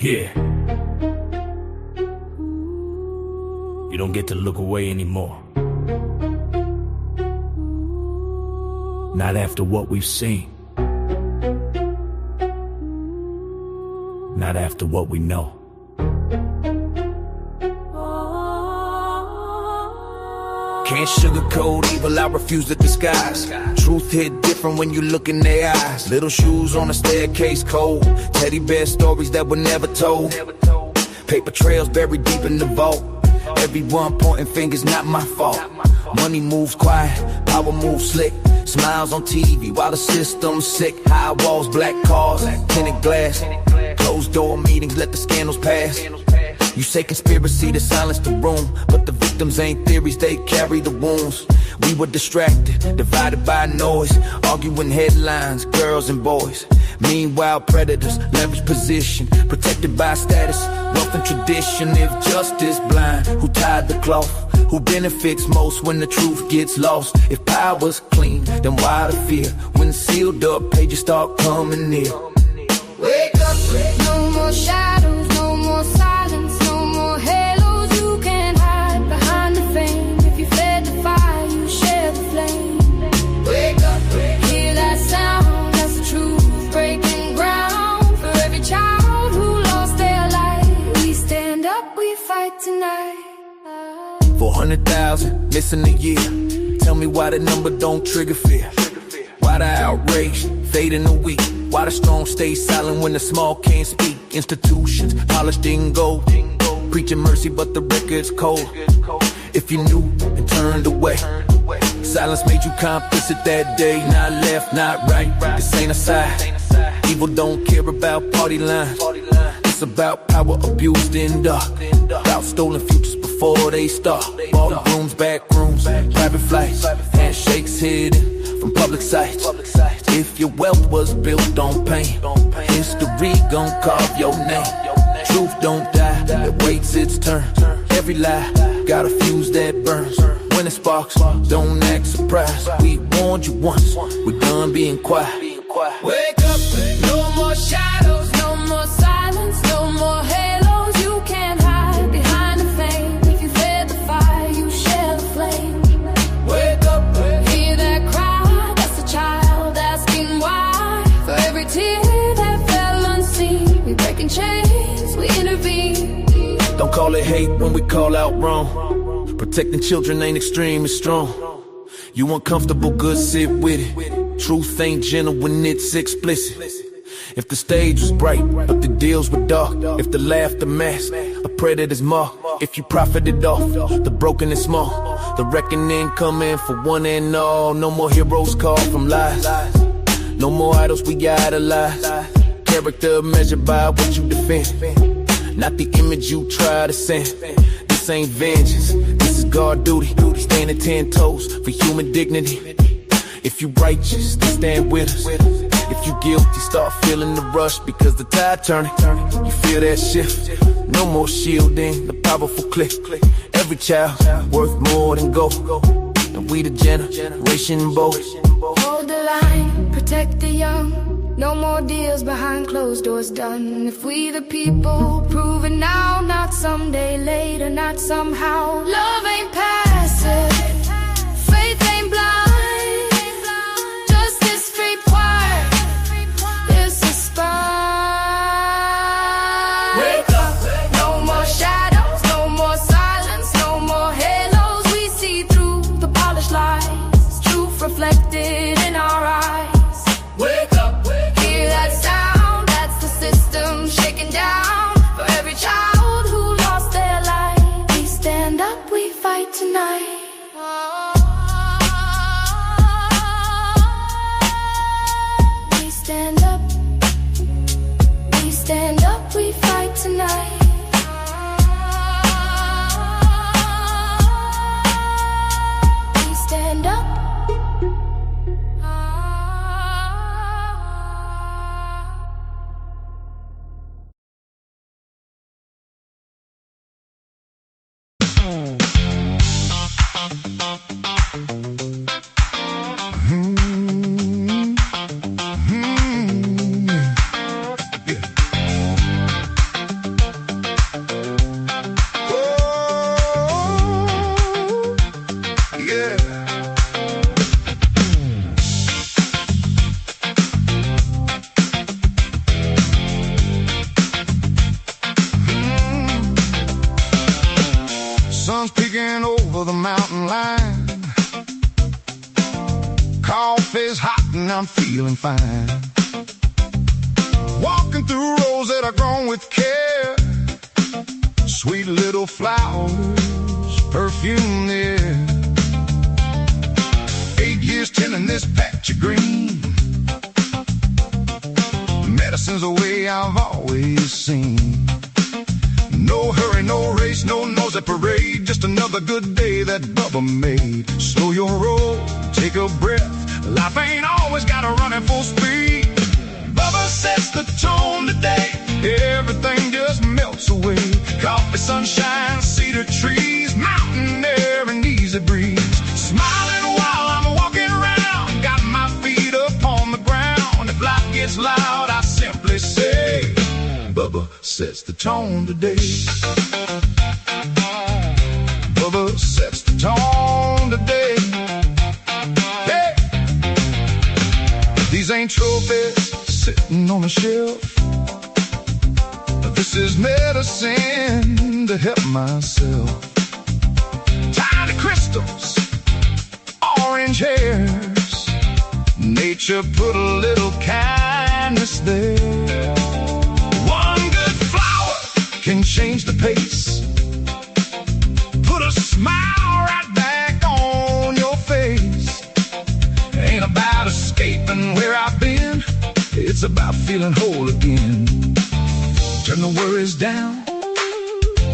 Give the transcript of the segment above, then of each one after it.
Yeah. You don't get to look away anymore. Not after what we've seen. Not after what we know. Can't sugarcoat evil, I refuse to disguise. Truth hit different when you look in their eyes. Little shoes on the staircase cold. Teddy bear stories that were never told. Paper trails buried deep in the vault. Everyone pointing fingers, not my fault. Money moves quiet, power moves slick. Smiles on TV while the system's sick. High walls, black cars, tinted glass. Closed door meetings, let the scandals pass. You say conspiracy to silence the room, but the victims ain't theories, they carry the wounds. We were distracted, divided by noise, arguing headlines, girls and boys. Meanwhile, predators leverage position, protected by status, wealth and tradition. If justice blind, who tied the cloth? Who benefits most when the truth gets lost? If power's clean, then why the fear? When sealed up, pages start coming near. Wake up, no more shadows, no more silence, no more halos. You can't hide behind the fame. If you fed the fire, you share the flame. Wake up, hear that sound, that's the truth breaking ground. For every child who lost their life, we stand up, we fight tonight. 400,000 missing a year. Tell me why the number don't trigger fear. Why the outrage fade in a week? Why the strong stay silent when the small can't speak? Institutions polished in gold, preaching mercy but the record's cold. If you knew and turned away, silence made you complicit that day. Not left, not right, this ain't a side. Evil don't care about party lines. It's about power abused in dark, about stolen futures before they start. Ballrooms, back rooms, private flights, handshakes hidden from public sight. If your wealth was built on pain, history gon' carve your name. Truth don't die, it waits its turn. Every lie got a fuse that burns. When it sparks, don't act surprised. We warned you once, we're done being quiet. Wake up, no more shadows, no more silence, no more halos. You can't hide behind the fame. If you fed the fire, you share the flame. Wake up, hear that cry, that's a child asking why. For every tear that fell unseen, we breaking chains, we intervene. Don't call it hate when we call out wrong. Protecting children ain't extreme, it's strong. You uncomfortable, good, sit with it. Truth ain't gentle when it's explicit. If the stage was bright, but the deals were dark. If the laughter masked a predator's mark. If you profited off the broken and small, the reckoning coming for one and all. No more heroes called from lies. No more idols we idolize. Character measured by what you defend, not the image you try to send. This ain't vengeance, this is guard duty. Standing 10 toes for human dignity. If you righteous, then stand with us. If you guilty, start feeling the rush because the tide turning. You feel that shift. No more shielding, the powerful click. Every child worth more than gold, and we the generation bold. Hold the line, protect the young. No more deals behind closed doors done. If we the people, prove it now, not someday later, not somehow. Love ain't passive, faith ain't blind. Reflected in our eyes. Wake up, hear that sound, that's the system shaking down. For every child who lost their life, we stand up, we fight tonight. We stand up, we fight tonight. We stand up. coffee's hot and I'm feeling fine. Walking through rows that are grown with care. Sweet little flowers, perfume there. 8 years tending this patch of green. Medicine's the way I've always seen. No hurry, no race, no nose at parade. Just another good day that Bubba made. Slow your roll, take a breath. Life ain't always gotta run at full speed. Bubba sets the tone today. Everything just melts away. Coffee, sunshine, cedar trees, mountain air and easy breeze. Smiling while I'm walking around. Got my feet up on the ground. If life gets loud, I simply say, Bubba sets the tone today. Bubba sets the tone today. Hey! These ain't trophies sitting on a shelf. This is medicine to help myself. Tiny crystals, orange hairs. Nature put a little kindness there. One good flower can change the pace. Put a smile right back on your face. Ain't about escaping where I've been. It's about feeling whole again. Turn the worries down,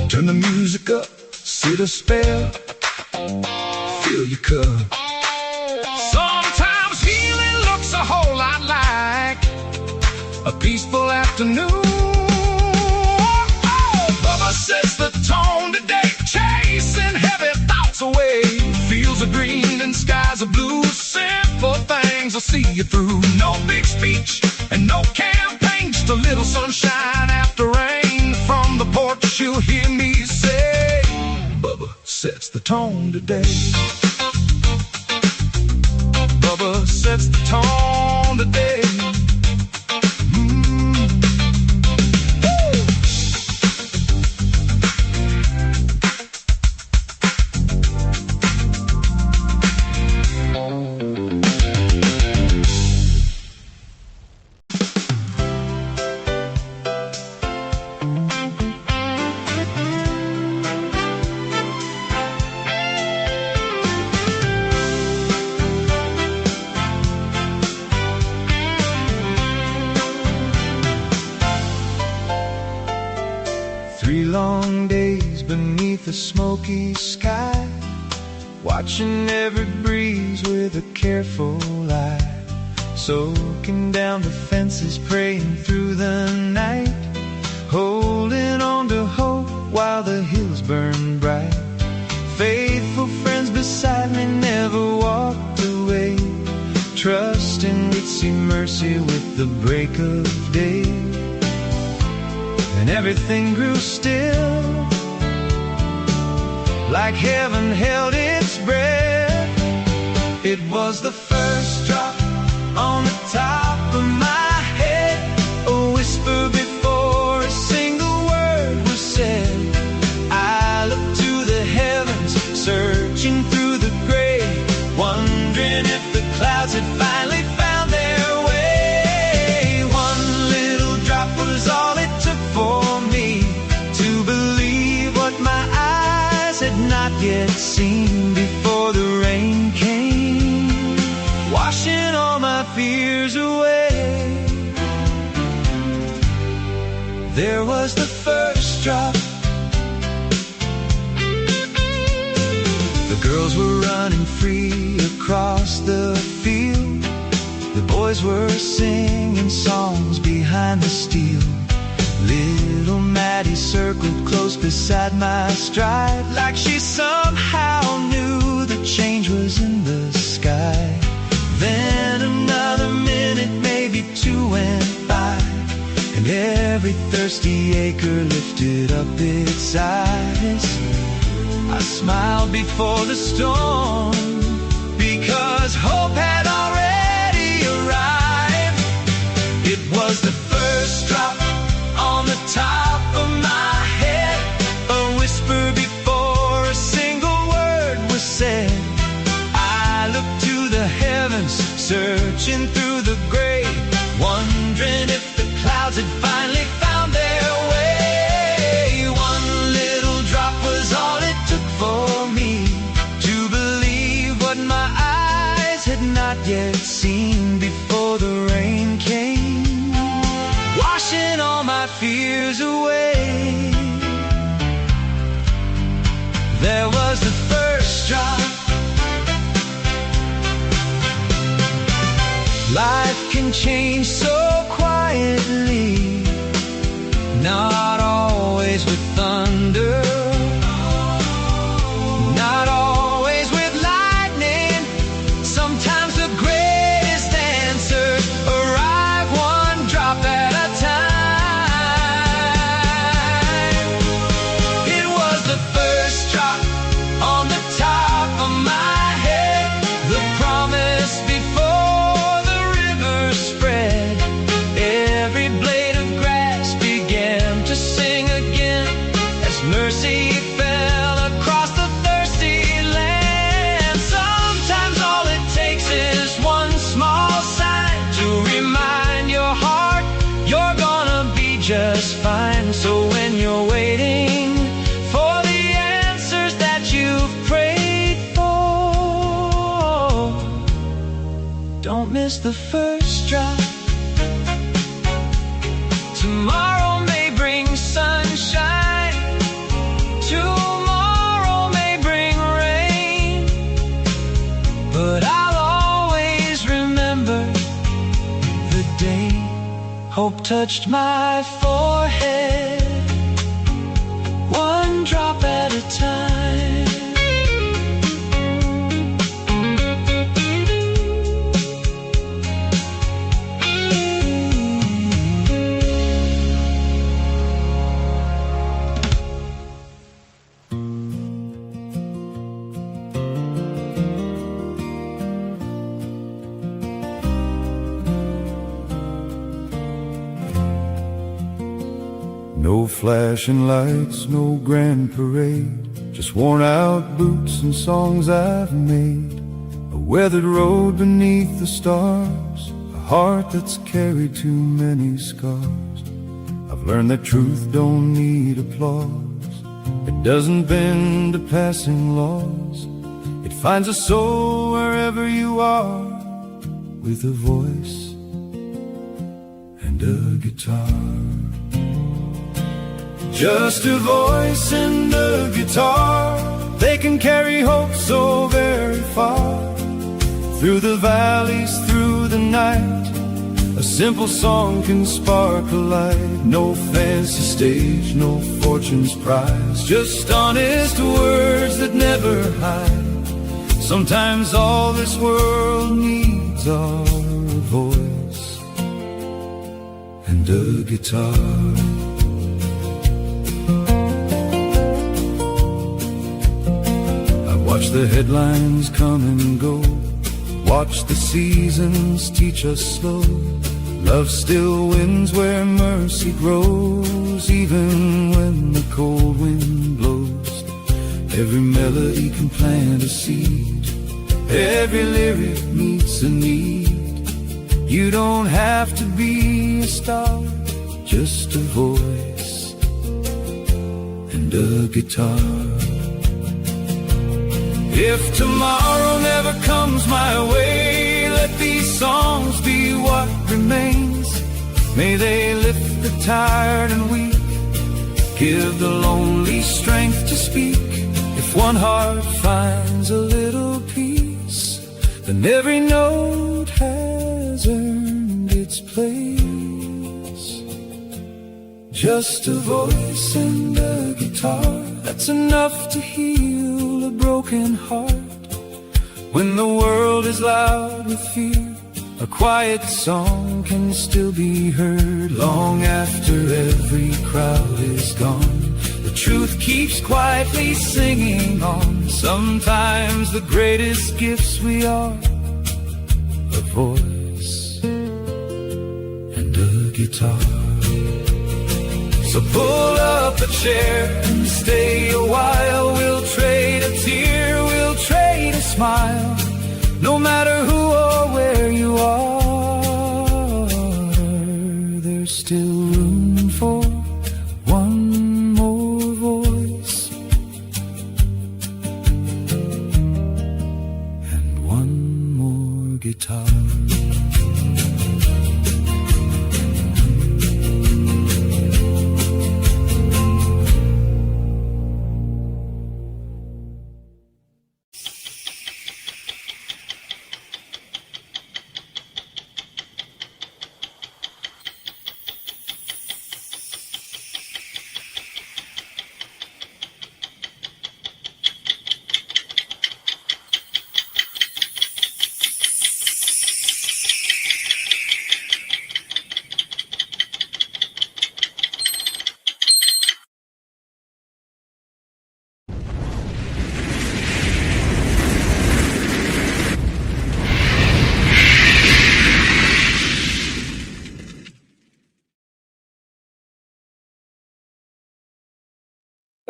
turn the music up, sit a spell, fill your cup. Sometimes healing looks a whole lot like a peaceful afternoon. Bubba sets the tone today, chasing heavy thoughts away. Fields are green and skies are blue. Simple things will see you through. No big speech and no campaign, just a little sunshine after rain. From the porch you'll hear me say, Bubba sets the tone today. Bubba sets the tone today. Long days beneath a smoky sky, watching every breeze with a careful eye, soaking down the fences, praying through the night, holding on to hope while the hills burn bright. Faithful friends beside me never walked away, trusting we'd see mercy with the break of day. And everything grew still, like heaven held its breath. It was the first drop on the top of my head, a whisper before a single word was said. I looked to the heavens, searching through the gray, wondering if the clouds had finally found their way. One little drop was all it took for me to believe what my eyes had not yet seen before the rain came, washing all my fears away. There was the first drop. The girls were running free across the field. The boys were singing songs behind the steel. Little Maddie circled close beside my stride, like she somehow knew the change was in the sky. Then another minute, maybe two went by, and every thirsty acre lifted up its eyes. I smiled before the storm, because hope had already arrived. It was the first drop on the top of my head, a whisper before a single word was said. I looked to the heavens, heavens, searching through the gray, wondering if the clouds had finally found their way. One little drop was all it took for me to believe what my eyes had not yet seen before the rain came, washing all my fears away. There was the first drop. Life can change so quietly, not always with thunder, not always with lightning. Sometimes the greatest answers arrive one drop at a time. It was the first drop on the top of my head, the promise before the river spread. Every blade of grass began to sing again as mercy fell across the thirsty land. Sometimes all it takes is one small sign to remind your heart you're gonna be just fine. So when you're waiting for the answers that you've prayed for, don't miss the first drop. Tomorrow may bring sunshine, tomorrow may bring rain, but I'll always remember the day hope touched my forehead, one drop at a time. No flashing lights, no grand parade, just worn out boots and songs I've made. A weathered road beneath the stars, a heart that's carried too many scars. I've learned that truth don't need applause, it doesn't bend to passing laws. It finds a soul wherever you are, with a voice and a guitar. Just a voice and a guitar, they can carry hope so very far. Through the valleys, through the night, a simple song can spark a light. No fancy stage, no fortune's prize, just honest words that never hide. Sometimes all this world needs are a voice and a guitar. Watch the headlines come and go, watch the seasons teach us slow. Love still wins where mercy grows, even when the cold wind blows. Every melody can plant a seed, every lyric meets a need. You don't have to be a star, just a voice and a guitar. If tomorrow never comes my way, let these songs be what remains. May they lift the tired and weak, give the lonely strength to speak. If one heart finds a little peace, then every note has earned its place. Just a voice and a guitar, that's enough to heal a broken heart. When the world is loud with fear, a quiet song can still be heard. Long after every crowd is gone, the truth keeps quietly singing on. Sometimes the greatest gifts we are, a voice and a guitar. So pull up a chair and stay a while. We'll trade a tear, we'll trade a smile. No matter who or guitar.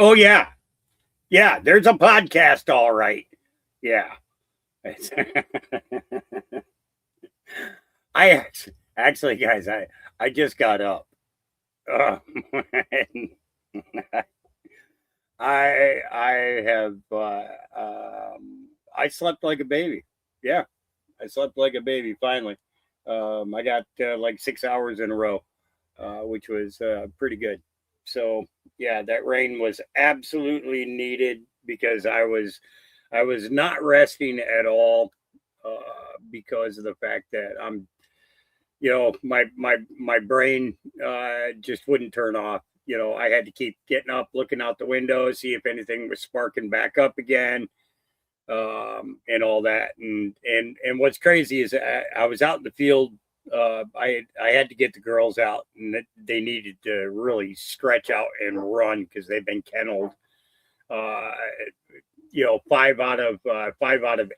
Oh yeah. Yeah, there's a podcast, all right. Yeah. Actually, guys, I just got up. Uh, I have I slept like a baby. Yeah, I slept like a baby. Finally, I got like 6 hours in a row, which was pretty good. So yeah, that rain was absolutely needed because I was not resting at all because of the fact that I'm, my brain just wouldn't turn off. I had to keep getting up, looking out the window, see if anything was sparking back up again, and all that. And what's crazy is I was out in the field. I had to get the girls out, and they needed to really stretch out and run because they've been kenneled. Uh, 5 out of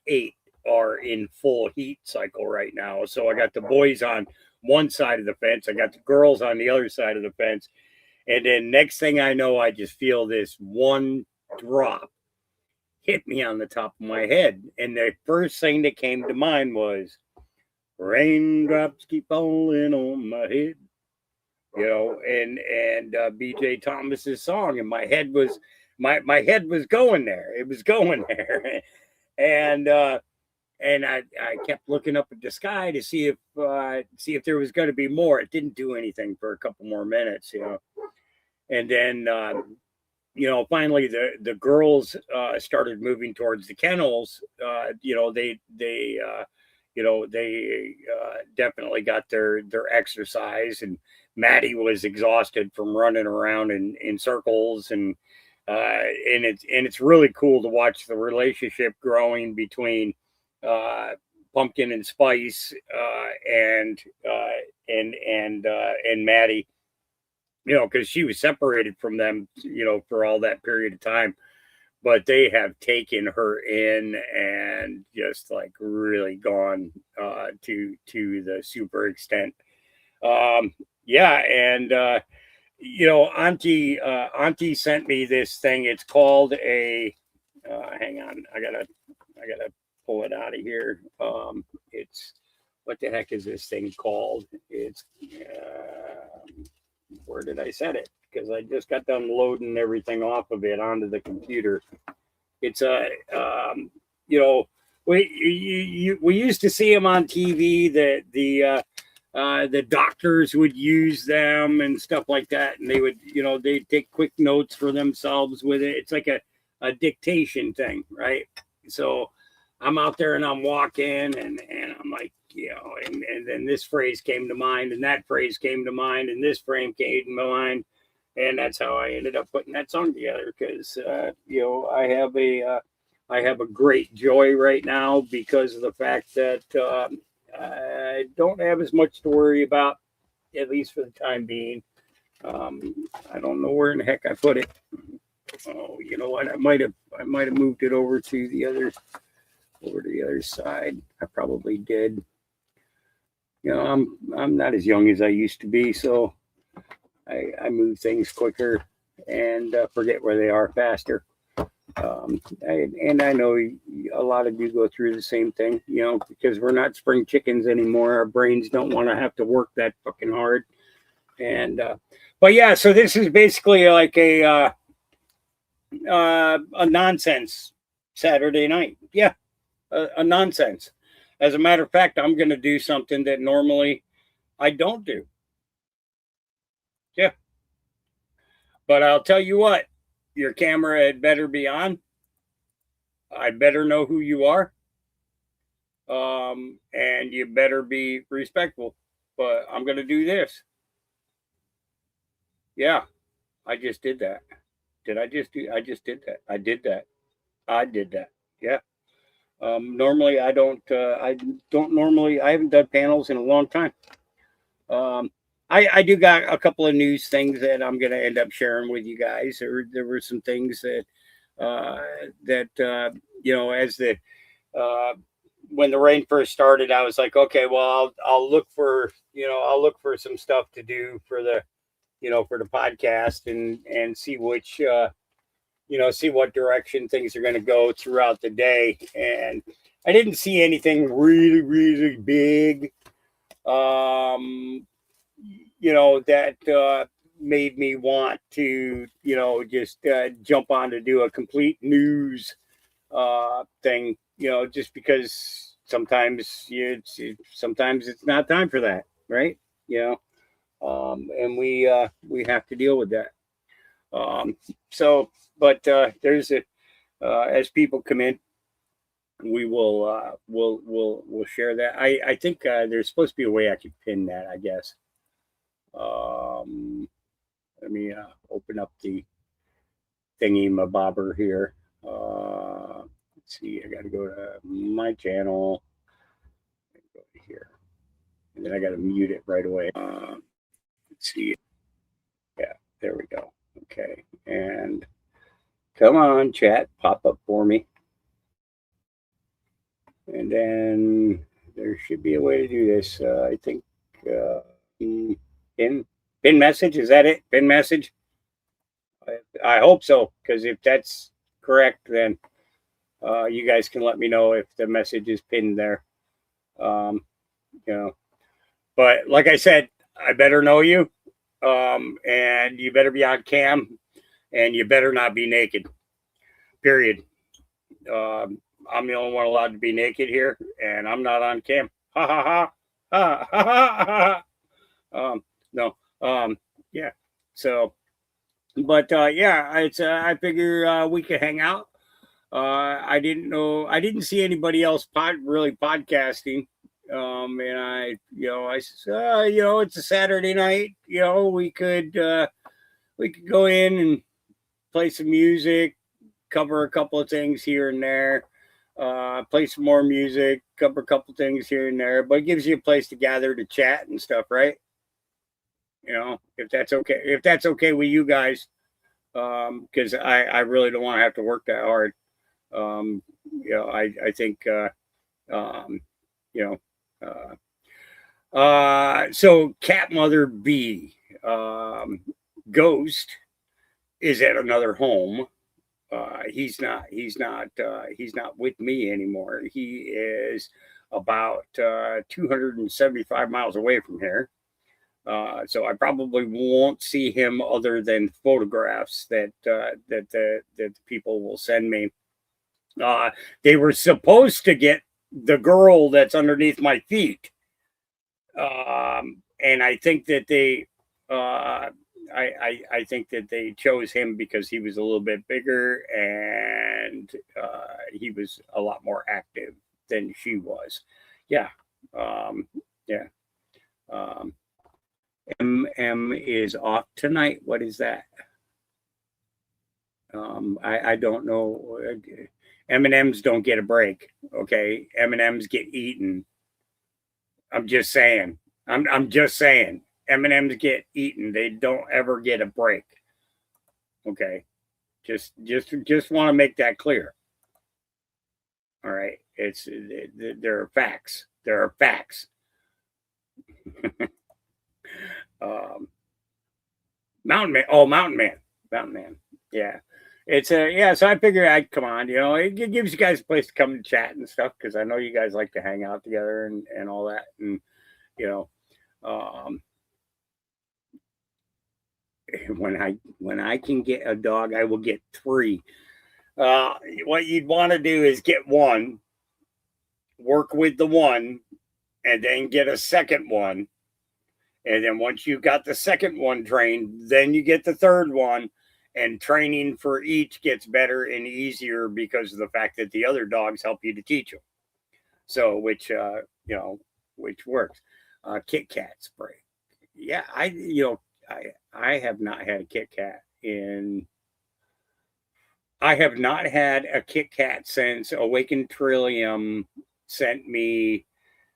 8 are in full heat cycle right now. So I got the boys on one side of the fence, I got the girls on the other side of the fence, and then next thing I know, I just feel this one drop hit me on the top of my head, and the first thing that came to mind was raindrops keep falling on my head, and BJ Thomas's song, and my head was going there. It was going there, and I kept looking up at the sky to see if there was going to be more. It didn't do anything for a couple more minutes, and then finally the girls started moving towards the kennels. They definitely got their exercise, and Maddie was exhausted from running around in circles, and it's really cool to watch the relationship growing between uh, Pumpkin and Spice, and Maddie, because she was separated from them, for all that period of time. But they have taken her in and just like really gone to the super extent. Yeah, and Auntie sent me this thing. It's called a. Hang on, I gotta pull it out of here. It's what the heck is this thing called? It's where did I set it? Because I just got done loading everything off of it onto the computer. It's a, we used to see them on TV. The doctors would use them and stuff like that, and they would, they'd take quick notes for themselves with it. It's like a dictation thing, right? So I'm out there and I'm walking, and I'm like, and then this phrase came to mind, and that phrase came to mind, and this frame came to mind, and that's how I ended up putting that song together. Because I have a great joy right now because of the fact that I don't have as much to worry about, at least for the time being. I don't know where in the heck I put it. Oh, you know what? I might have moved it over to the other side. I probably did. I'm not as young as I used to be, so I move things quicker and forget where they are faster. And I know a lot of you go through the same thing, because we're not spring chickens anymore. Our brains don't want to have to work that fucking hard. And but yeah, so this is basically like a nonsense Saturday night. Yeah, a nonsense. As a matter of fact, I'm going to do something that normally I don't do. Yeah. But I'll tell you what, your camera had better be on. I better know who you are. And you better be respectful. But I'm going to do this. Yeah. I just did that. I just did that. I did that. I did that. Yeah. Normally I don't normally, I haven't done panels in a long time. Um, I do got a couple of news things that I'm going to end up sharing with you guys. There were some things that, uh, as uh, when the rain first started, I was like, okay, well, I'll look for, I'll look for some stuff to do for for the podcast and see which, see what direction things are going to go throughout the day. And I didn't see anything really, really big, that made me want to, just jump on to do a complete news thing, just because sometimes it's not time for that, right? And we have to deal with that. But there's as people come in, we will we'll share that. I think there's supposed to be a way I could pin that, I guess. Let me open up the thingy mabobber here. Let's see, I got to go to my channel. Go to here, and then I got to mute it right away. Let's see. Yeah, there we go. Okay, and come on, chat, pop up for me. And then there should be a way to do this. I think pin message. Is that it? Pin message. I hope so, because if that's correct, then you guys can let me know if the message is pinned there. Um, but like I said, I better know you, and you better be on cam, and you better not be naked. Period. I'm the only one allowed to be naked here, and I'm not on cam. Ha ha ha ha ha ha ha. No. Yeah. So, but yeah, it's I figure we could hang out. I didn't see anybody else really podcasting. And I said, it's a Saturday night. We could go in and play some music, cover a couple of things here and there, play some more music, cover a couple things here and there, but it gives you a place to gather to chat and stuff, right? If that's okay with you guys, because I really don't want to have to work that hard. I think, so Cat Mother B, Ghost is at another home. He's not with me anymore. He is about 275 miles away from here. So I probably won't see him other than photographs that the people will send me. They were supposed to get the girl that's underneath my feet, and I think that they I think that they chose him because he was a little bit bigger and he was a lot more active than she was. Yeah. Yeah. MM is off tonight. What is that? I don't know. M&Ms don't get a break. Okay. M&Ms get eaten. I'm just saying. I'm just saying. M&Ms get eaten. They don't ever get a break. Okay. Just want to make that clear. All right. There are facts. There are facts. Mountain Man. Oh, Mountain Man. Yeah. So I figure I'd come on, it gives you guys a place to come and chat and stuff, because I know you guys like to hang out together and all that. And, when I can get a dog, I will get 3. What you'd want to do is get one, work with the one and then get a second one. And then once you got the second one trained, then you get the third one. And training for each gets better and easier because of the fact that the other dogs help you to teach them. So, which works. Kit Kat spray. Yeah, I have not had a Kit Kat in. I have not had a Kit Kat since Awakened Trillium sent me.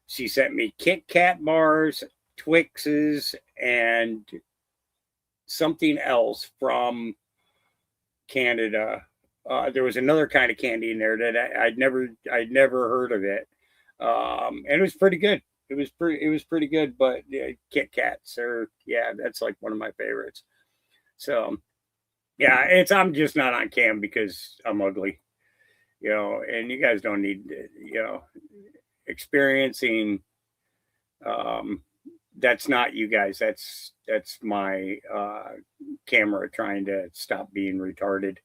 She sent me Kit Kat bars, Twixes, and something else from Canada. There was another kind of candy in there that I'd never heard of it, and it was pretty good. It was pretty good. But yeah, Kit Kats are, yeah, that's like one of my favorites. So yeah, I'm just not on cam because I'm ugly, and you guys don't need experiencing. That's not you guys. That's my camera trying to stop being retarded.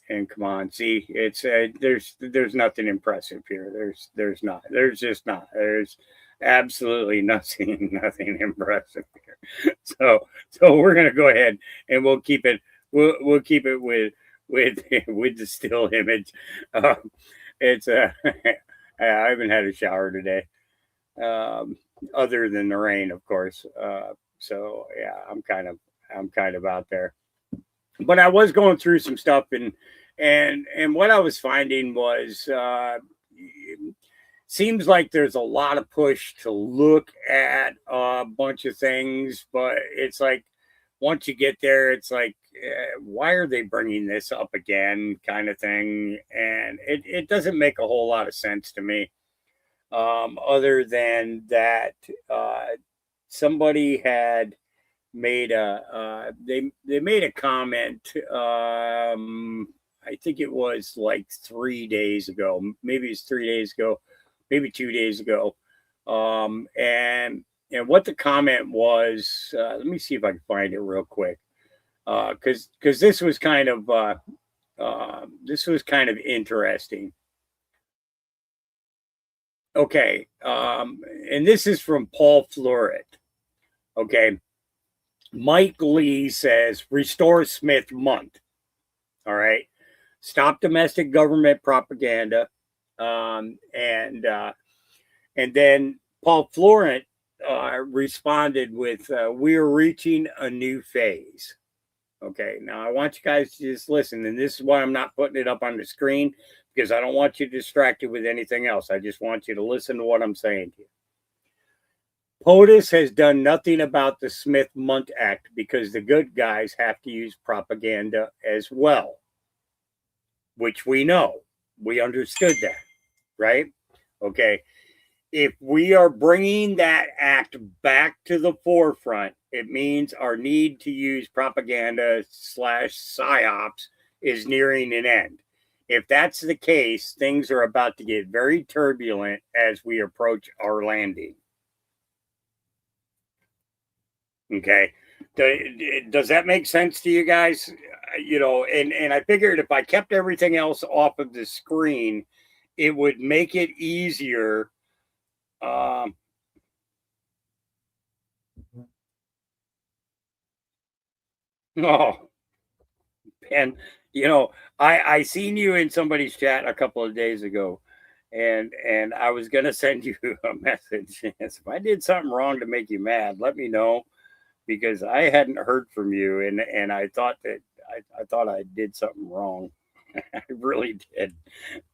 And come on, see, it's there's nothing impressive here. There's not. There's just not. There's absolutely nothing impressive here. So we're gonna go ahead and we'll keep it. We'll keep it with with the still image. It's I haven't had a shower today, other than the rain, of course. So yeah, I'm kind of out there. But I was going through some stuff, and what I was finding was seems like there's a lot of push to look at a bunch of things, but it's like once you get there, it's like why are they bringing this up again, kind of thing, and it doesn't make a whole lot of sense to me. Other than that, somebody had made they made a comment. I think it was like 3 days ago. Maybe it's 3 days ago, maybe 2 days ago. And what the comment was. Let me see if I can find it real quick. Because this was kind of interesting. Okay, and this is from Paul Fleuret. Okay, Mike Lee says, restore Smith month. All right. Stop domestic government propaganda. And then Paul Florent responded with, we are reaching a new phase. Okay. Now I want you guys to just listen. And this is why I'm not putting it up on the screen, because I don't want you distracted with anything else. I just want you to listen to what I'm saying to you. POTUS has done nothing about the Smith-Mundt Act because the good guys have to use propaganda as well, which we know. We understood that, right? Okay. If we are bringing that act back to the forefront, it means our need to use propaganda / psyops is nearing an end. If that's the case, things are about to get very turbulent as we approach our landing. Okay. Does that make sense to you guys? And I figured if I kept everything else off of the screen, it would make it easier. Oh, and I seen you in somebody's chat a couple of days ago, and I was gonna send you a message. If I did something wrong to make you mad, let me know, because I hadn't heard from you, and I thought that I thought I did something wrong. I really did.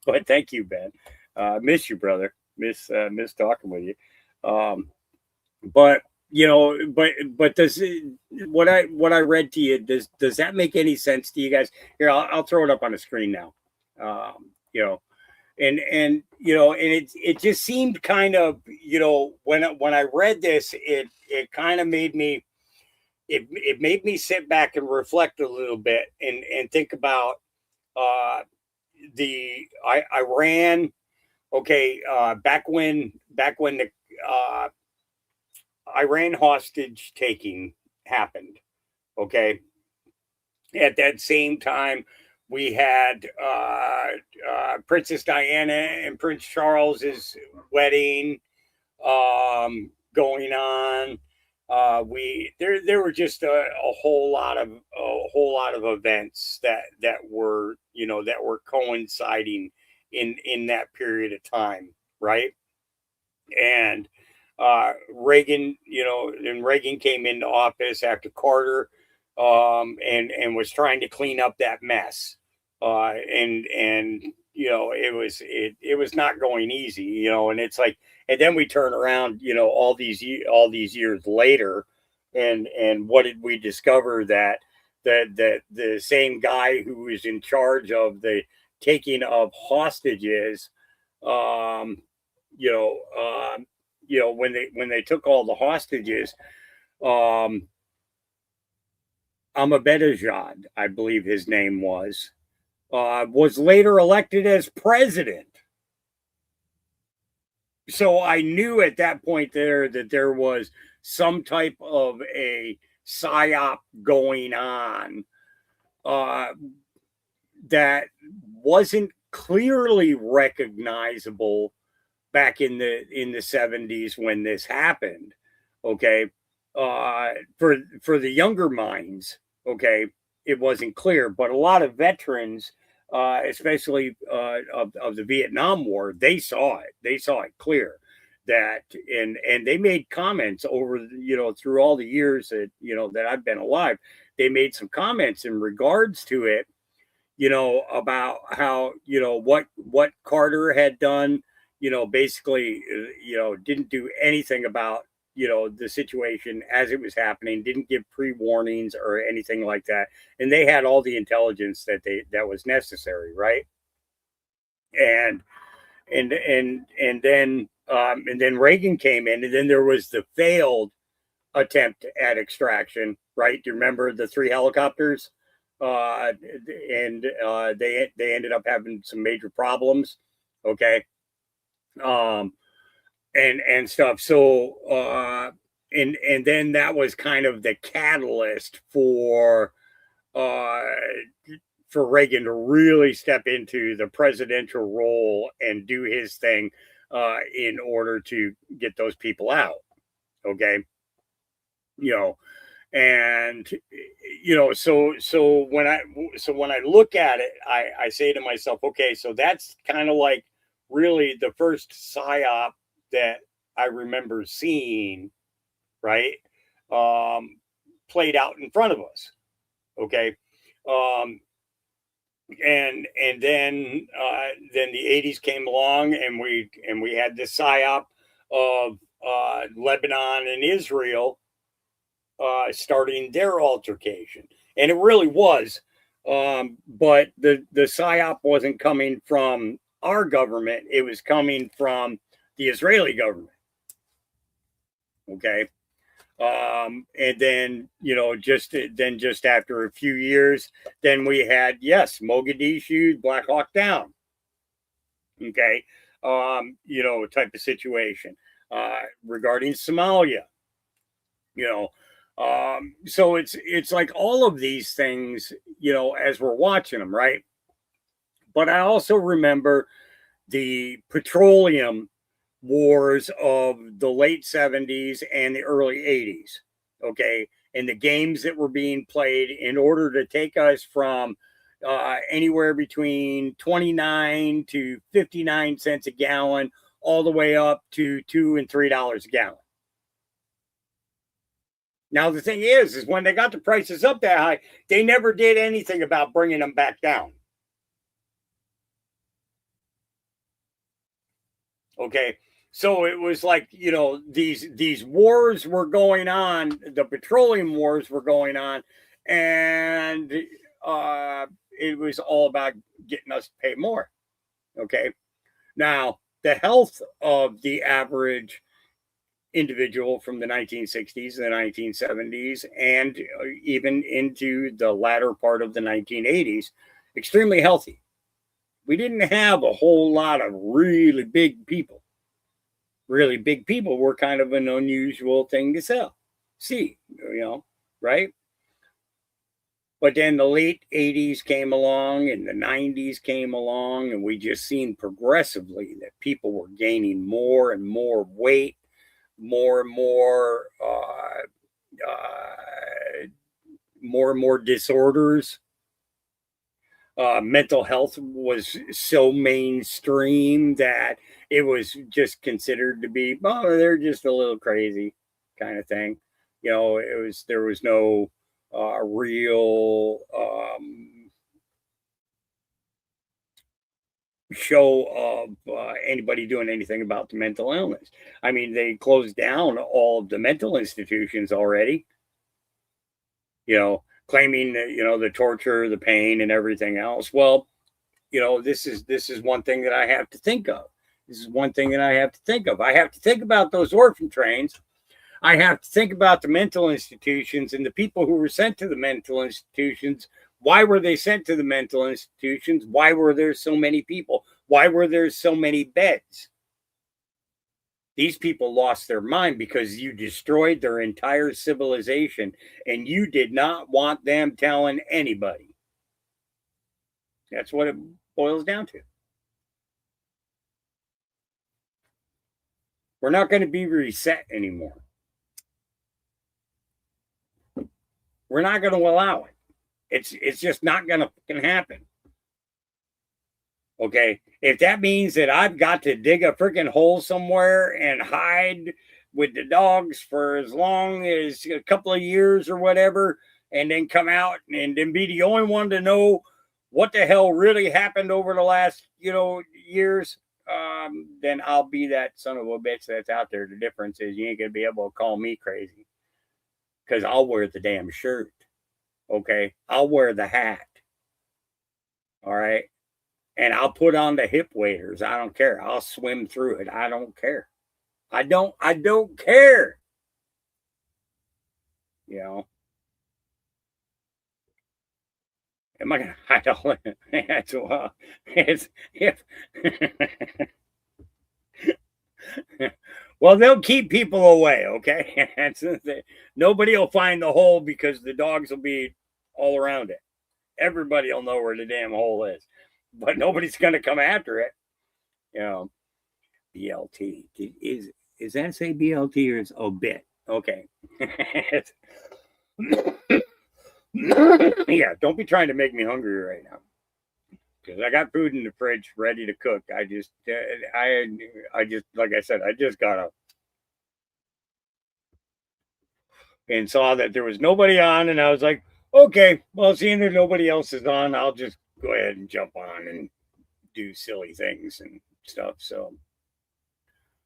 But thank you, Ben. Miss you, brother. Miss talking with you. But but does what I read to you, does that make any sense to you guys? Here, I'll throw it up on the screen now. And it just seemed kind of, when I read this, it kind of made me. It made me sit back and reflect a little bit and think about the Iran. Okay, back when the Iran hostage taking happened. Okay, at that same time, we had Princess Diana and Prince Charles's wedding going on. There were just a whole lot of events that were, that were coinciding in that period of time, right? And Reagan, and Reagan came into office after Carter, and was trying to clean up that mess, and it was not going easy, and it's like, and then we turn around, all these years later, and what did we discover? That the same guy who was in charge of the taking of hostages, um, you know, when they took all the hostages, um, Ahmadinejad, I believe his name was later elected as president. So I knew at that point there that there was some type of a psyop going on, uh, that wasn't clearly recognizable back in the 70s when this happened. Okay. For the younger minds, okay, it wasn't clear, but a lot of veterans, especially of the Vietnam War, they saw it clear, that, and they made comments over, through all the years that, that I've been alive. They made some comments in regards to it, about how, what Carter had done, basically, didn't do anything about, the situation as it was happening, didn't give pre-warnings or anything like that. And they had all the intelligence that was necessary, right? And and then Reagan came in, and then there was the failed attempt at extraction, right? Do you remember the 3 helicopters? And they ended up having some major problems. Okay. Um, and stuff. So and then that was kind of the catalyst uh for Reagan to really step into the presidential role and do his thing, in order to get those people out. Okay. You know, and so when I look at it, I say to myself, okay, so that's kind of like really the first psyop that I remember seeing, right? um Played out in front of us. Okay. um and then the 80s came along, and we had this psyop of Lebanon and Israel, starting their altercation, and it really was. But the psyop wasn't coming from our government; it was coming from the Israeli government. Okay. And then, just after a few years, then we had, yes, Mogadishu, Black Hawk Down. Okay. Type of situation, regarding Somalia. you know so it's like all of these things, as we're watching them, right? But I also remember the petroleum wars of the late 70s and the early 80s. Okay. And the games that were being played in order to take us from, anywhere between 29 to 59 cents a gallon, all the way up to $2 and $3 a gallon. Now, the thing is when they got the prices up that high, they never did anything about bringing them back down. Okay. So it was like, these wars were going on, the petroleum wars were going on, and it was all about getting us to pay more. Okay. Now, the health of the average individual from the 1960s, the 1970s, and even into the latter part of the 1980s, extremely healthy. We didn't have a whole lot of really big people. Really big people were kind of an unusual thing to see, right? But then the late 80s came along and the 90s came along, and we just seen progressively that people were gaining more and more weight, more and more, more and more disorders. Mental health was so mainstream that it was just considered to be, oh, they're just a little crazy kind of thing. There was no real show of anybody doing anything about the mental illness. I mean, they closed down all of the mental institutions already, claiming that, the torture, the pain, and everything else. Well, this is one thing that I have to think of. This is one thing that I have to think of. I have to think about those orphan trains. I have to think about the mental institutions and the people who were sent to the mental institutions. Why were they sent to the mental institutions? Why were there so many people? Why were there so many beds? These people lost their mind because you destroyed their entire civilization and you did not want them telling anybody. That's what it boils down to. We're not going to be reset anymore. We're not going to allow it. It's just not going to happen. Okay, if that means that I've got to dig a freaking hole somewhere and hide with the dogs for as long as a couple of years or whatever, and then come out and then be the only one to know what the hell really happened over the last, years, then I'll be that son of a bitch that's out there. The difference is you ain't gonna be able to call me crazy because I'll wear the damn shirt. Okay, I'll wear the hat. All right. And I'll put on the hip waders. I don't care. I'll swim through it. I don't care. I don't care. Am I gonna hide all in it? That's well, it's if well, they'll keep people away, okay? Nobody will find the hole because the dogs will be all around it. Everybody will know where the damn hole is, but nobody's going to come after it. BLT is that say BLT or is bit? Okay. Yeah, don't be trying to make me hungry right now because I got food in the fridge ready to cook. I just like I said, I just got up and saw that there was nobody on, and I was like, okay, well, seeing that nobody else is on, I'll just go ahead and jump on and do silly things and stuff. So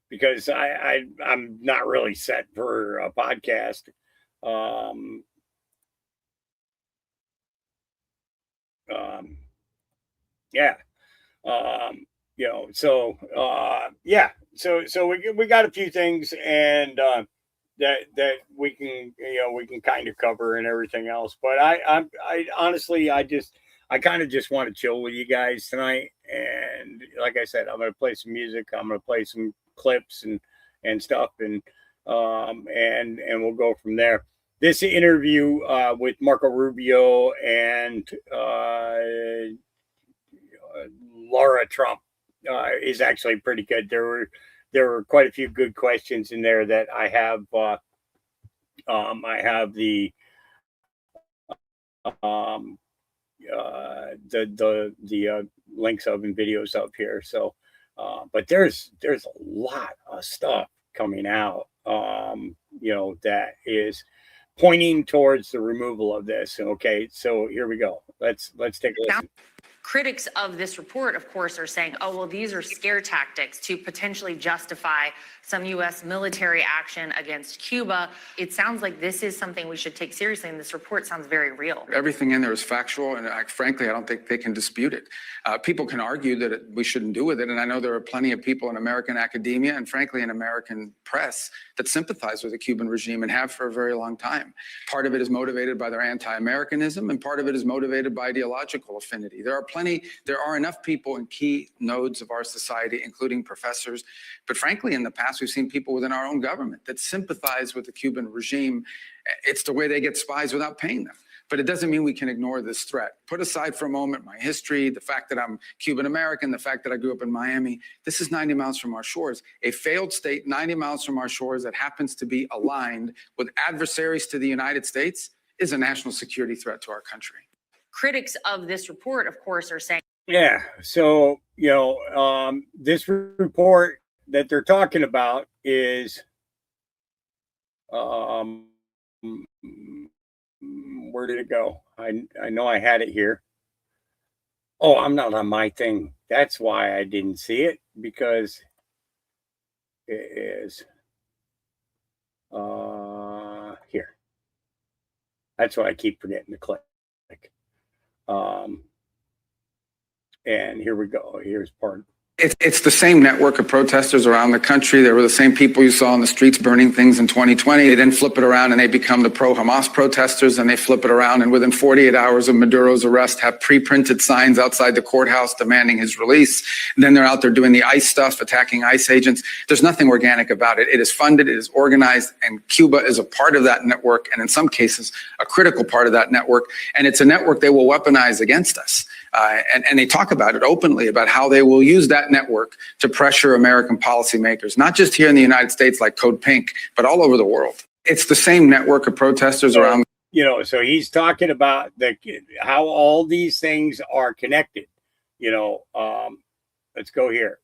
because I'm not really set for a podcast. Yeah. So we got a few things and that we can kind of cover and everything else. But I honestly I kind of just want to chill with you guys tonight. And like I said, I'm gonna play some music. I'm gonna play some clips and stuff, and we'll go from there. This interview with Marco Rubio and Laura Trump is actually pretty good. There were quite a few good questions in there that I have. I have the links of and videos up here. So, but there's a lot of stuff coming out. That is pointing towards the removal of this. Okay, so here we go. Let's take a listen. Critics of this report, of course, are saying, oh, well, these are scare tactics to potentially justify some U.S. military action against Cuba. It sounds like this is something we should take seriously, and this report sounds very real. Everything in there is factual, and frankly, I don't think they can dispute it. People can argue that we shouldn't do with it, and I know there are plenty of people in American academia and, frankly, in American press that sympathize with the Cuban regime and have for a very long time. Part of it is motivated by their anti-Americanism, and part of it is motivated by ideological affinity. There are enough people in key nodes of our society, including professors, but frankly, in the past, we've seen people within our own government that sympathize with the Cuban regime. It's the way they get spies without paying them. but it doesn't mean we can ignore this threat. Put aside for a moment my history, the fact that I'm Cuban American, the fact that I grew up in Miami. This is 90 miles from our shores, a failed state 90 miles from our shores that happens to be aligned with adversaries to the United States is a national security threat to our country. Critics of this report, of course, are saying. Yeah. So, this report that they're talking about is, where did it go? I know I had it here. Oh, I'm not on my thing. That's why I didn't see it, because it is here. That's why I keep forgetting to click. And here we go. Here's part. It's the same network of protesters around the country. They were the same people you saw in the streets burning things in 2020. They then flip it around and they become the pro-Hamas protesters, and they flip it around, and within 48 hours of Maduro's arrest have pre-printed signs outside the courthouse demanding his release. And then they're out there doing the ICE stuff, attacking ICE agents. There's nothing organic about it. It is funded, it is organized, and Cuba is a part of that network, and in some cases, a critical part of that network. And it's a network they will weaponize against us. And they talk about it openly, about how they will use that network to pressure American policymakers, not just here in the United States like Code Pink, but all over the world. It's the same network of protesters around. So he's talking about how all these things are connected. Let's go here.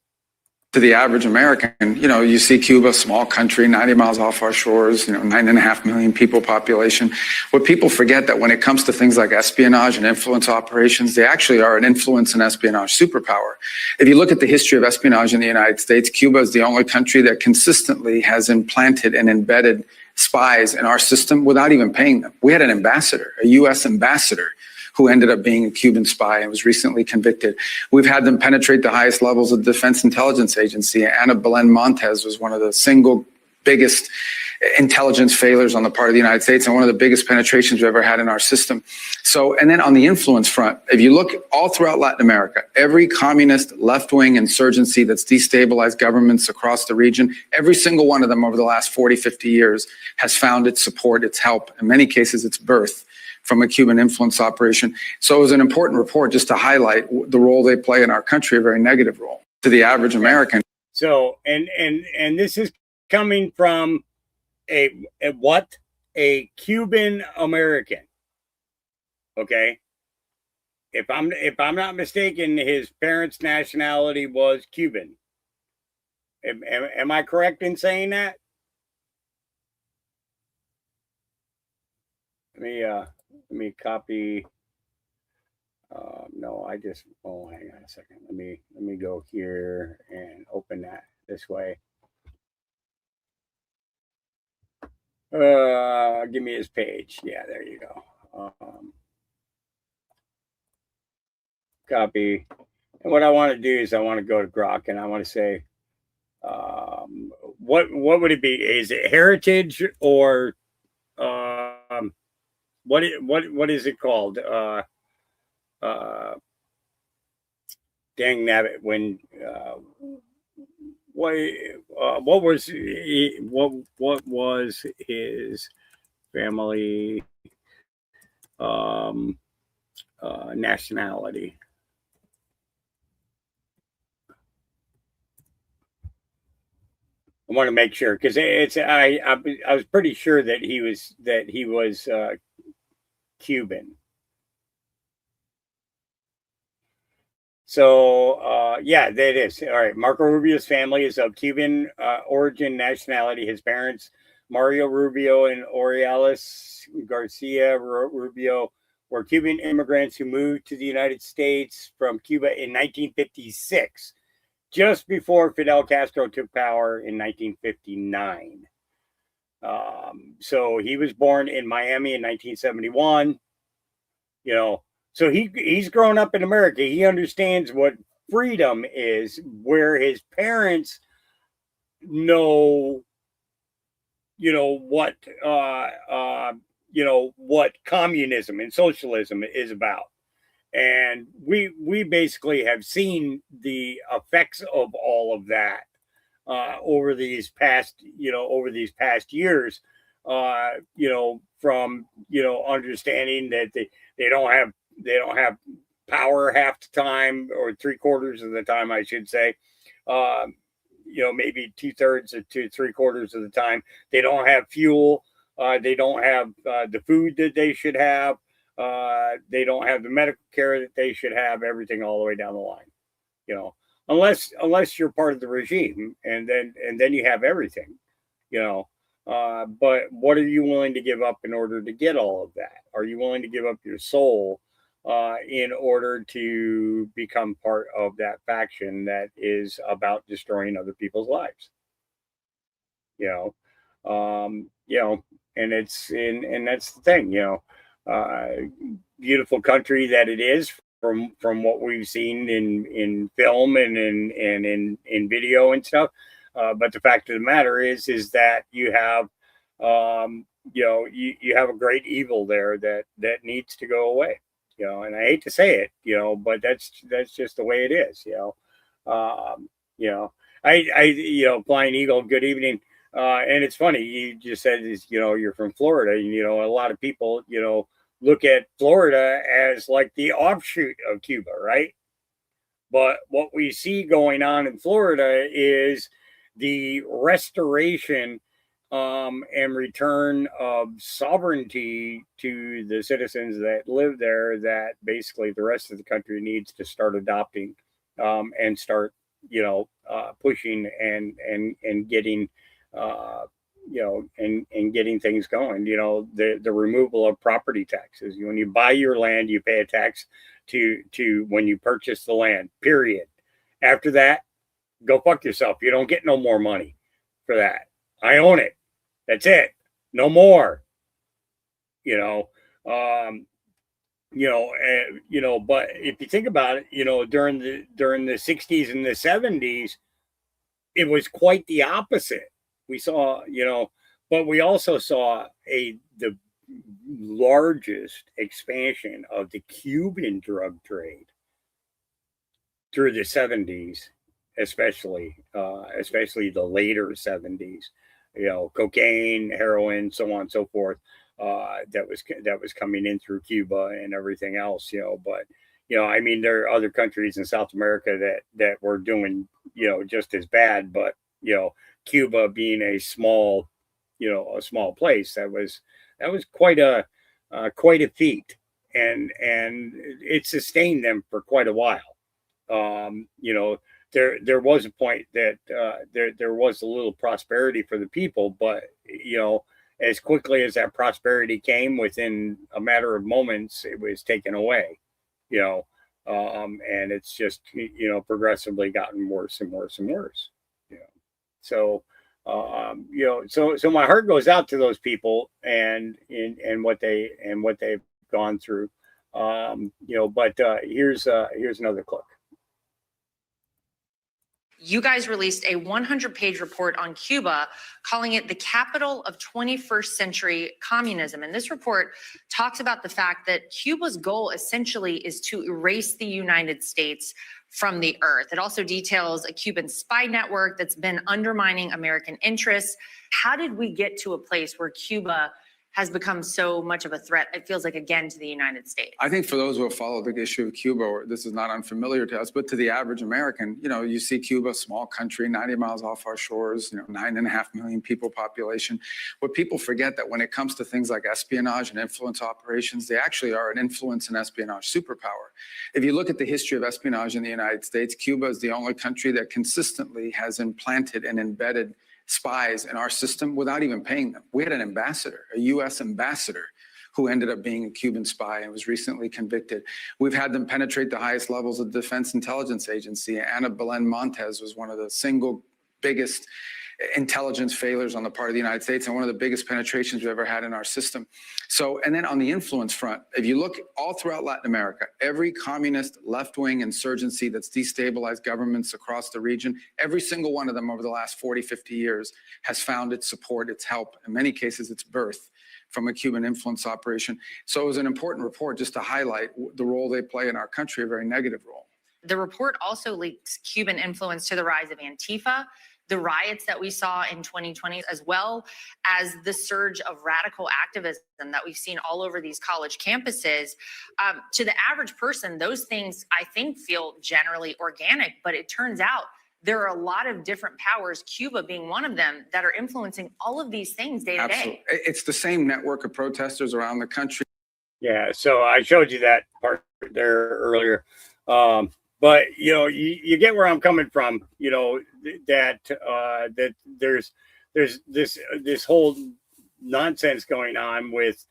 To the average American, you see Cuba, small country, 90 miles off our shores, 9.5 million people population. What people forget that when it comes to things like espionage and influence operations, they actually are an influence and espionage superpower. If you look at the history of espionage in the United States, Cuba is the only country that consistently has implanted and embedded spies in our system without even paying them. We had an ambassador, a U.S. ambassador, who ended up being a Cuban spy and was recently convicted. We've had them penetrate the highest levels of the Defense Intelligence Agency. Ana Belén Montes was one of the single biggest intelligence failures on the part of the United States and one of the biggest penetrations we've ever had in our system. And then on the influence front, if you look all throughout Latin America, every communist left-wing insurgency that's destabilized governments across the region, every single one of them over the last 40, 50 years has found its support, its help, in many cases its birth, from a Cuban influence operation. So it was an important report just to highlight the role they play in our country, a very negative role to the average American. So, and this is coming from a Cuban American. Okay. If I'm not mistaken, his parents' nationality was Cuban. Am I correct in saying that? Let me copy. No, hang on a second. Let me go here and open that this way. Give me his page. Yeah, there you go. Copy. And what I want to do is I want to go to Grok and I want to say, what would it be? Is it heritage or what is it called? Dang nabbit! When what was his family nationality? I want to make sure because I was pretty sure that he was Cuban. So yeah, that is all right. Marco Rubio's family is of Cuban origin, nationality. His parents, Mario Rubio and Aurelis Garcia Rubio, were Cuban immigrants who moved to the United States from Cuba in 1956. Just before Fidel Castro took power in 1959. So he was born in Miami in 1971. So he's grown up in America. He understands what freedom is, where his parents know, what communism and socialism is about. And we basically have seen the effects of all of that over these past years. from, understanding that they don't have power half the time, or 3/4 of the time, I should say. Um, Maybe 2/3 to 3/4 of the time. They don't have fuel. They don't have the food that they should have. They don't have the medical care that they should have. Everything all the way down the line. You know, unless you're part of the regime, and then you have everything. You know, but what are you willing to give up in order to get all of that? Are you willing to give up your soul in order to become part of that faction that is about destroying other people's lives? You and that's the thing. Beautiful country that it is, from what we've seen in film and in video and stuff. But the fact of the matter is that you have you have a great evil there that needs to go away. And I hate to say it, but that's just the way it is. Um, you know, Flying Eagle, good evening. And it's funny, you just said is, you're from Florida, and, a lot of people, look at Florida as like the offshoot of Cuba, right? But what we see going on in Florida is the restoration and return of sovereignty to the citizens that live there, that basically the rest of the country needs to start adopting, and start, pushing and getting, and getting things going. The removal of property taxes. When you buy your land, you pay a tax to when you purchase the land. Period. After that, go fuck yourself. You don't get no more money for that. I own it. That's it. No more. Um, but if you think about it, during the 60s and the 70s, it was quite the opposite. We saw, but we also saw the largest expansion of the Cuban drug trade through the 70s, especially the later 70s. Cocaine, heroin, so on and so forth. That was coming in through Cuba and everything else. But I mean, there are other countries in South America that were doing just as bad. But Cuba being a small place, that was quite a feat, and it sustained them for quite a while. There was a point that there was a little prosperity for the people, but as quickly as that prosperity came, within a matter of moments, it was taken away. And it's just progressively gotten worse and worse and worse. So so my heart goes out to those people and what they've gone through. But here's another clip. You guys released a 100-page report on Cuba, calling it the capital of 21st century communism. And this report talks about the fact that Cuba's goal essentially is to erase the United States from the earth. It also details a Cuban spy network that's been undermining American interests. How did we get to a place where Cuba has become so much of a threat, it feels like, again, to the United States? I think for those who have followed the issue of Cuba, this is not unfamiliar to us, but to the average American, you see Cuba, small country, 90 miles off our shores, 9.5 million people population. What people forget, that when it comes to things like espionage and influence operations, they actually are an influence and espionage superpower. If you look at the history of espionage in the United States, Cuba is the only country that consistently has implanted and embedded spies in our system without even paying them. We had an ambassador, a U.S. ambassador, who ended up being a Cuban spy and was recently convicted. We've had them penetrate the highest levels of the Defense Intelligence Agency. Ana Belén Montes was one of the single biggest intelligence failures on the part of the United States, and one of the biggest penetrations we've ever had in our system. So, and then on the influence front, if you look all throughout Latin America, every communist left-wing insurgency that's destabilized governments across the region, every single one of them over the last 40, 50 years has found its support, its help, in many cases its birth, from a Cuban influence operation. So it was an important report just to highlight the role they play in our country, a very negative role. The report also links Cuban influence to the rise of Antifa, the riots that we saw in 2020, as well as the surge of radical activism that we've seen all over these college campuses. To the average person, those things I think feel generally organic, but it turns out there are a lot of different powers, Cuba being one of them, that are influencing all of these things day to day. It's the same network of protesters around the country. Yeah, so I showed you that part there earlier. But you get where I'm coming from. That there's this whole nonsense going on with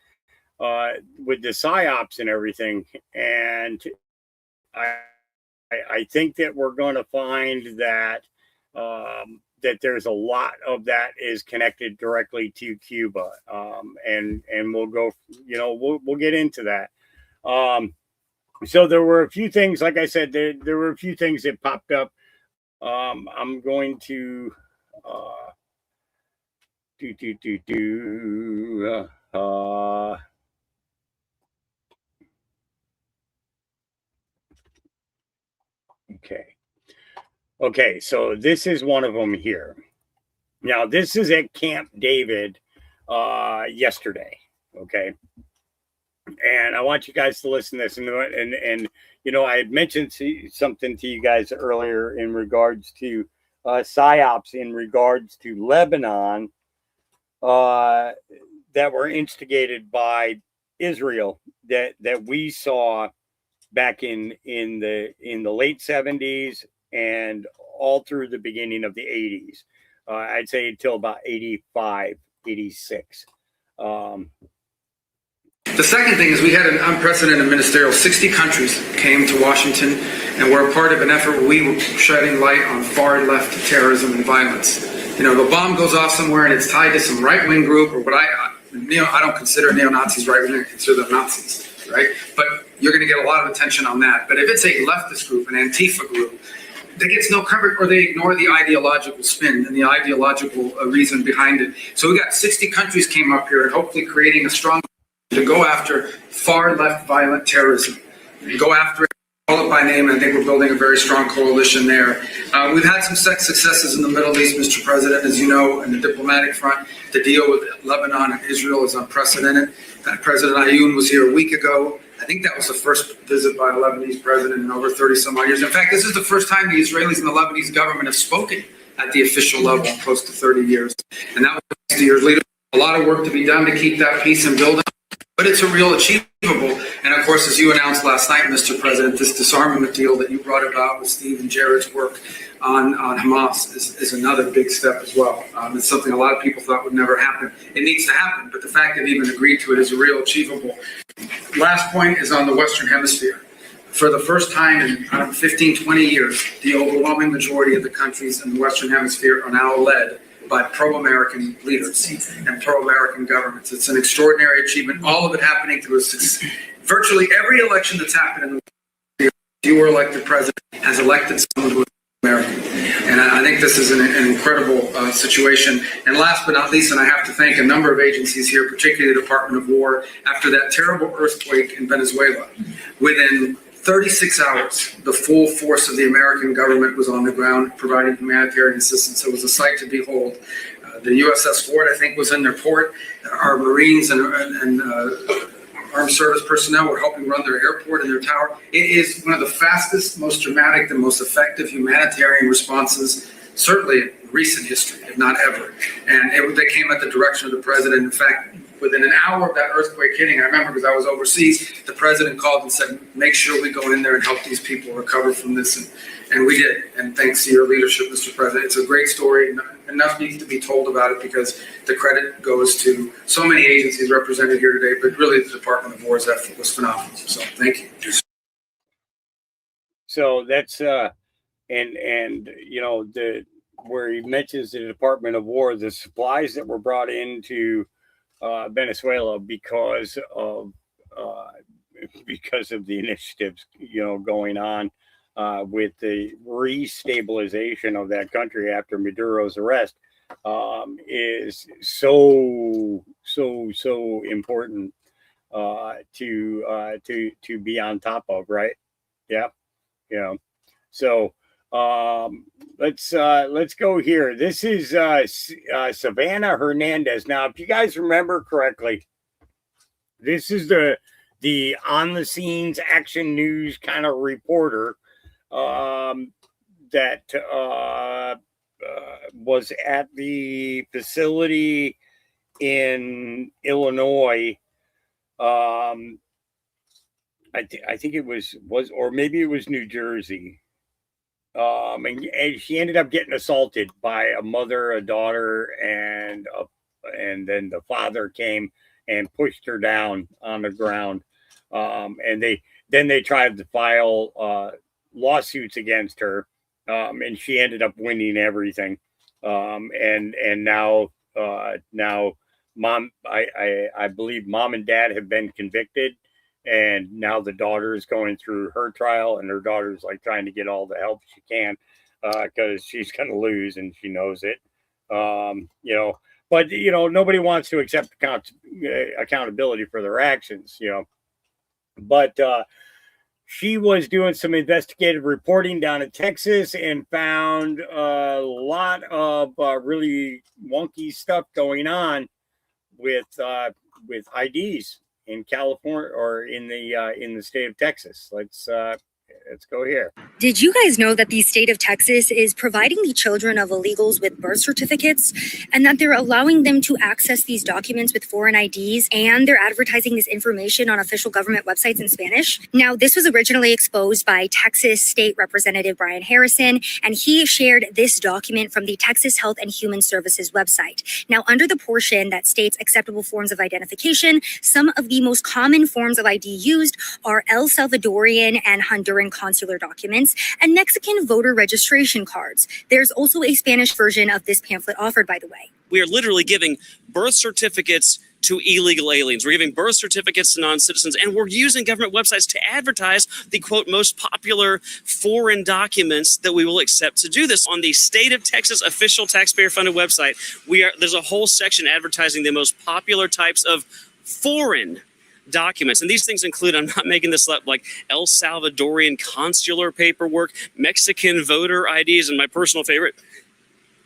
the psyops and everything, and I think that we're going to find that that there's a lot of that is connected directly to Cuba, and we'll go. We'll get into that. So there were a few things, like I said, there were a few things that popped up. I'm going to okay, so this is one of them here. Now, this is at Camp David yesterday, okay? And I want you guys to listen to this. And I had mentioned something to you guys earlier in regards to psyops in regards to Lebanon that were instigated by Israel that we saw back in the late 70s and all through the beginning of the 80s. I'd say until about 85, 86. The second thing is we had an unprecedented ministerial. 60 countries came to Washington and were a part of an effort where we were shedding light on far left terrorism and violence. The bomb goes off somewhere and it's tied to some right-wing group, or what I don't consider neo-Nazis right-wing, I consider them Nazis, right? But you're going to get a lot of attention on that. But if it's a leftist group, an Antifa group, that gets no coverage, or they ignore the ideological spin and the ideological reason behind it. So we got 60 countries came up here and hopefully creating a strong to go after far left violent terrorism. Go after it, call it by name, and I think we're building a very strong coalition there. We've had some successes in the Middle East, Mr. President, as you know, in the diplomatic front. The deal with Lebanon and Israel is unprecedented. President Ayoun was here a week ago. I think that was the first visit by a Lebanese president in over 30 some odd years. In fact, this is the first time the Israelis and the Lebanese government have spoken at the official level in close to 30 years. And that was 60 years later. A lot of work to be done to keep that peace and building. But it's a real achievable. And of course, as you announced last night, Mr. President, this disarmament deal that you brought about with Steve and Jared's work on Hamas is another big step as well. It's something a lot of people thought would never happen. It needs to happen, but the fact they've even agreed to it is a real achievable. Last point is on the Western Hemisphere. For the first time in 15, 20 years, the overwhelming majority of the countries in the Western Hemisphere are now led by pro-American leaders and pro-American governments. It's an extraordinary achievement. All of it happening through virtually every election that's happened in the world. You were elected president has elected someone who is American. And I think this is an incredible situation. And last but not least, and I have to thank a number of agencies here, particularly the Department of War, after that terrible earthquake in Venezuela, within 36 hours, the full force of the American government was on the ground providing humanitarian assistance. It was a sight to behold. The USS Ford, I think, was in their port. Our Marines and armed service personnel were helping run their airport and their tower. It is one of the fastest, most dramatic, and most effective humanitarian responses, certainly in recent history, if not ever. And they came at the direction of the president. In fact, within an hour of that earthquake hitting, I remember because I was overseas, the president called and said, make sure we go in there and help these people recover from this. And we did. And thanks to your leadership, Mr. President. It's a great story. Enough needs to be told about it because the credit goes to so many agencies represented here today, but really the Department of War's effort was phenomenal. So thank you. So that's, where he mentions the Department of War, the supplies that were brought into Venezuela because of the initiatives going on with the restabilization of that country after Maduro's arrest is so important to be on top of, right? Yeah, so Let's go here. This is Savannah Hernandez. Now, if you guys remember correctly, this is the on the scenes action news kind of reporter that was at the facility in Illinois. I think it was or maybe it was New Jersey. And she ended up getting assaulted by a mother, a daughter, and then the father came and pushed her down on the ground. And they tried to file lawsuits against her, and she ended up winning everything. And now mom, I believe mom and dad have been convicted. And now the daughter is going through her trial, and her daughter's like trying to get all the help she can because she's going to lose, and she knows it. But nobody wants to accept accountability for their actions. But she was doing some investigative reporting down in Texas and found a lot of really wonky stuff going on with IDs in California or in the state of Texas. Let's go here. Did you guys know that the state of Texas is providing the children of illegals with birth certificates and that they're allowing them to access these documents with foreign IDs, and they're advertising this information on official government websites in Spanish? Now, this was originally exposed by Texas State Representative Brian Harrison, and he shared this document from the Texas Health and Human Services website. Now, under the portion that states acceptable forms of identification, some of the most common forms of ID used are El Salvadorian and Honduran consular documents and Mexican voter registration cards. There's also a Spanish version of this pamphlet offered, by the way. We are literally giving birth certificates to illegal aliens. We're giving birth certificates to non-citizens, and we're using government websites to advertise the, quote, most popular foreign documents that we will accept to do this. On the state of Texas official taxpayer-funded website, there's a whole section advertising the most popular types of foreign documents. And these things include, I'm not making this up, like El Salvadorian consular paperwork, Mexican voter IDs, and my personal favorite,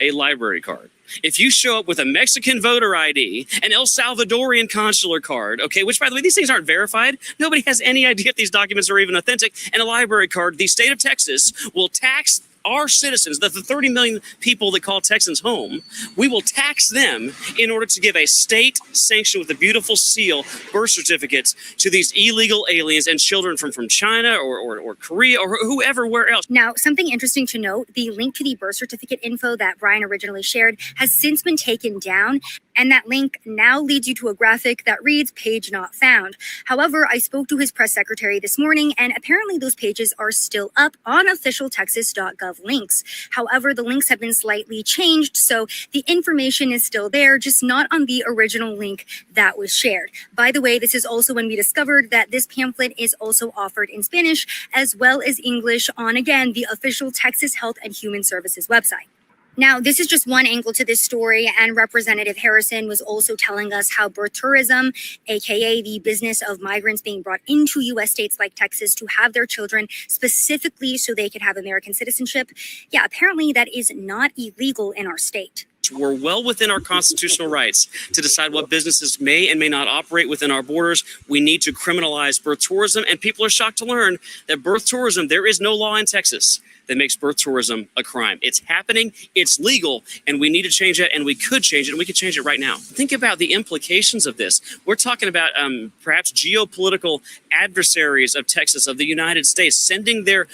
a library card. If you show up with a Mexican voter ID, an El Salvadorian consular card, okay, which, by the way, these things aren't verified. Nobody has any idea if these documents are even authentic, and a library card, the state of Texas will tax our citizens, the 30 million people that call Texans home, we will tax them in order to give a state sanction with a beautiful seal birth certificates to these illegal aliens and children from China or Korea or whoever, where else. Now, something interesting to note, the link to the birth certificate info that Brian originally shared has since been taken down. And that link now leads you to a graphic that reads page not found. However, I spoke to his press secretary this morning, and apparently those pages are still up on officialtexas.gov links. However, the links have been slightly changed, so the information is still there, just not on the original link that was shared. By the way, this is also when we discovered that this pamphlet is also offered in Spanish as well as English on, again, the official Texas Health and Human Services website. Now, this is just one angle to this story, and Representative Harrison was also telling us how birth tourism, aka the business of migrants being brought into U.S. states like Texas to have their children specifically so they could have American citizenship, yeah, apparently that is not illegal in our state. We're well within our constitutional rights to decide what businesses may and may not operate within our borders. We need to criminalize birth tourism, and people are shocked to learn that birth tourism, there is no law in Texas that makes birth tourism a crime. It's happening, it's legal, and we need to change it, and we could change it, and we could change it right now. Think about the implications of this. We're talking about perhaps geopolitical adversaries of Texas, of the United States, sending their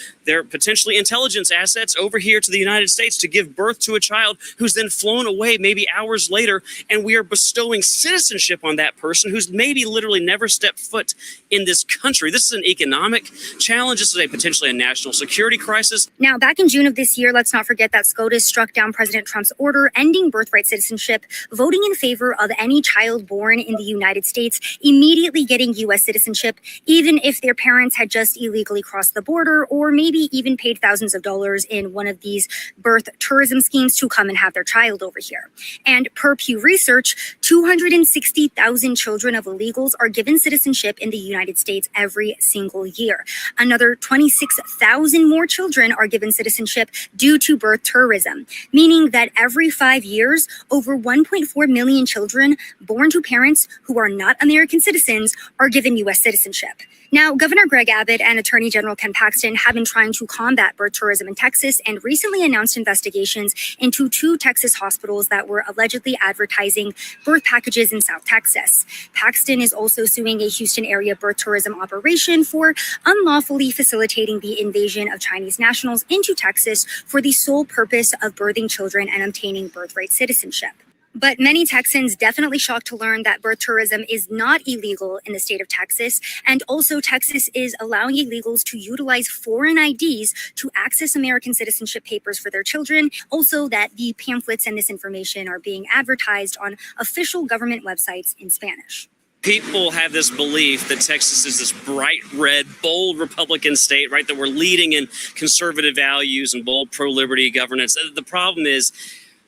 potentially intelligence assets over here to the United States to give birth to a child who's then flown away maybe hours later, and we are bestowing citizenship on that person who's maybe literally never stepped foot in this country. This is an economic challenge. This is potentially a national security crisis. Now, back in June of this year, let's not forget that SCOTUS struck down President Trump's order ending birthright citizenship, voting in favor of any child born in the United States immediately getting U.S. citizenship, even if their parents had just illegally crossed the border or maybe even paid thousands of dollars in one of these birth tourism schemes to come and have their child over here. And per Pew Research, 260,000 children of illegals are given citizenship in the United States every single year. Another 26,000 more children are given citizenship due to birth tourism, meaning that every 5 years, over 1.4 million children born to parents who are not American citizens are given U.S. citizenship. Now, Governor Greg Abbott and Attorney General Ken Paxton have been trying to combat birth tourism in Texas and recently announced investigations into 2 Texas hospitals that were allegedly advertising birth packages in South Texas. Paxton is also suing a Houston area birth tourism operation for unlawfully facilitating the invasion of Chinese nationals into Texas for the sole purpose of birthing children and obtaining birthright citizenship. But many Texans definitely shocked to learn that birth tourism is not illegal in the state of Texas. And also Texas is allowing illegals to utilize foreign IDs to access American citizenship papers for their children. Also that the pamphlets and this information are being advertised on official government websites in Spanish. People have this belief that Texas is this bright red, bold Republican state, right? That we're leading in conservative values and bold pro-liberty governance. The problem is,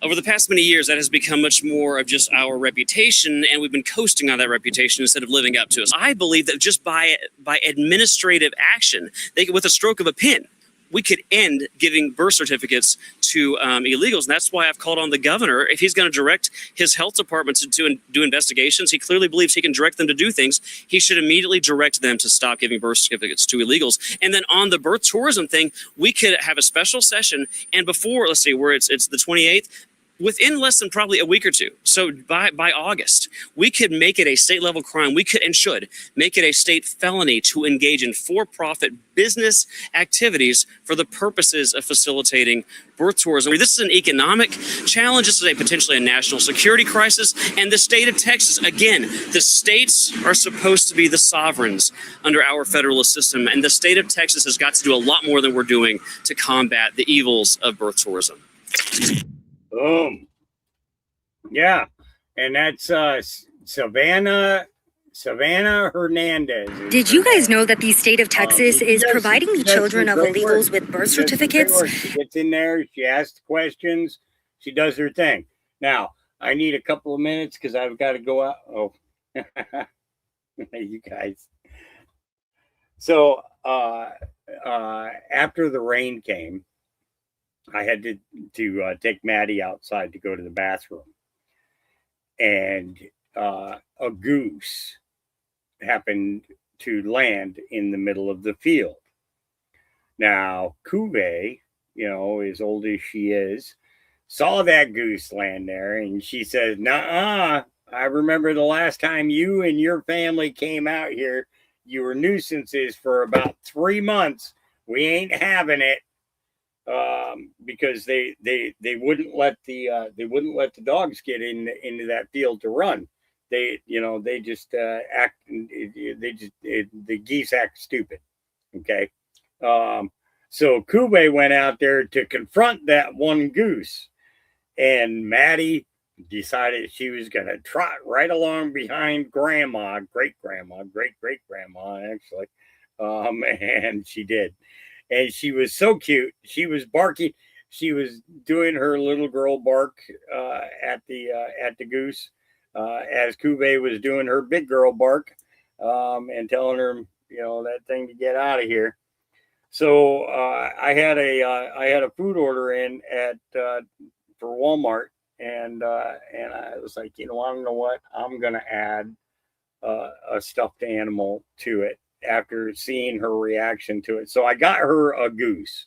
over the past many years, that has become much more of just our reputation, and we've been coasting on that reputation instead of living up to it. I believe that just by administrative action, with a stroke of a pen, we could end giving birth certificates to illegals. And that's why I've called on the governor. If he's going to direct his health department to do investigations, he clearly believes he can direct them to do things. He should immediately direct them to stop giving birth certificates to illegals. And then on the birth tourism thing, we could have a special session. And before, let's see, where it's the 28th, within less than probably a week or two, so by August, we could make it a state-level crime. We could and should make it a state felony to engage in for-profit business activities for the purposes of facilitating birth tourism. This is an economic challenge. This is potentially a national security crisis. And the state of Texas, again, the states are supposed to be the sovereigns under our federalist system. And the state of Texas has got to do a lot more than we're doing to combat the evils of birth tourism. Boom. Yeah. And that's Savannah Hernandez. Did you guys know that the state of Texas is providing the children of illegals with birth certificates? She gets in there, she asks questions, she does her thing. Now, I need a couple of minutes because I've got to go out. Oh, you guys. So after the rain came, I had to take Maddie outside to go to the bathroom. And a goose happened to land in the middle of the field. Now, Kuve, as old as she is, saw that goose land there, and she says, "Nuh-uh, I remember the last time you and your family came out here, you were nuisances for about 3 months. We ain't having it." Because they wouldn't let the dogs get into that field to run. The geese act stupid. Okay. So Kube went out there to confront that one goose, and Maddie decided she was going to trot right along behind great-grandma, actually. And she did. And she was so cute. She was barking. She was doing her little girl bark at the goose, as Kube was doing her big girl bark, and telling her, that thing to get out of here. So I had a food order in for Walmart, and I was like, I don't know what, I'm gonna add a stuffed animal to it after seeing her reaction to it. So I got her a goose.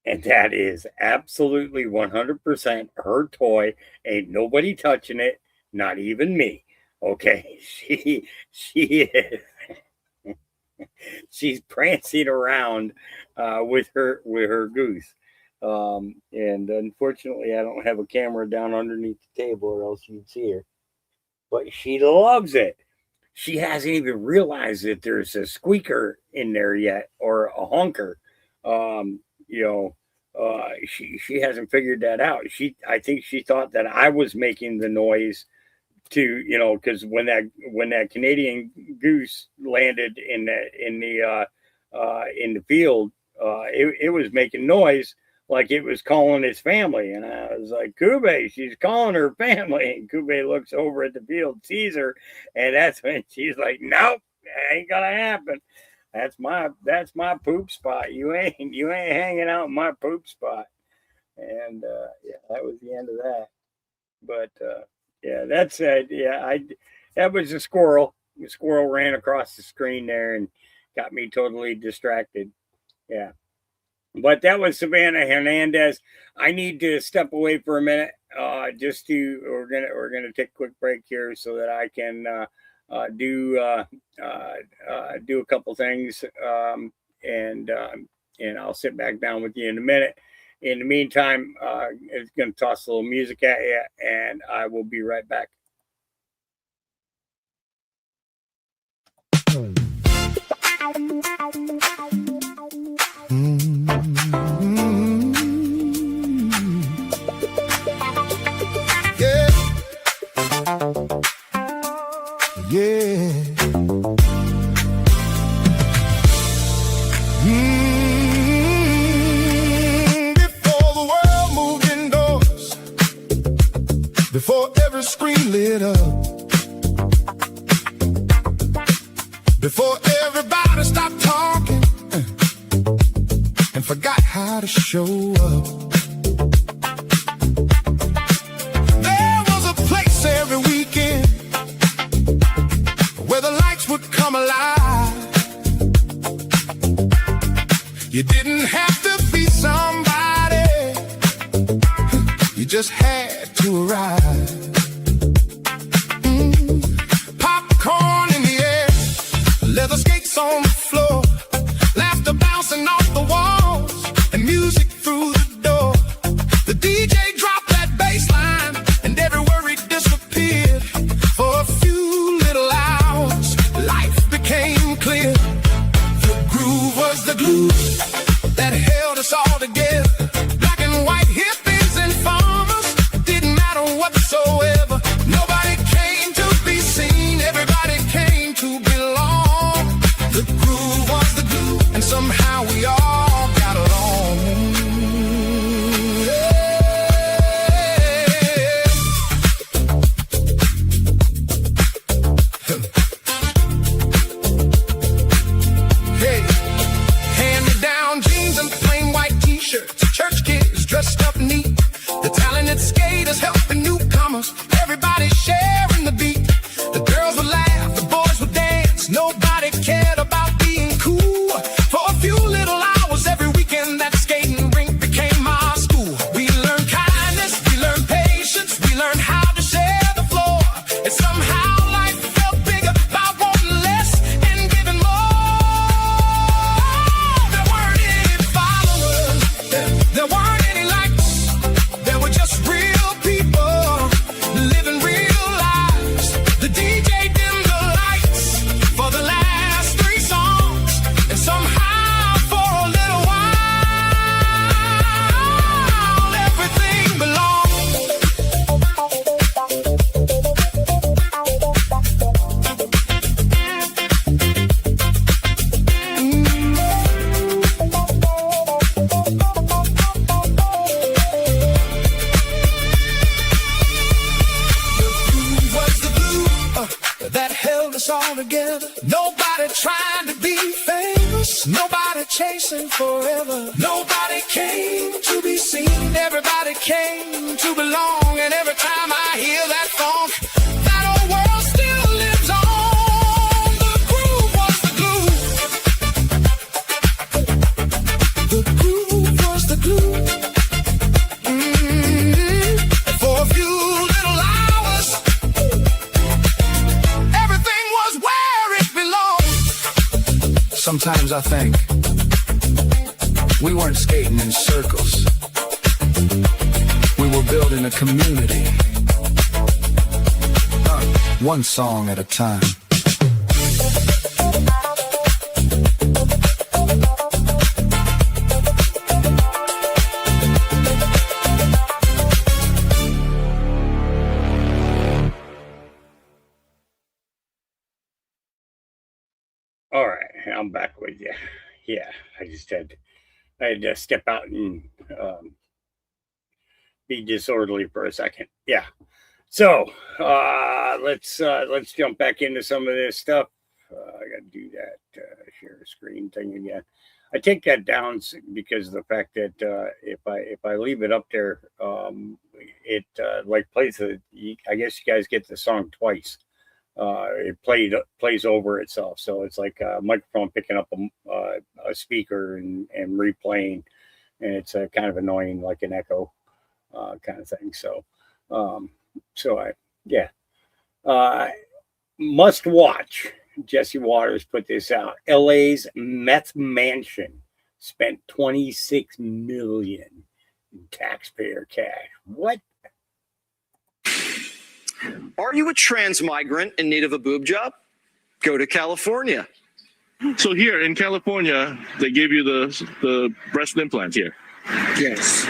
And that is absolutely 100% her toy. Ain't nobody touching it, not even me. Okay, she is. She's prancing around with her goose. And unfortunately, I don't have a camera down underneath the table, or else you'd see her. But she loves it. She hasn't even realized that there's a squeaker in there yet, or a honker. She hasn't figured that out. I think she thought that I was making the noise to, because when that Canadian goose landed in the field, it was making noise, like it was calling his family. And I was like, Kube, she's calling her family. And Kube looks over at the field, sees her, and that's when she's like, nope, that ain't gonna happen. That's my poop spot. You ain't hanging out in my poop spot. And yeah, that was the end of that. But yeah, that's that was a squirrel. The squirrel ran across the screen there and got me totally distracted. Yeah. But that was Savannah Hernandez. I need to step away for a minute. We're gonna take a quick break here so that I can do a couple things, and I'll sit back down with you in a minute. In the meantime, it's going to toss a little music at you, and I will be right back. Before every screen lit up, before everybody stopped talking and forgot how to show up, there was a place every weekend where the lights would come alive. You didn't have to be somebody, you just had to arrive. Popcorn in the air, leather skates on the floor, laughter bouncing off the walls, and music through the door. The DJ dropped that bass line, and every worry disappeared. For a few little hours, life became clear. The groove was the glue that held us all together. Black and white hippies and farmers, didn't matter whatsoever. Nobody came to be seen, everybody came to belong. The groove was the glue, and somehow we all got along. Hey, hand-me-down jeans and plain white t-shirts, church kids dressed up neat, the talented skaters helping newcomers, everybody sharing the beat. The girls would laugh, the boys would dance, nobody cared about being cool. For a few little hours every weekend, that skating rink became our school. We learned kindness, we learned patience, we learned how to share the floor. And somehow life felt bigger by wanting less and giving more. There weren't any followers, there weren't any likes, there were just real people living real lives. The DJ dimmed the lights for the last three songs, and somehow for a little while everything belonged. Was the glue that held us all together. Nobody trying to be famous, nobody chasing forever. Nobody came to be seen, everybody came to belong. And every time I hear that funk, that old world still lives on. The groove was the glue. The groove was the glue. For a few little hours, everything was where it belonged. Sometimes I think we weren't skating in circles, we were building a community, one song at a time. All right, I'm back with you. Yeah, I just had I had to step out and be disorderly for a second. Yeah. So let's jump back into some of this stuff. I got to do that share screen thing again. I take that down because of the fact that if I leave it up there, it like plays the. I guess you guys get the song twice. It plays over itself, so it's like a microphone picking up a speaker and replaying, and it's kind of annoying, like an echo kind of thing. So, yeah, must watch. Jesse Waters put this out. LA's meth mansion spent 26 million in taxpayer cash. What? Are you a trans migrant in need of a boob job? Go to California. So here in California, they give you the breast implant here. Yes.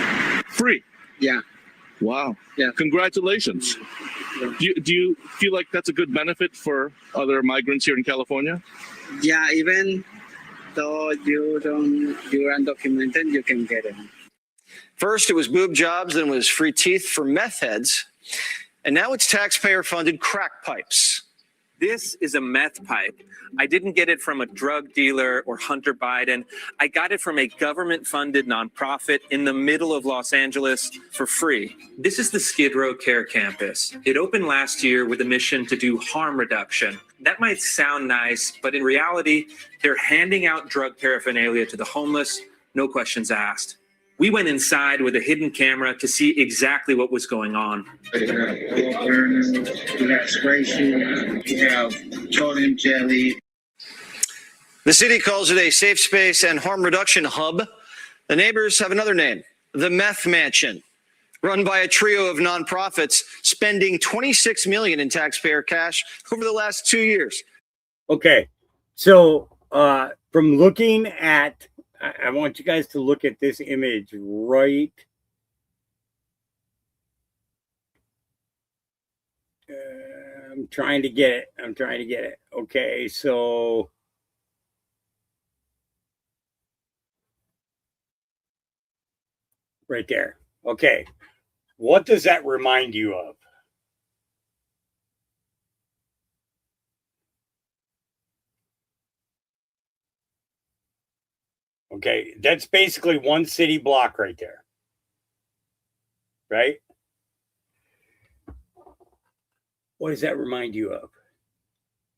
Free. Yeah. Wow. Yeah. Congratulations. Do you feel like that's a good benefit for other migrants here in California? Yeah, even though you're undocumented, you can get it. First, it was boob jobs, then it was free teeth for meth heads, and now it's taxpayer-funded crack pipes. This is a meth pipe. I didn't get it from a drug dealer or Hunter Biden. I got it from a government-funded nonprofit in the middle of Los Angeles for free. This is the Skid Row Care Campus. It opened last year with a mission to do harm reduction. That might sound nice, but in reality, they're handing out drug paraphernalia to the homeless, no questions asked. We went inside with a hidden camera to see exactly what was going on. We have spray shoes, we have petroleum jelly. The city calls it a safe space and harm reduction hub. The neighbors have another name, the Meth Mansion, run by a trio of nonprofits spending $26 million in taxpayer cash over the last 2 years. Okay, so from looking at, I want you guys to look at this image right. I'm trying to get it. Okay, so right there. Okay, what does that remind you of? Okay, that's basically one city block right there. Right? What does that remind you of?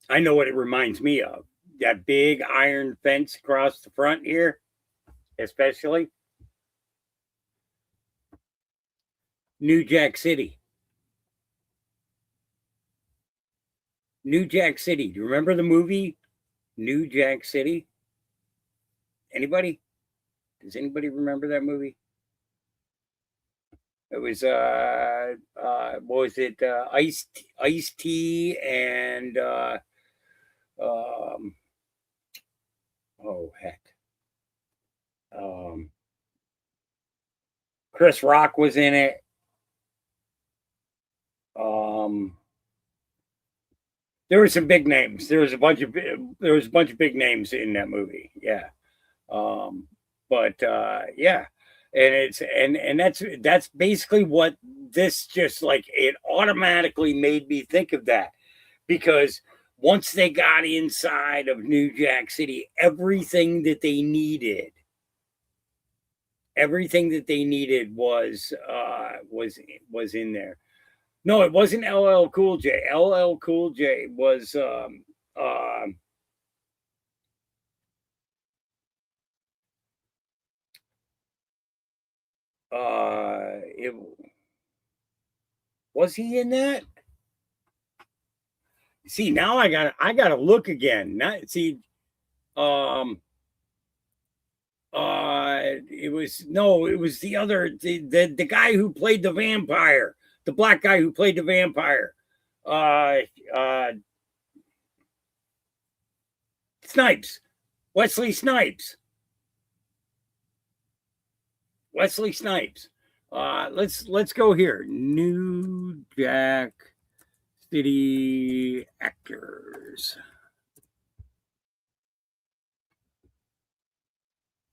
I know what it reminds me of. That big iron fence across the front here, especially. New Jack City. New Jack City. Do you remember the movie New Jack City? Anybody? Does anybody remember that movie? It was what was it? Ice-T and oh heck. Chris Rock was in it. There were some big names. There was a bunch of big names in that movie. Yeah. But yeah. And it's and that's basically what this just like it automatically made me think of that, because once they got inside of New Jack City, everything that they needed was in there. No, it wasn't LL Cool J. LL Cool J was was he in that? See, now I gotta look again. Not see, it was the other the guy who played the vampire, the black guy who played the vampire. Snipes, Wesley Snipes. Wesley Snipes. Let's go here. New Jack City actors.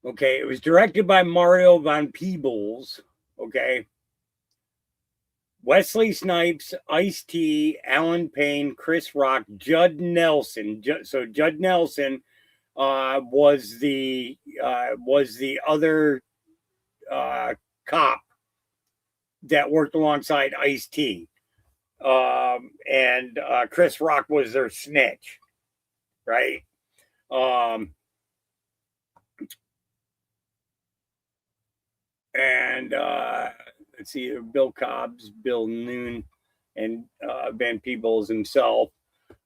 Okay, it was directed by Mario Van Peebles. Okay, Wesley Snipes, Ice-T, Alan Payne, Chris Rock, Judd Nelson. So Judd Nelson was the other cop that worked alongside Ice-T. And Chris Rock was their snitch, right? Let's see, Bill Cobbs, Bill Noon, and Van Peebles himself.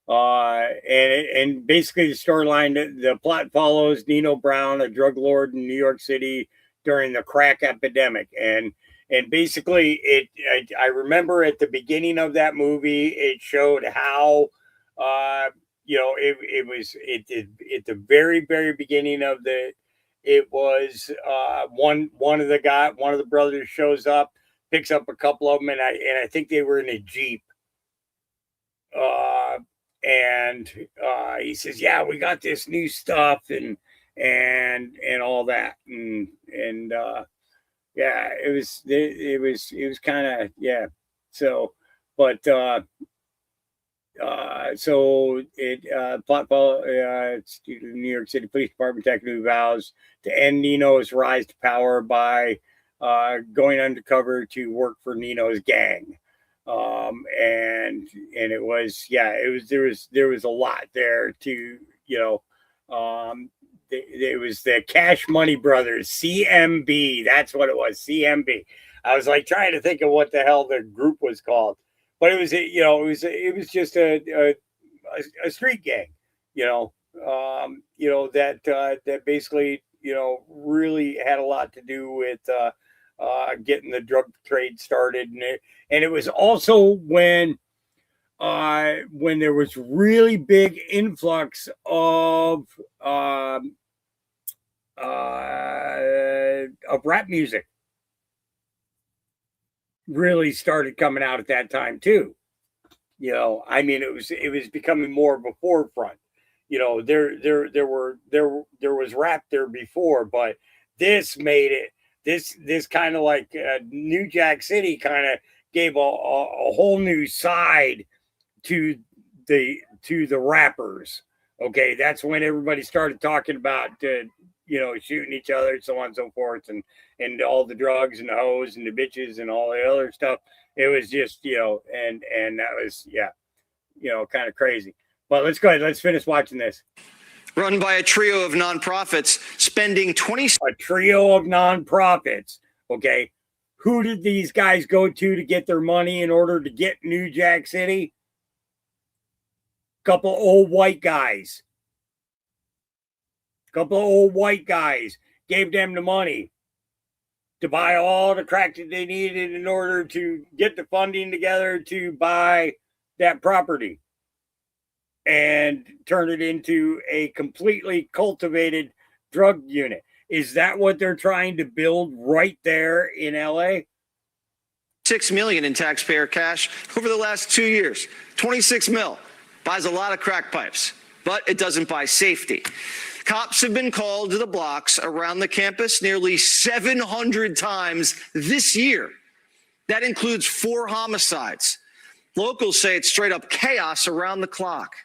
And basically the storyline, the plot follows Nino Brown, a drug lord in New York City during the crack epidemic. And basically I remember at the beginning of that movie, it showed how, it was at the very, very beginning of it was one of the brothers shows up, picks up a couple of them, and I think they were in a Jeep. And he says, "Yeah, we got this new stuff and all that." And yeah, it was kind of, yeah. So, but plot follow, it's the New York City Police Department detective who vows to end Nino's rise to power by going undercover to work for Nino's gang. And it was, yeah, there was a lot there to, it was the Cash Money Brothers, CMB. That's what it was, CMB. I was like trying to think of what the hell the group was called, but it was just a street gang, that basically, really had a lot to do with getting the drug trade started. And it was also when there was really big influx of rap music really started coming out at that time too. I mean, it was becoming more of a forefront. There was rap there before, but this made it, this kind of like New Jack City kind of gave a whole new side to the rappers. Okay, that's when everybody started talking about shooting each other, so on and so forth, and all the drugs and the hoes and the bitches and all the other stuff. It was just, and that was, yeah, kind of crazy. But let's go ahead. Let's finish watching this. Run by a trio of nonprofits spending a trio of nonprofits. Okay. Who did these guys go to get their money in order to get New Jack City? Couple old white guys. Gave them the money to buy all the crack that they needed in order to get the funding together to buy that property and turn it into a completely cultivated drug unit. Is that what they're trying to build right there in LA? $6 million in taxpayer cash over the last 2 years. 26 mil buys a lot of crack pipes, but it doesn't buy safety. Cops have been called to the blocks around the campus nearly 700 times this year. That includes 4 homicides. Locals say it's straight up chaos around the clock.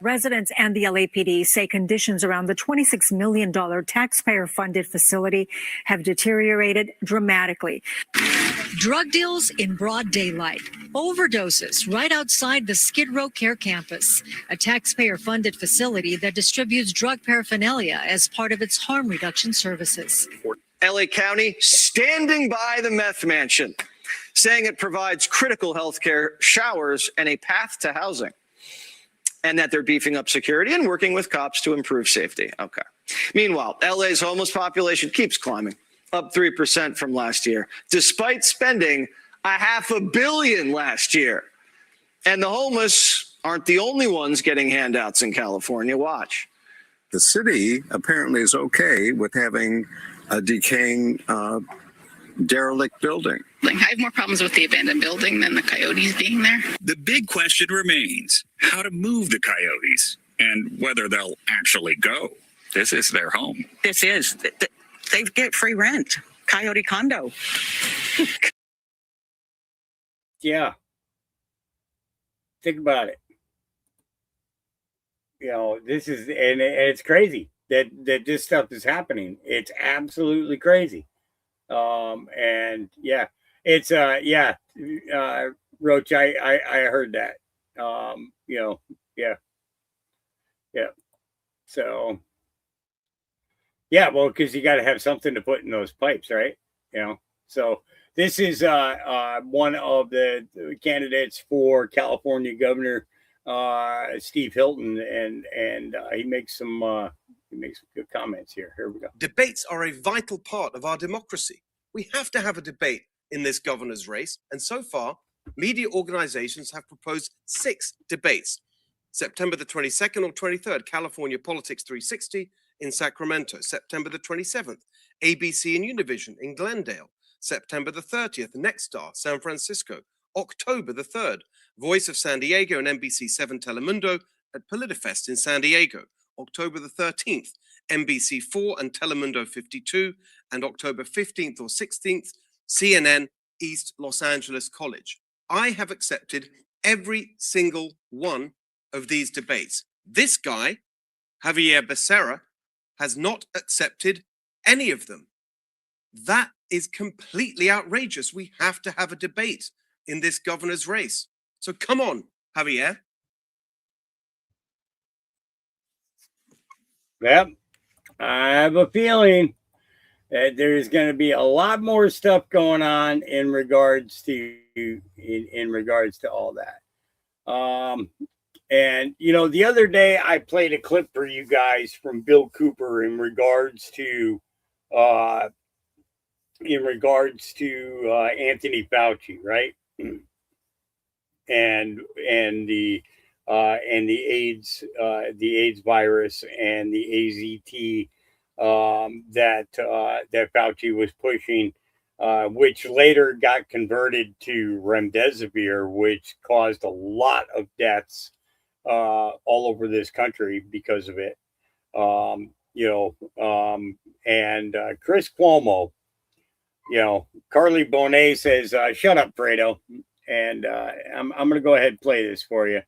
Residents and the LAPD say conditions around the $26 million taxpayer-funded facility have deteriorated dramatically. Drug deals in broad daylight, overdoses right outside the Skid Row Care Campus, a taxpayer-funded facility that distributes drug paraphernalia as part of its harm reduction services. LA County standing by the meth mansion, saying it provides critical health care, showers, and a path to housing. And that they're beefing up security and working with cops to improve safety. Okay. Meanwhile, LA's homeless population keeps climbing, up 3% from last year, despite spending $500 million last year. And the homeless aren't the only ones getting handouts in California. Watch. The city apparently is okay with having a decaying derelict building. I have more problems with the abandoned building than the coyotes being there. The big question remains how to move the coyotes and whether they'll actually go. This is their home. This is. They get free rent. Coyote condo. Yeah. Think about it. This is, and it's crazy that this stuff is happening. It's absolutely crazy. And yeah, it's Roach, I heard that. Yeah. So yeah, well, because you got to have something to put in those pipes, right? So this is one of the candidates for California governor, Steve Hilton, and he makes some good comments here. Here we go. Debates are a vital part of our democracy. We have to have a debate in this governor's race, and so far, media organizations have proposed 6 debates. September the 22nd or 23rd, California Politics 360 in Sacramento. September the 27th, ABC and Univision in Glendale. September the 30th, Nexstar, San Francisco. October the 3rd, Voice of San Diego and NBC7 Telemundo at PolitiFest in San Diego. October the 13th, NBC4 and Telemundo 52, and October 15th or 16th, CNN East Los Angeles College. I have accepted every single one of these debates. This guy, Javier Becerra, has not accepted any of them. That is completely outrageous. We have to have a debate in this governor's race. So come on, Javier. Yep. I have a feeling that there's going to be a lot more stuff going on in regards to all that. And the other day I played a clip for you guys from Bill Cooper in regards to Anthony Fauci, right? And the AIDS virus and the AZT that Fauci was pushing, which later got converted to remdesivir, which caused a lot of deaths all over this country because of it. And Chris Cuomo, Carly Bonet says, "Shut up, Fredo." And I'm going to go ahead and play this for you.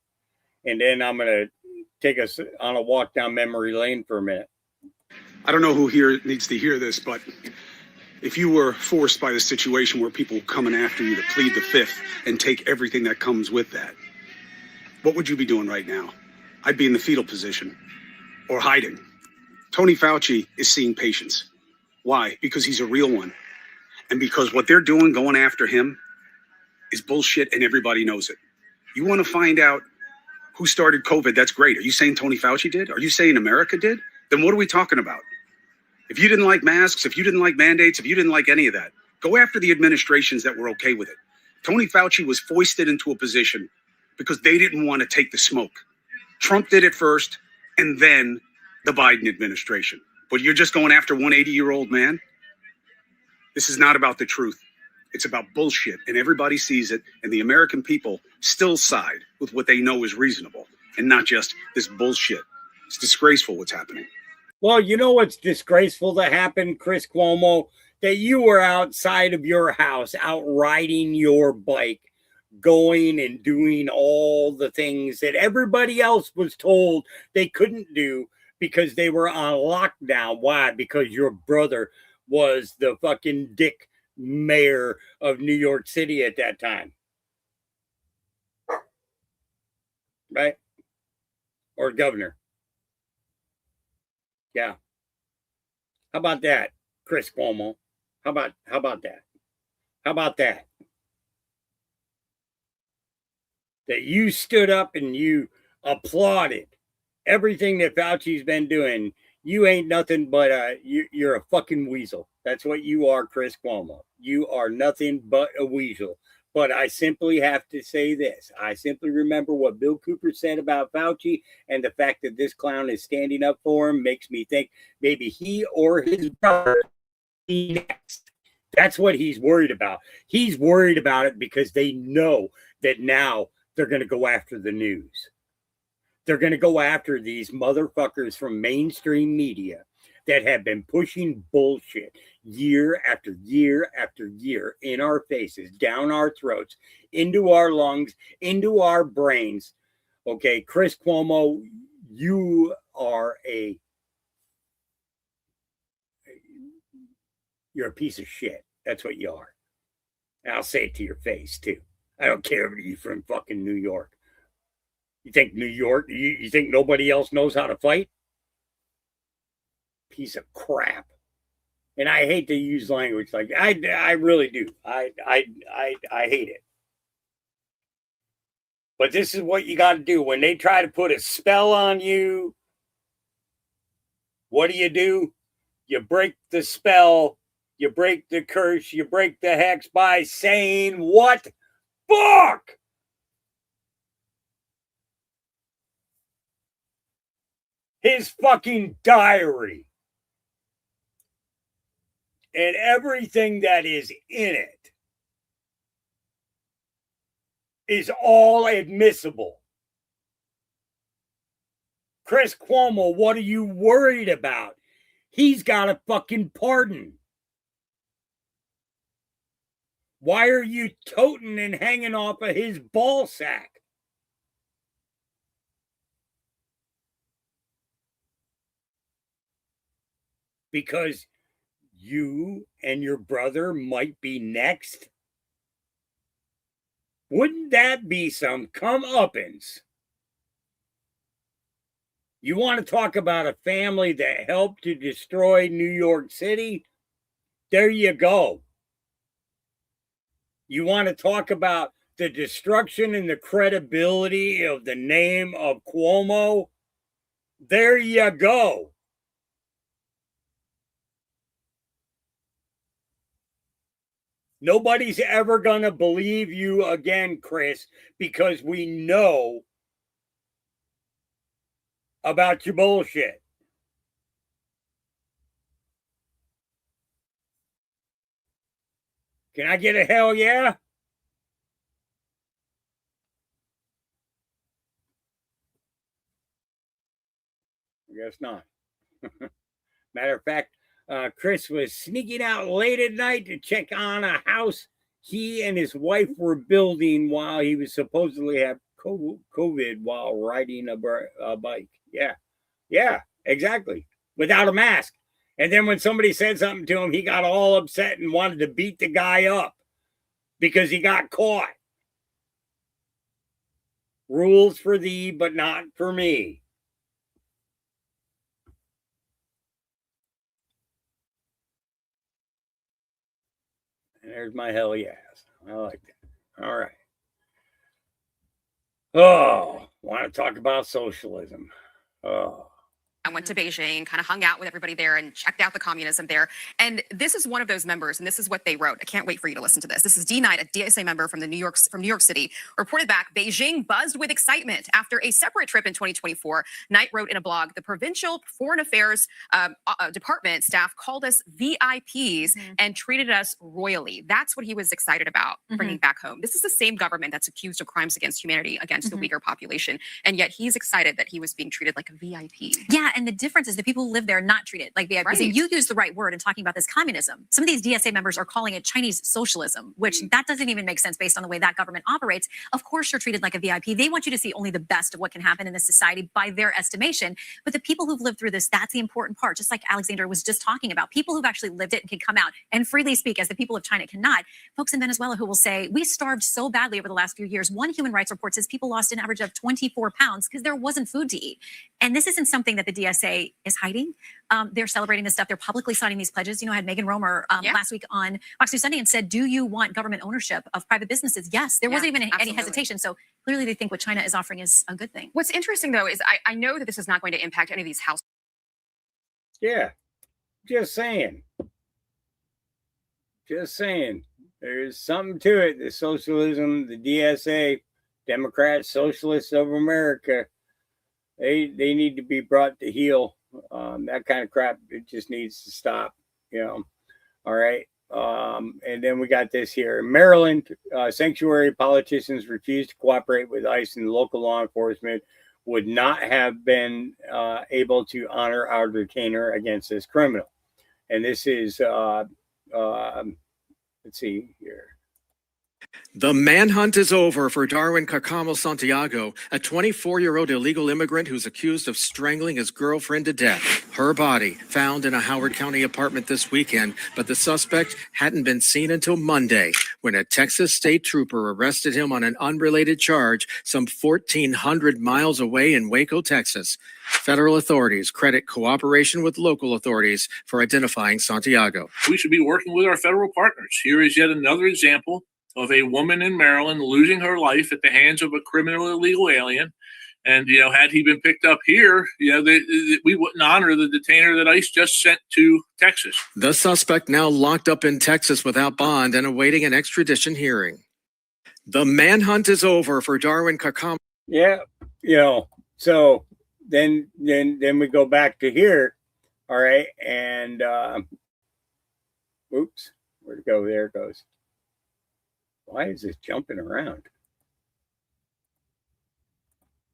And then I'm going to take us on a walk down memory lane for a minute. I don't know who here needs to hear this, but if you were forced by the situation where people were coming after you to plead the fifth and take everything that comes with that, what would you be doing right now? I'd be in the fetal position or hiding. Tony Fauci is seeing patients. Why? Because he's a real one. And because what they're doing, going after him, is bullshit and everybody knows it. You want to find out who started COVID? That's great. Are you saying Tony Fauci did? Are you saying America did? Then what are we talking about? If you didn't like masks, if you didn't like mandates, if you didn't like any of that, go after the administrations that were okay with it. Tony Fauci was foisted into a position because they didn't want to take the smoke. Trump did it first, and then the Biden administration. But you're just going after one 80-year-old man? This is not about the truth. It's about bullshit, and everybody sees it, and the American people still side with what they know is reasonable, and not just this bullshit. It's disgraceful what's happening. Well, you know what's disgraceful to happen, Chris Cuomo? That you were outside of your house, out riding your bike, going and doing all the things that everybody else was told they couldn't do because they were on lockdown. Why? Because your brother was the fucking dick mayor of New York City at that time. Right? Or governor. Yeah. How about that, Chris Cuomo? How about that? How about that? That you stood up and you applauded everything that Fauci's been doing. You ain't nothing but you're a fucking weasel. That's what you are, Chris Cuomo. You are nothing but a weasel. But I simply have to say this. I simply remember what Bill Cooper said about Fauci, and the fact that this clown is standing up for him makes me think maybe he or his brother be next. That's what he's worried about. He's worried about it because they know that now they're going to go after the news. They're going to go after these motherfuckers from mainstream media that have been pushing bullshit year after year after year in our faces, down our throats, into our lungs, into our brains. Okay, Chris Cuomo, you're a piece of shit. That's what you are. And I'll say it to your face too. I don't care if you're from fucking New York. You think New York, you think nobody else knows how to fight? Piece of crap. And I hate to use language like I really do. I hate it. But this is what you got to do when they try to put a spell on you. What do? You break the spell, you break the curse, you break the hex by saying what? Fuck! His fucking diary. And everything that is in it is all admissible. Chris Cuomo, what are you worried about? He's got a fucking pardon. Why are you toting and hanging off of his ball sack? Because you and your brother might be next? Wouldn't that be some comeuppance? You want to talk about a family that helped to destroy New York City? There you go. You want to talk about the destruction and the credibility of the name of Cuomo? There you go. Nobody's ever going to believe you again, Chris, because we know about your bullshit. Can I get a hell yeah? I guess not. Matter of fact, Chris was sneaking out late at night to check on a house he and his wife were building while he was supposedly have COVID while riding a bike. Yeah, exactly. Without a mask. And then when somebody said something to him, he got all upset and wanted to beat the guy up because he got caught. Rules for thee, but not for me. And there's my hell yes. I like that. All right. Oh, want to talk about socialism. Oh. I went to Beijing, kind of hung out with everybody there and checked out the communism there. And this is one of those members, and this is what they wrote. I can't wait for you to listen to this. This is D Knight, a DSA member from New York City, reported back Beijing buzzed with excitement after a separate trip in 2024. Knight wrote in a blog, the provincial foreign affairs department staff called us VIPs and treated us royally. That's what he was excited about bringing back home. This is the same government that's accused of crimes against humanity against the Uyghur population. And yet he's excited that he was being treated like a VIP. Yeah. And the difference is the people who live there are not treated like VIPs. Right. And you used the right word in talking about this communism. Some of these DSA members are calling it Chinese socialism, which that doesn't even make sense based on the way that government operates. Of course, you're treated like a VIP. They want you to see only the best of what can happen in this society by their estimation. But the people who've lived through this, that's the important part. Just like Alexander was just talking about, people who've actually lived it and can come out and freely speak as the people of China cannot. Folks in Venezuela who will say, we starved so badly over the last few years. One human rights report says people lost an average of 24 pounds because there wasn't food to eat. And this isn't something that the DSA is hiding. They're celebrating this stuff. They're publicly signing these pledges. You know, I had Megan Romer last week on Fox News Sunday and said, do you want government ownership of private businesses? Yes, there wasn't even any hesitation. So clearly they think what China is offering is a good thing. What's interesting, though, is I know that this is not going to impact any of these households. Yeah, just saying. Just saying. There's something to it. The socialism, the DSA, Democrats, Socialists of America, they need to be brought to heel. That kind of crap, it just needs to stop, you know. All right. And then we got this here. In Maryland, sanctuary politicians refuse to cooperate with ICE and local law enforcement would not have been able to honor our detainer against this criminal. And this is, let's see here. The manhunt is over for Darwin Carcamo Santiago, a 24-year-old illegal immigrant who's accused of strangling his girlfriend to death. Her body found in a Howard County apartment this weekend, but the suspect hadn't been seen until Monday when a Texas state trooper arrested him on an unrelated charge some 1,400 miles away in Waco, Texas. Federal authorities credit cooperation with local authorities for identifying Santiago. We should be working with our federal partners. Here is yet another example of a woman in Maryland losing her life at the hands of a criminal illegal alien. And, had he been picked up here, we wouldn't honor the detainer that ICE just sent to Texas. The suspect now locked up in Texas without bond and awaiting an extradition hearing. The manhunt is over for Darwin Carcamo. Yeah, so then we go back to here. All right. And, oops, where'd it go? There it goes. Why is this jumping around?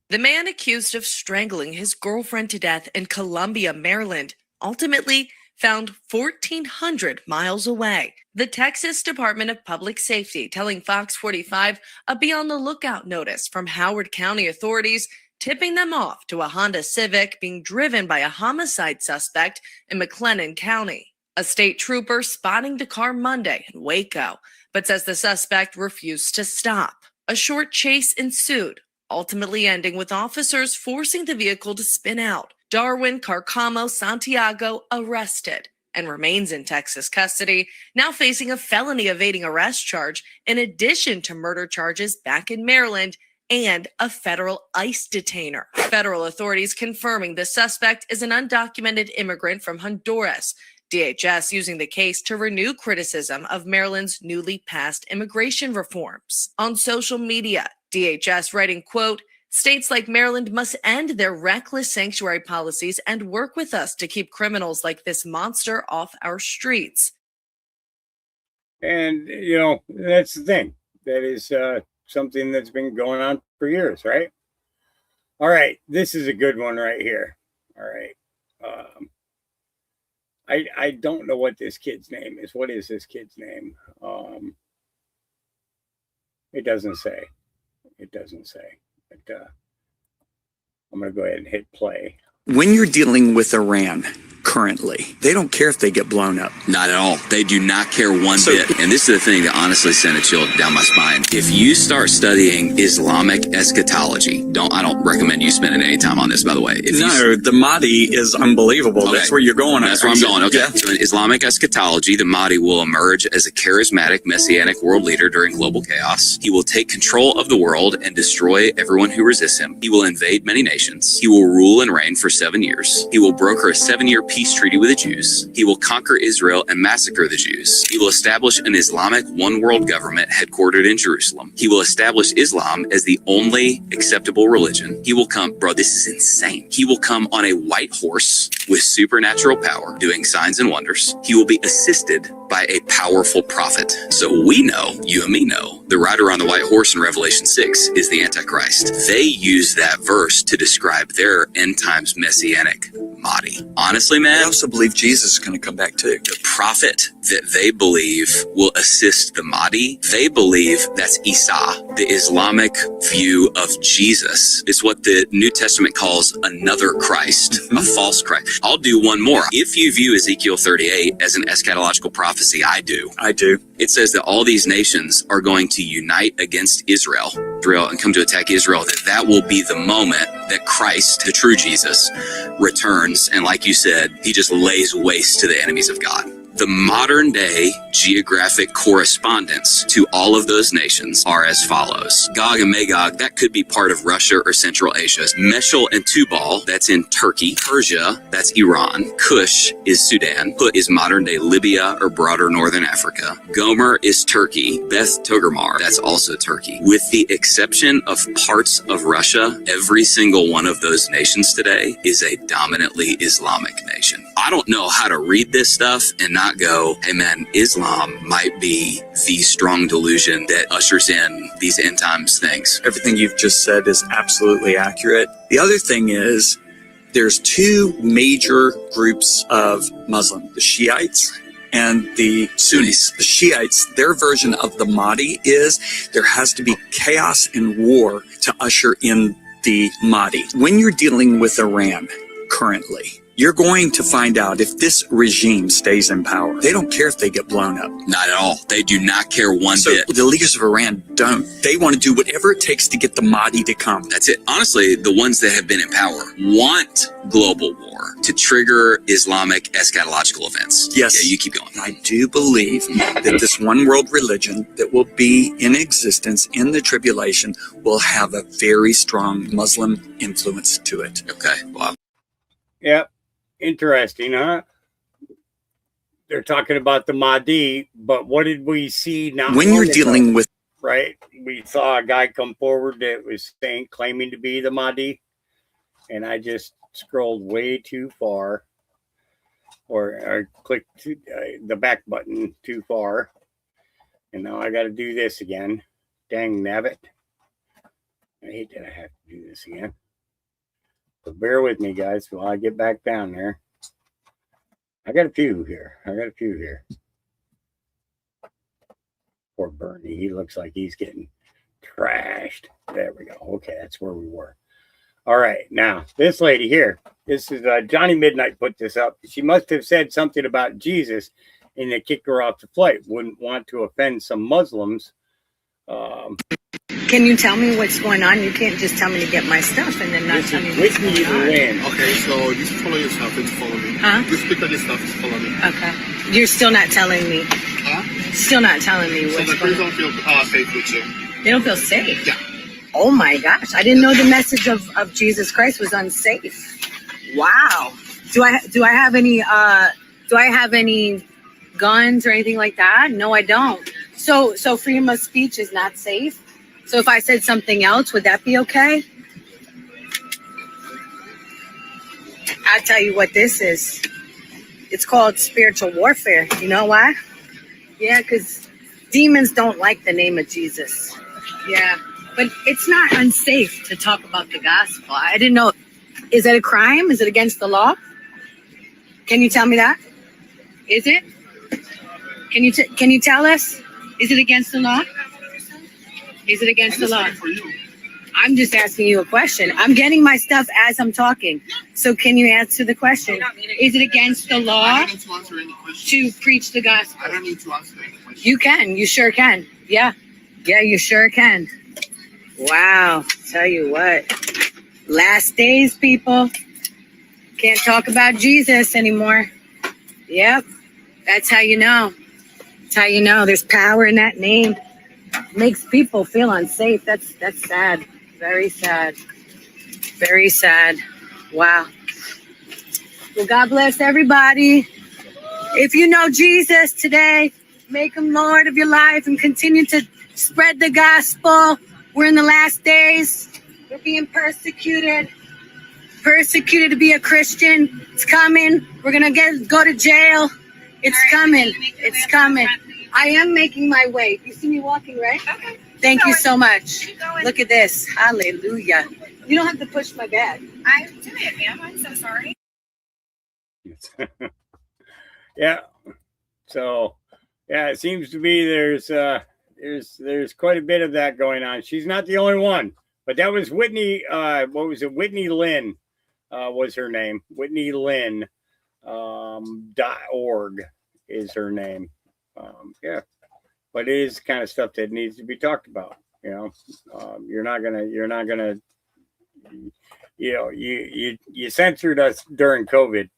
The man accused of strangling his girlfriend to death in Columbia, Maryland, ultimately found 1,400 miles away. The Texas Department of Public Safety telling Fox 45 a be on the lookout notice from Howard County authorities, tipping them off to a Honda Civic being driven by a homicide suspect in McLennan County. A state trooper spotting the car Monday in Waco, but says the suspect refused to stop. A short chase ensued, ultimately ending with officers forcing the vehicle to spin out. Darwin Carcamo Santiago arrested and remains in Texas custody, now facing a felony evading arrest charge in addition to murder charges back in Maryland and a federal ICE detainer. Federal authorities confirming the suspect is an undocumented immigrant from Honduras. DHS using the case to renew criticism of Maryland's newly passed immigration reforms. On social media, DHS writing, quote, "States like Maryland must end their reckless sanctuary policies and work with us to keep criminals like this monster off our streets." And, that's the thing. That is something that's been going on for years, right? All right. This is a good one right here. All right. I don't know what this kid's name is. What is this kid's name? It doesn't say. But I'm going to go ahead and hit play. When you're dealing with Iran currently, they don't care if they get blown up. Not at all. They do not care one bit. And this is the thing that honestly sent a chill down my spine. If you start studying Islamic eschatology, I don't recommend you spending any time on this, by the way. The Mahdi is unbelievable. Okay. That's where you're going. That's where I'm going. Okay. Yeah. So in Islamic eschatology, the Mahdi will emerge as a charismatic, messianic world leader during global chaos. He will take control of the world and destroy everyone who resists him. He will invade many nations. He will rule and reign for 7 years. He will broker a 7-year peace treaty with the Jews. He will conquer Israel and massacre the Jews. He will establish an Islamic one-world government headquartered in Jerusalem. He will establish Islam as the only acceptable religion. He will come, bro, this is insane. He will come on a white horse with supernatural power, doing signs and wonders. He will be assisted by a powerful prophet. So we know, you and me know, the rider on the white horse in Revelation 6 is the Antichrist. They use that verse to describe their end times messianic Mahdi. Honestly, man, I also believe Jesus is going to come back too. The prophet that they believe will assist the Mahdi, they believe that's Isa. The Islamic view of Jesus is what the New Testament calls another Christ, a false Christ. I'll do one more. If you view Ezekiel 38 as an eschatological prophecy, I do. It says that all these nations are going to unite against Israel and come to attack Israel. That will be the moment that Christ, the true Jesus, returns. And like you said, he just lays waste to the enemies of God. The modern day geographic correspondence to all of those nations are as follows. Gog and Magog, that could be part of Russia or Central Asia. Meshul and Tubal, that's in Turkey. Persia, that's Iran. Cush is Sudan. Put is modern day Libya or broader northern Africa. Gomer is Turkey. Beth Togarmah, that's also Turkey. With the exception of parts of Russia, every single one of those nations today is a dominantly Islamic nation. I don't know how to read this stuff and not go, hey man, Islam might be the strong delusion that ushers in these end times things. Everything you've just said is absolutely accurate. The other thing is there's two major groups of Muslim, the Shiites and the Sunnis. The Shiites, their version of the Mahdi is there has to be chaos and war to usher in the Mahdi. When you're dealing with Iran currently, you're going to find out if this regime stays in power. They don't care if they get blown up. Not at all. They do not care one bit. The leaders of Iran don't. They want to do whatever it takes to get the Mahdi to come. That's it. Honestly, the ones that have been in power want global war to trigger Islamic eschatological events. Yes. Yeah, you keep going. I do believe that this one world religion that will be in existence in the tribulation will have a very strong Muslim influence to it. Okay. Wow. Yep. Interesting, huh? They're talking about the Mahdi, but what did we see now? When you're dealing with, right? We saw a guy come forward that was claiming to be the Mahdi, and I just scrolled way too far, or clicked the back button too far, and now I got to do this again. Dang nabbit! I hate that I have to do this again. So bear with me, guys, while I get back down there. I got a few here. Poor Bernie. He looks like he's getting trashed. There we go. Okay, that's where we were. All right. Now, this lady here, this is Johnny Midnight put this up. She must have said something about Jesus, and they kicked her off the flight. Wouldn't want to offend some Muslims. Can you tell me what's going on? You can't just tell me to get my stuff and then not tell me what's going on. Okay, so just follow yourself and follow me. Huh? Just pick on yourself, just follow me. Okay. You're still not telling me. Huh? Still not telling me So what's the going crew on. don't feel safe with you. They don't feel safe? Yeah. Oh my gosh. I didn't know the message of Jesus Christ was unsafe. Wow. Do I have any guns or anything like that? No, I don't. So freedom of speech is not safe? So if I said something else, would that be okay? I'll tell you what this is. It's called spiritual warfare. You know why? Yeah, because demons don't like the name of Jesus. Yeah, but it's not unsafe to talk about the gospel. I didn't know. Is that a crime? Is it against the law? Can you tell me that? Is it? Can you tell us? Is it against the law? Is it against the law? I'm just asking you a question. I'm getting my stuff as I'm talking. So can you answer the question? Is it against the law I don't need to answer any questions. to preach the gospel? I don't need to answer any questions. You can. You sure can. Yeah. Yeah, you sure can. Wow. Tell you what. Last days, people. Can't talk about Jesus anymore. Yep. That's how you know. That's how you know. There's power in that name. Makes people feel unsafe. That's sad. Very sad. Very sad. Wow. Well, God bless everybody. If you know Jesus today, make him Lord of your life and continue to spread the gospel. We're in the last days. We're being persecuted. Persecuted to be a Christian. It's coming. We're going to go to jail. It's coming. It's coming. I am making my way. You see me walking, right? Okay. Thank you so much. Look at this. Hallelujah. You don't have to push my bag. I did it, ma'am. I'm so sorry. Yeah. So, yeah, it seems to be there's quite a bit of that going on. She's not the only one, but that was Whitney. What was it? Whitney Lynn was her name. Whitney Lynn .org is her name. Yeah, but it is kind of stuff that needs to be talked about. You know, you're not gonna, you know, you censored us during COVID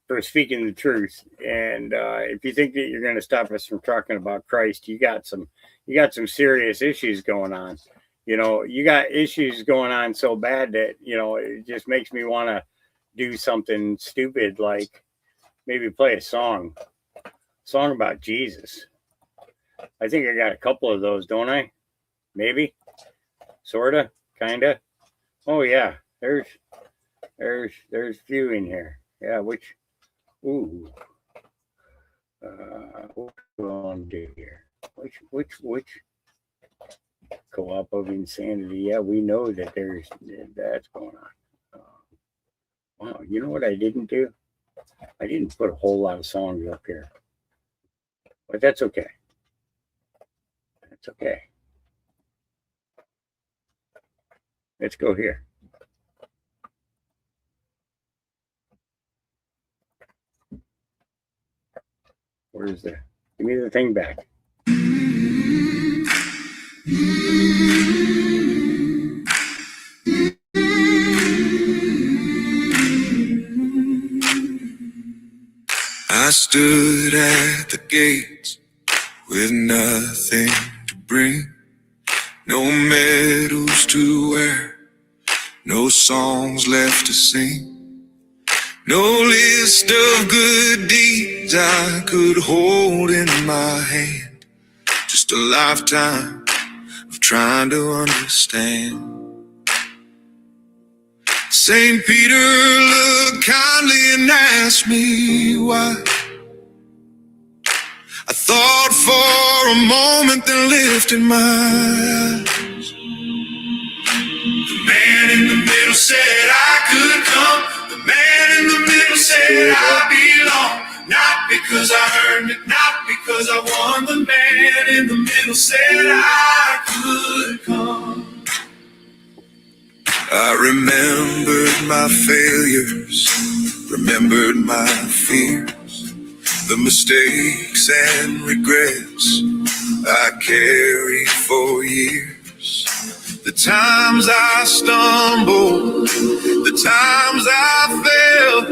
for speaking the truth, and if you think that you're going to stop us from talking about Christ, you got some serious issues going on. You know, you got issues going on so bad that, you know, it just makes me want to do something stupid like maybe play a song about Jesus. I think I got a couple of those, don't I? Maybe, sorta, kinda. Oh yeah, there's few in here. Yeah, which Ooh. What's going on here? Which co-op of insanity? Yeah, we know that that's going on. Wow, you know what I didn't do? I didn't put a whole lot of songs up here, but that's okay. That's okay. Let's go here. Where's the? Give me the thing back. I stood at the gates with nothing to bring, no medals to wear, no songs left to sing, no list of good deeds I could hold in my hand, just a lifetime of trying to understand. St. Peter looked kindly and asked me why. I thought for a moment, then lifted my eyes. The man in the middle said I could come. The man in the middle said I belong. Not because I earned it, not because I won. The man in the middle said I could come. I remembered my failures, remembered my fears, the mistakes and regrets I carried for years. The times I stumbled, the times I fell,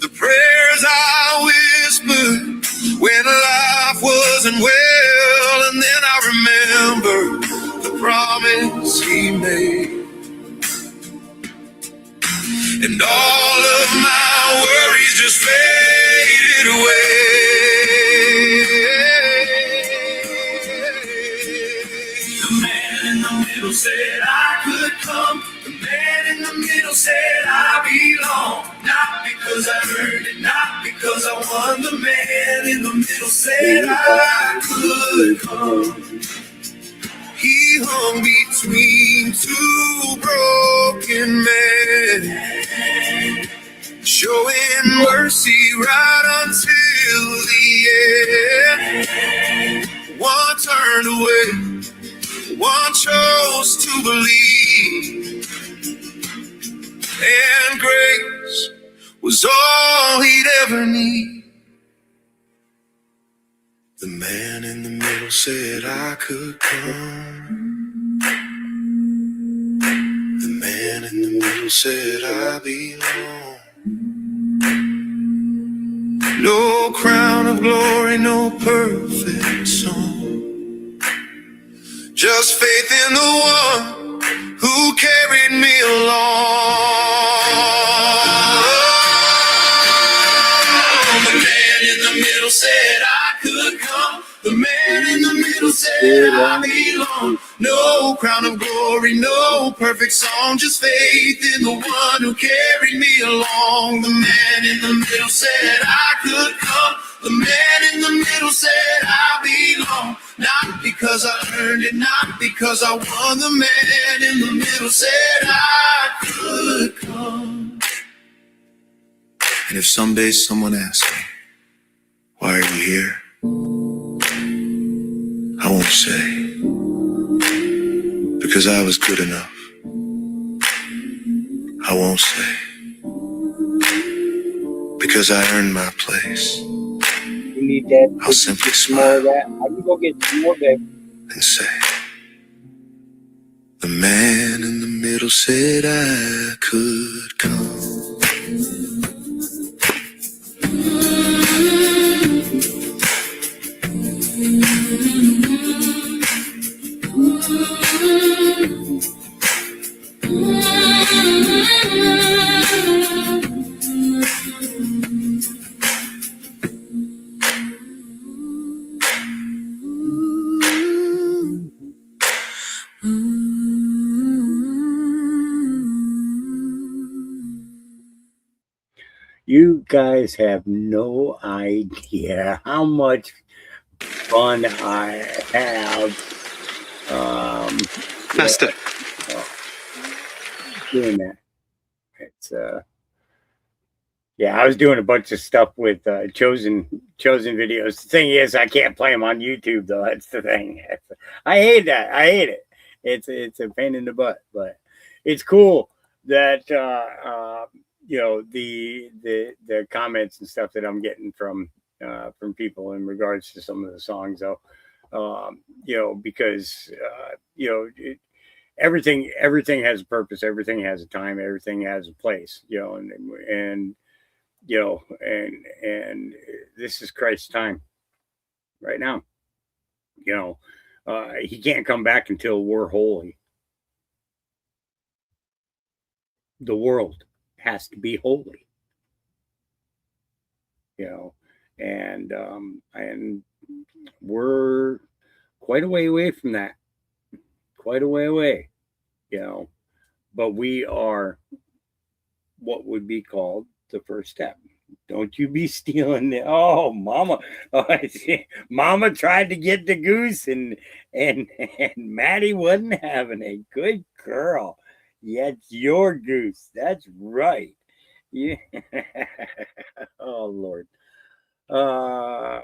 the prayers I whispered when life wasn't well. And then I remember the promise he made. And all of my worries just faded away. The man in the middle said I could come. The man in the middle said I belong. Not because I earned it, not because I won. The man in the middle said I could come. He hung between two broken men, showing mercy right until the end. One turned away, one chose to believe, and grace was all he'd ever need. The man in the middle said I could come. The man in the middle said I belong. No crown of glory, no perfect song, just faith in the one who carried me along. The man in the middle said I could come. The man in the middle said I belong. No crown of glory, no perfect song, just faith in the one who carried me along. The man in the middle said I could come. The man in the middle said I belong. Not because I earned it, not because I won. The man in the middle said I could come. And if someday someone asks me, why are you here? I won't say, because I was good enough. I won't say, because I earned my place. You need that. I'll simply More of smile that. I can go get some more, babe. and say, the man in the middle said I could come. You guys have no idea how much fun I have. Master. Doing that. It's yeah, I was doing a bunch of stuff with chosen videos. The thing is, I can't play them on YouTube though. That's the thing. I hate that. I hate it. It's a pain in the butt, but it's cool that the comments and stuff that I'm getting from people in regards to some of the songs though. Because everything has a purpose, everything has a time, everything has a place, and and this is Christ's time right now. He can't come back until we're holy. The world has to be holy, and we're quite a way away from that, quite a way away, but we are what would be called the first step. Don't you be stealing the mama. Oh, mama tried to get the goose and Maddie wasn't having a good girl. Yeah, it's your goose. That's right. Yeah. Oh Lord. Yeah.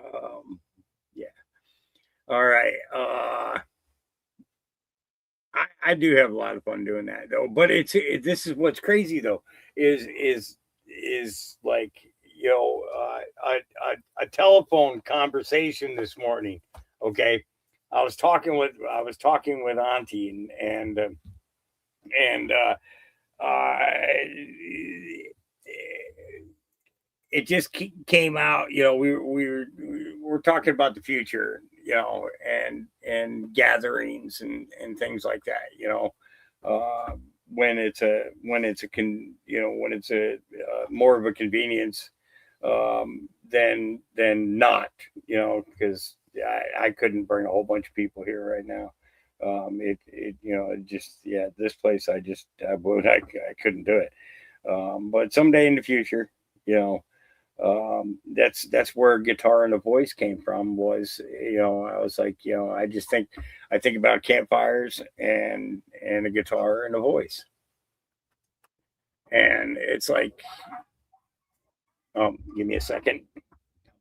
All right. I do have a lot of fun doing that though. But this is what's crazy though, is like, a telephone conversation this morning. Okay. I was talking with Auntie and it just came out, we're talking about the future, and gatherings and things like that, when it's more of a convenience, than not, because I couldn't bring a whole bunch of people here right now. This place, I couldn't do it. But someday in the future, that's where guitar and a voice came from. Was, I was like, I think about campfires and a guitar and a voice, and it's like, give me a second,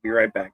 be right back.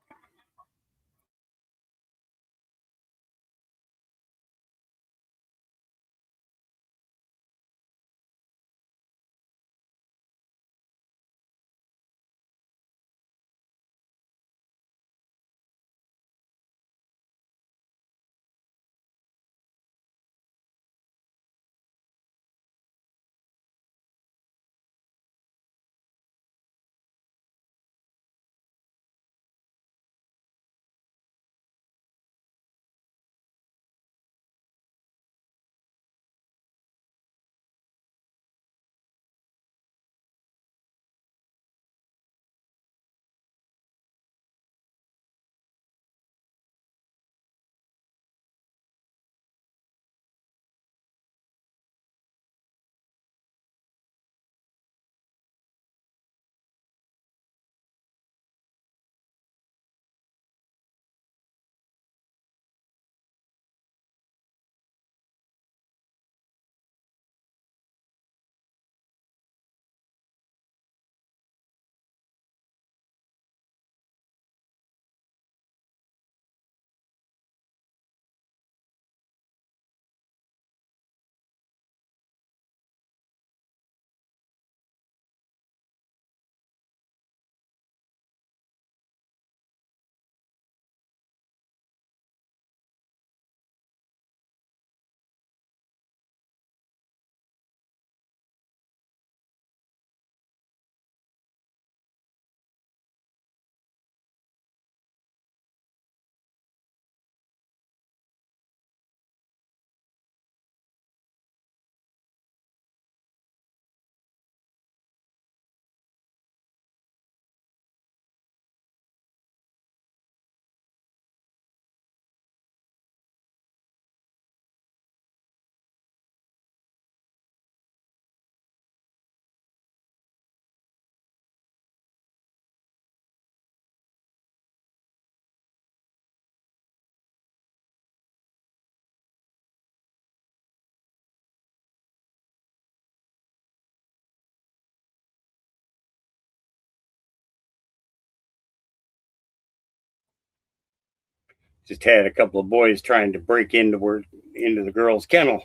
Just had a couple of boys trying to break into the girls' kennel.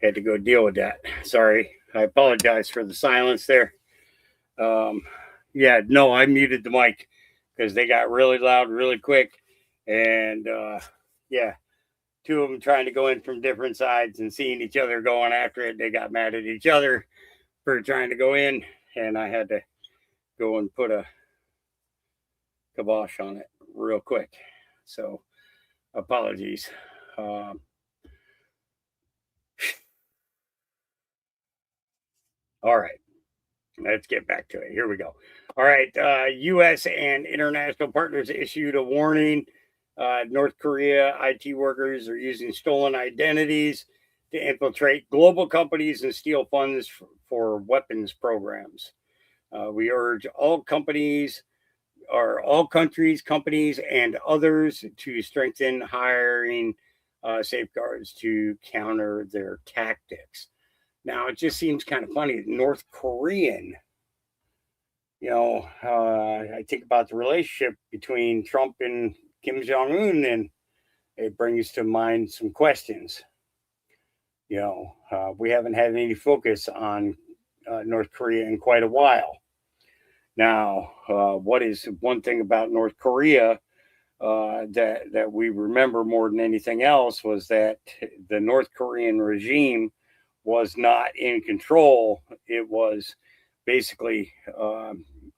Had to go deal with that. Sorry. I apologize for the silence there. Yeah, no, I muted the mic because they got really loud really quick. And yeah, two of them trying to go in from different sides and seeing each other going after it. They got mad at each other for trying to go in, and I had to go and put a kibosh on it real quick. So apologies. All right, let's get back to it. Here we go. All right, U.S. and international partners issued a warning. North Korea IT workers are using stolen identities to infiltrate global companies and steal funds for weapons programs. We urge all countries, companies, and others to strengthen hiring safeguards to counter their tactics. Now, it just seems kind of funny. North Korean, I think about the relationship between Trump and Kim Jong-un, and it brings to mind some questions. We haven't had any focus on North Korea in quite a while. Now, what is one thing about North Korea that we remember more than anything else was that the North Korean regime was not in control. It was basically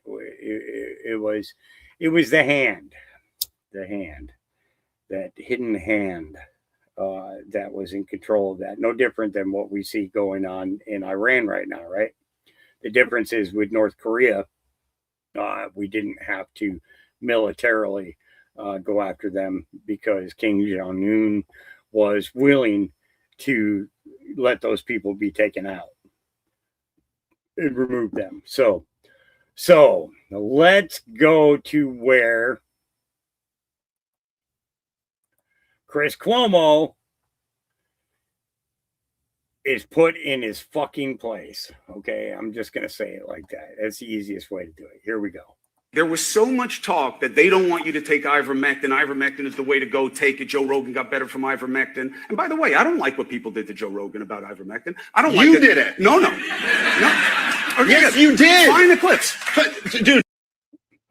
it was the hand, that hidden hand that was in control of that. No different than what we see going on in Iran right now, right? The difference is with North Korea, we didn't have to militarily go after them because Kim Jong-un was willing to let those people be taken out and remove them. So let's go to where Chris Cuomo is put in his fucking place. Okay, I'm just going to say it like that. That's the easiest way to do it. Here we go. There was so much talk that they don't want you to take ivermectin. Ivermectin is the way to go. Take it. Joe Rogan got better from ivermectin. And by the way, I don't like what people did to Joe Rogan about ivermectin. I don't like it. You did it. No. Yes, you did. Find the clips. Dude.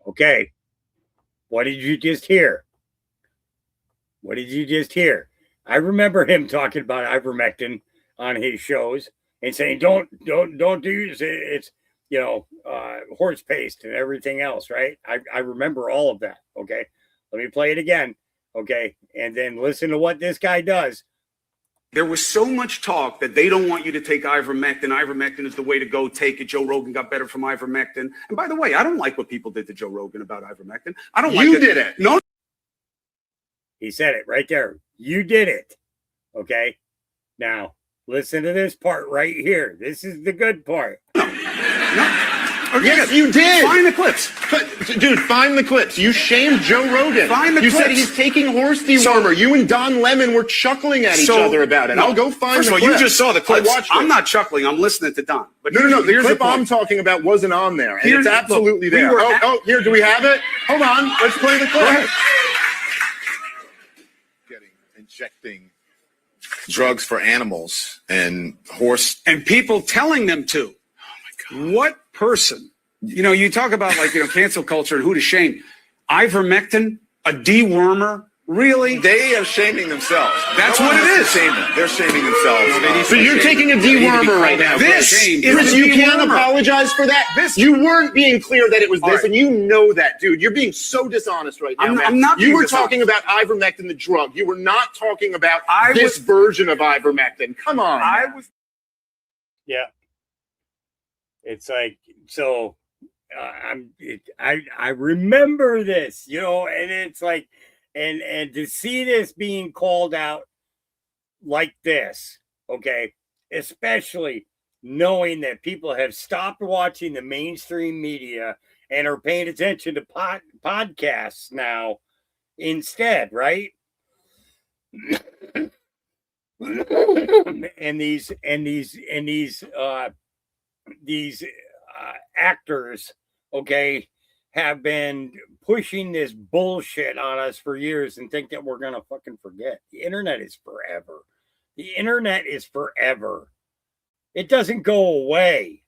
Okay. What did you just hear? What did you just hear? I remember him talking about ivermectin on his shows and saying, don't do this. It's, horse paste and everything else, right? I remember all of that. Okay. Let me play it again. Okay. And then listen to what this guy does. There was so much talk that they don't want you to take ivermectin. Ivermectin is the way to go. Take it. Joe Rogan got better from ivermectin. And by the way, I don't like what people did to Joe Rogan about ivermectin. I don't like it. You did it. No. He said it right there. You did it. Okay. Now, listen to this part right here. This is the good part. Yes, you did. Find the clips. Dude, find the clips. You shamed Joe Rogan. Find the clips. You said he's taking horse dewormer. You and Don Lemon were chuckling at each other about it. I'll go find the clips. You just saw the clips. I'm not chuckling. I'm listening to Don. But no. The clip I'm talking about wasn't on there. And it's absolutely there. Here, do we have it? Hold on. Let's play the clip. Injecting drugs for animals and horse. And people telling them to. Oh, my God. What person? You talk about cancel culture and who to shame. Ivermectin, a dewormer. Really? They are shaming themselves. That's what it is. They're shaming themselves. So you're taking a dewormer right now. Chris, you can't apologize for that. You weren't being clear that it was this, and you know that, dude. You're being so dishonest right now, man. I'm not. You were talking about ivermectin, the drug. You were not talking about this version of ivermectin. Come on. Yeah. It's like, so I remember this, and it's like, and to see this being called out like this, okay, especially knowing that people have stopped watching the mainstream media and are paying attention to podcasts now instead, right? and these actors, okay, have been pushing this bullshit on us for years and think that we're going to fucking forget. The internet is forever. The internet is forever. It doesn't go away.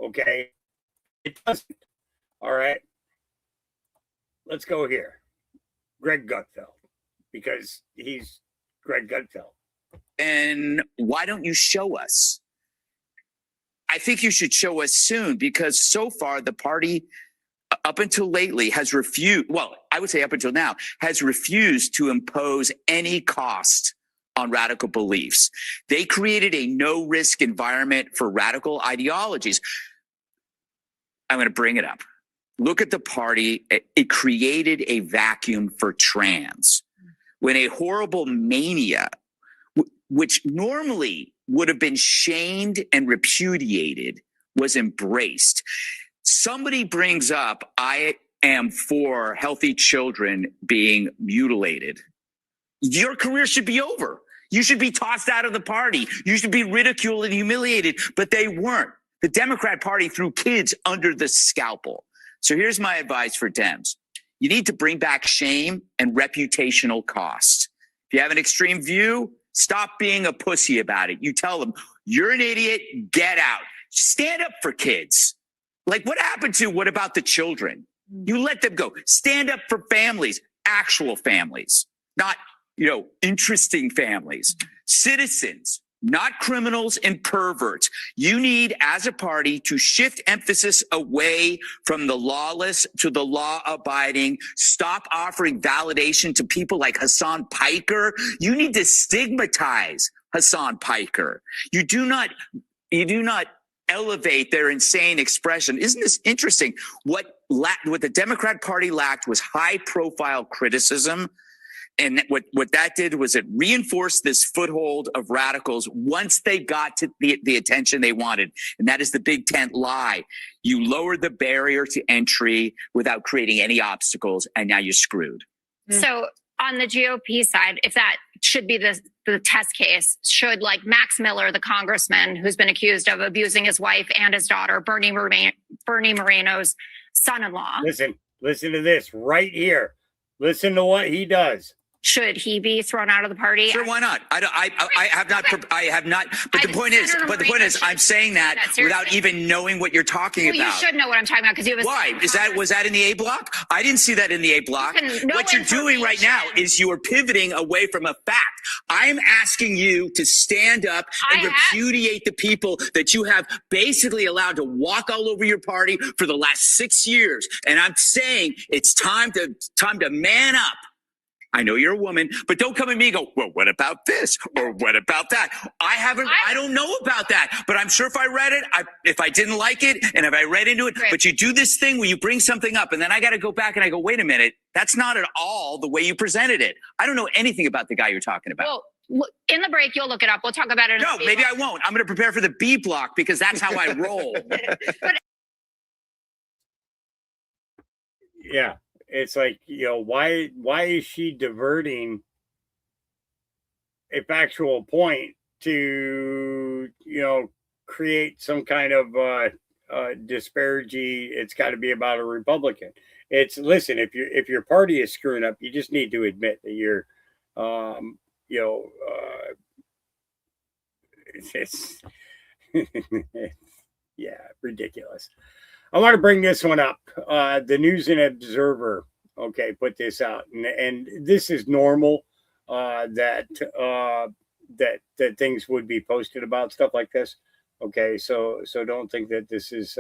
Okay? It doesn't. All right? Let's go here. Greg Gutfeld, because he's Greg Gutfeld. And why don't you show us? I think you should show us soon, because so far the party up until lately has refused, well, I would say up until now, has refused to impose any cost on radical beliefs. They created a no-risk environment for radical ideologies. I'm going to bring it up. Look at the party. It created a vacuum for trans. When a horrible mania, which normally would have been shamed and repudiated, was embraced. Somebody brings up, I am for healthy children being mutilated. Your career should be over. You should be tossed out of the party. You should be ridiculed and humiliated, but they weren't. The Democrat Party threw kids under the scalpel. So here's my advice for Dems. You need to bring back shame and reputational cost. If you have an extreme view, stop being a pussy about it. You tell them, you're an idiot, get out. Stand up for kids. Like, what about the children? You let them go. Stand up for families, actual families, not, interesting families, citizens, not criminals and perverts. You need, as a party, to shift emphasis away from the lawless to the law-abiding. Stop offering validation to people like Hassan Piker. You need to stigmatize Hassan Piker. You do not elevate their insane expression. Isn't this interesting? What the Democrat Party lacked was high-profile criticism. And what that did was it reinforced this foothold of radicals once they got to the attention they wanted. And that is the big tent lie. You lowered the barrier to entry without creating any obstacles, and now you're screwed. So on the GOP side, if that should be the test case, should like Max Miller, the congressman who's been accused of abusing his wife and his daughter, Bernie Moreno's son-in-law. Listen to this right here. Listen to what he does. Should he be thrown out of the party? Sure, why not? I have not. But the point is, I'm saying that without even knowing what you're talking about. You should know what I'm talking about because you have. Why was that in the A block? I didn't see that in the A block. What you're doing right now is you are pivoting away from a fact. I'm asking you to stand up and repudiate the people that you have basically allowed to walk all over your party for the last 6 years. And I'm saying it's time to man up. I know you're a woman, but don't come at me and go, well, what about this? Or what about that? I don't know about that, but I'm sure if I read it, if I didn't like it, and if I read into it, but you do this thing where you bring something up and then I got to go back and I go, wait a minute, that's not at all the way you presented it. I don't know anything about the guy you're talking about. Well, in the break, you'll look it up. We'll talk about it. No, maybe I won't. I'm going to prepare for the B block because that's how I roll. Yeah. It's like, why is she diverting a factual point to, create some kind of disparity? It's got to be about a Republican. Listen, if your party is screwing up, you just need to admit that you're, it's yeah, ridiculous. I want to bring this one up. The News and Observer, put this out, and this is normal that things would be posted about stuff like this. Okay, so don't think that this is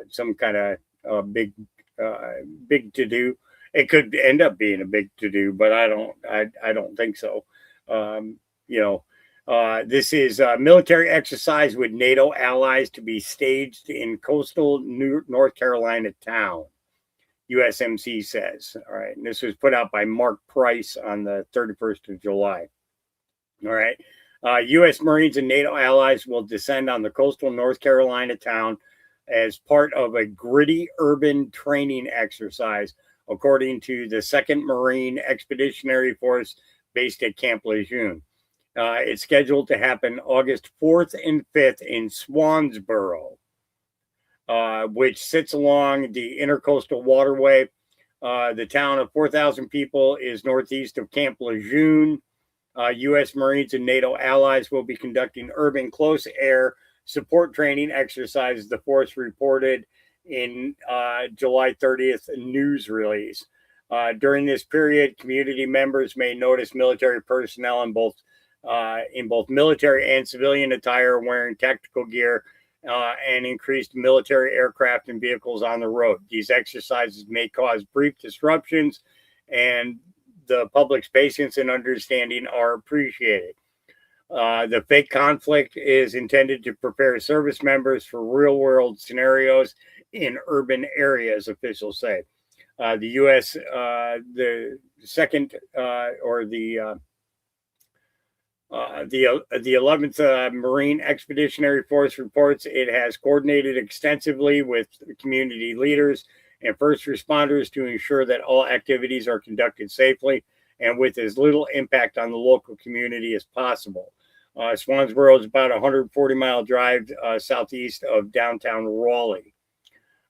some kind of big to do. It could end up being a big to do, but I don't think so. This is a military exercise with NATO allies to be staged in coastal North Carolina town, USMC says. All right. And this was put out by Mark Price on the 31st of July. All right. U.S. Marines and NATO allies will descend on the coastal North Carolina town as part of a gritty urban training exercise, according to the 2nd Marine Expeditionary Force based at Camp Lejeune. It's scheduled to happen August 4th and 5th in Swansboro. which sits along the intercoastal waterway. The town of 4,000 people is northeast of Camp Lejeune. U.S. Marines and NATO allies will be conducting urban close air support training exercises, the force reported in July 30th news release. During this period, community members may notice military personnel in both military and civilian attire wearing tactical gear and increased military aircraft and vehicles on the road. These exercises may cause brief disruptions, and the public's patience and understanding are appreciated. The fake conflict is intended to prepare service members for real-world scenarios in urban areas, officials say. The U.S. The 11th Marine Expeditionary Force reports it has coordinated extensively with community leaders and first responders to ensure that all activities are conducted safely and with as little impact on the local community as possible. Swansboro is about a 140-mile drive southeast of downtown Raleigh.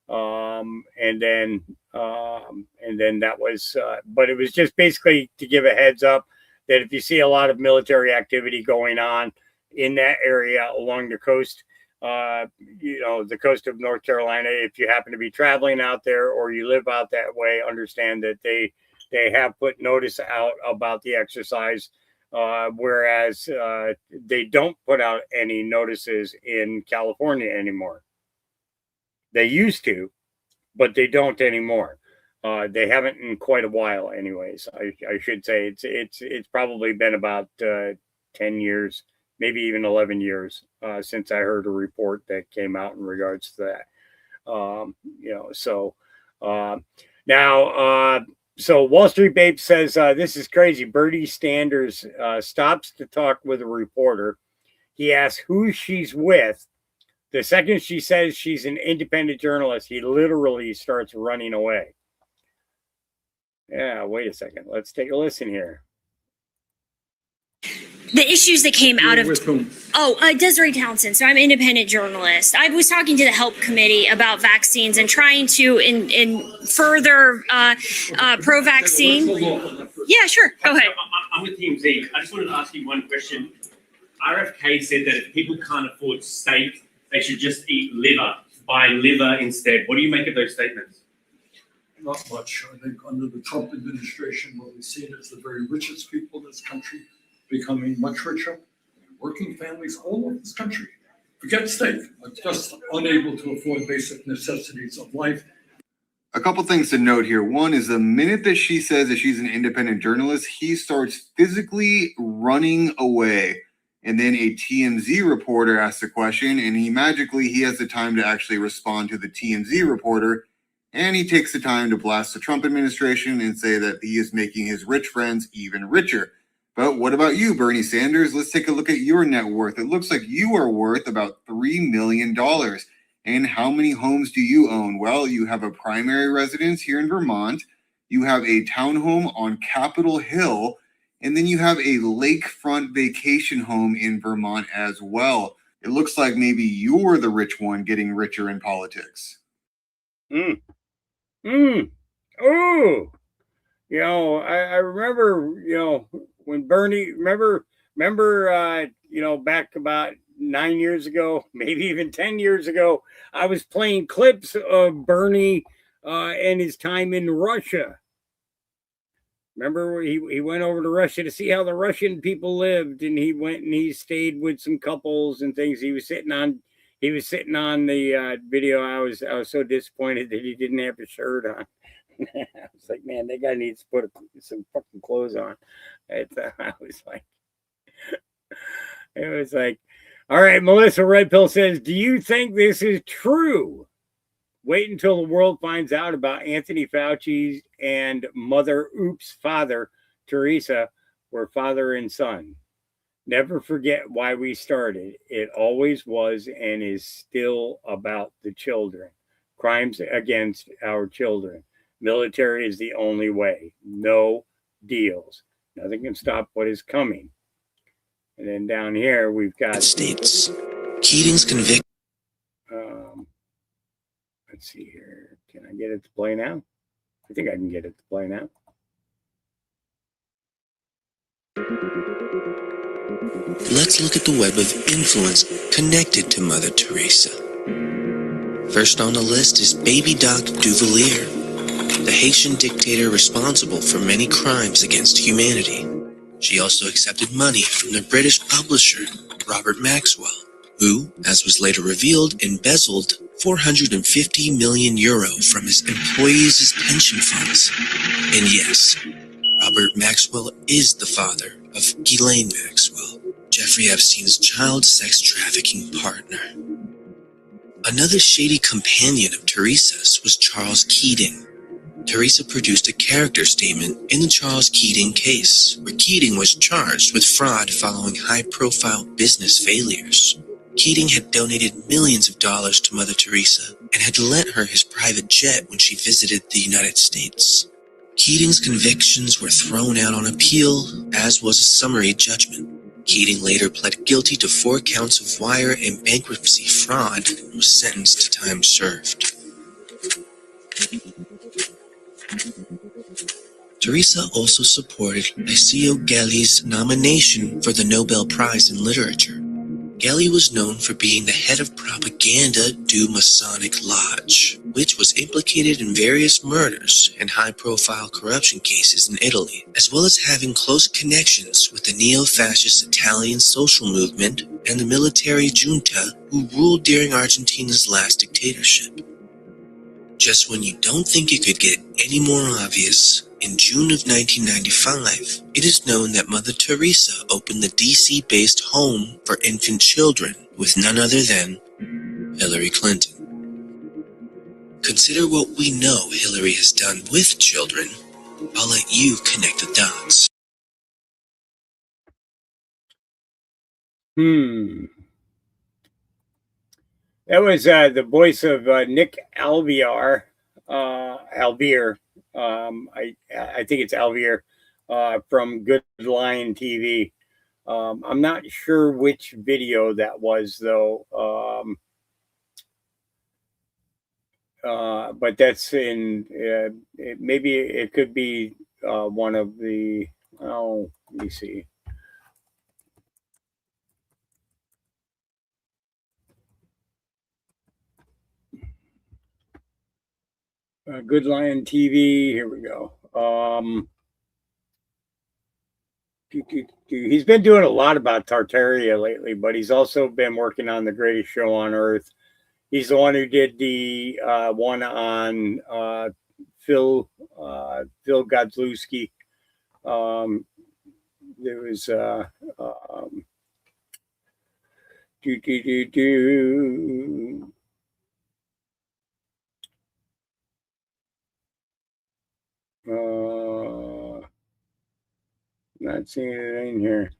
And then that was, but it was just basically to give a heads up that if you see a lot of military activity going on in that area along the coast, the coast of North Carolina, if you happen to be traveling out there or you live out that way, understand that they have put notice out about the exercise, whereas they don't put out any notices in California anymore. They used to, but they don't anymore. They haven't in quite a while, anyways. I should say it's probably been about 10 years, maybe even 11 years since I heard a report that came out in regards to that. So Wall Street Babe says this is crazy. Bernie Sanders stops to talk with a reporter. He asks who she's with. The second she says she's an independent journalist, he literally starts running away. Yeah, wait a second. Let's take a listen here. The issues that came out of... With whom? Desiree Townsend. So I'm an independent journalist. I was talking to the HELP committee about vaccines and trying to further pro-vaccine. Yeah, sure. Go ahead. I'm with Team Z. I just wanted to ask you one question. RFK said that if people can't afford steak, they should just eat liver, buy liver instead. What do you make of those statements? Not much. I think under the Trump administration, what we've seen is the very richest people in this country becoming much richer. Working families all over this country, forget steak, are just unable to afford basic necessities of life. A couple things to note here. One is the minute that she says that she's an independent journalist, he starts physically running away. And then a TMZ reporter asks a question, and he has the time to actually respond to the TMZ reporter. And he takes the time to blast the Trump administration and say that he is making his rich friends even richer. But what about you, Bernie Sanders? Let's take a look at your net worth. It looks like you are worth about $3 million. And how many homes do you own? Well, you have a primary residence here in Vermont. You have a townhome on Capitol Hill. And then you have a lakefront vacation home in Vermont as well. It looks like maybe you're the rich one getting richer in politics. Oh, I remember, when Bernie, remember, back about 9 years ago, maybe even 10 years ago, I was playing clips of Bernie and his time in Russia. Remember, he went over to Russia to see how the Russian people lived, and he went and he stayed with some couples and things. He was sitting on the video. I was so disappointed that he didn't have a shirt on. I was like, man, that guy needs to put some fucking clothes on. It was like, all right, Melissa Red Pill says, do you think this is true? Wait until the world finds out about Anthony Fauci and Mother Oops' father, Teresa, were father and son. Never forget why we started. It always was and is still about the children. Crimes against our children. Military is the only way. No deals. Nothing can stop what is coming. And then down here we've got States. Keating's conviction. Let's see here. Can I get it to play now? I think I can get it to play now. Let's look at the web of influence connected to Mother Teresa. First on the list is Baby Doc Duvalier, the Haitian dictator responsible for many crimes against humanity. She also accepted money from the British publisher Robert Maxwell, who, as was later revealed, embezzled 450 million euro from his employees' pension funds. And yes, Robert Maxwell is the father of Ghislaine Maxwell, Jeffrey Epstein's child sex trafficking partner. Another shady companion of Teresa's was Charles Keating. Teresa produced a character statement in the Charles Keating case, where Keating was charged with fraud following high-profile business failures. Keating had donated millions of dollars to Mother Teresa and had lent her his private jet when she visited the United States. Keating's convictions were thrown out on appeal, as was a summary judgment. Keating later pled guilty to 4 counts of wire and bankruptcy fraud and was sentenced to time served. Teresa also supported Alceo Gelli's nomination for the Nobel Prize in Literature. Gelli was known for being the head of propaganda du Masonic Lodge, which was implicated in various murders and high-profile corruption cases in Italy, as well as having close connections with the neo-fascist Italian social movement and the military junta who ruled during Argentina's last dictatorship. Just when you don't think it could get any more obvious, in June of 1995, it is known that Mother Teresa opened the DC-based Home for Infant Children with none other than Hillary Clinton. Consider what we know Hillary has done with children. I'll let you connect the dots. That was the voice of Nick Alviar. Alvier. I think it's Alvier from Good Lion TV. I'm not sure which video that was, though. But that's in, maybe it could be one of the, let me see. Good Lion TV. Here we go. He's been doing a lot about Tartaria lately, but he's also been working on The Greatest Show on Earth. He's the one who did the one on Phil Godlewski. There was not seeing it in here.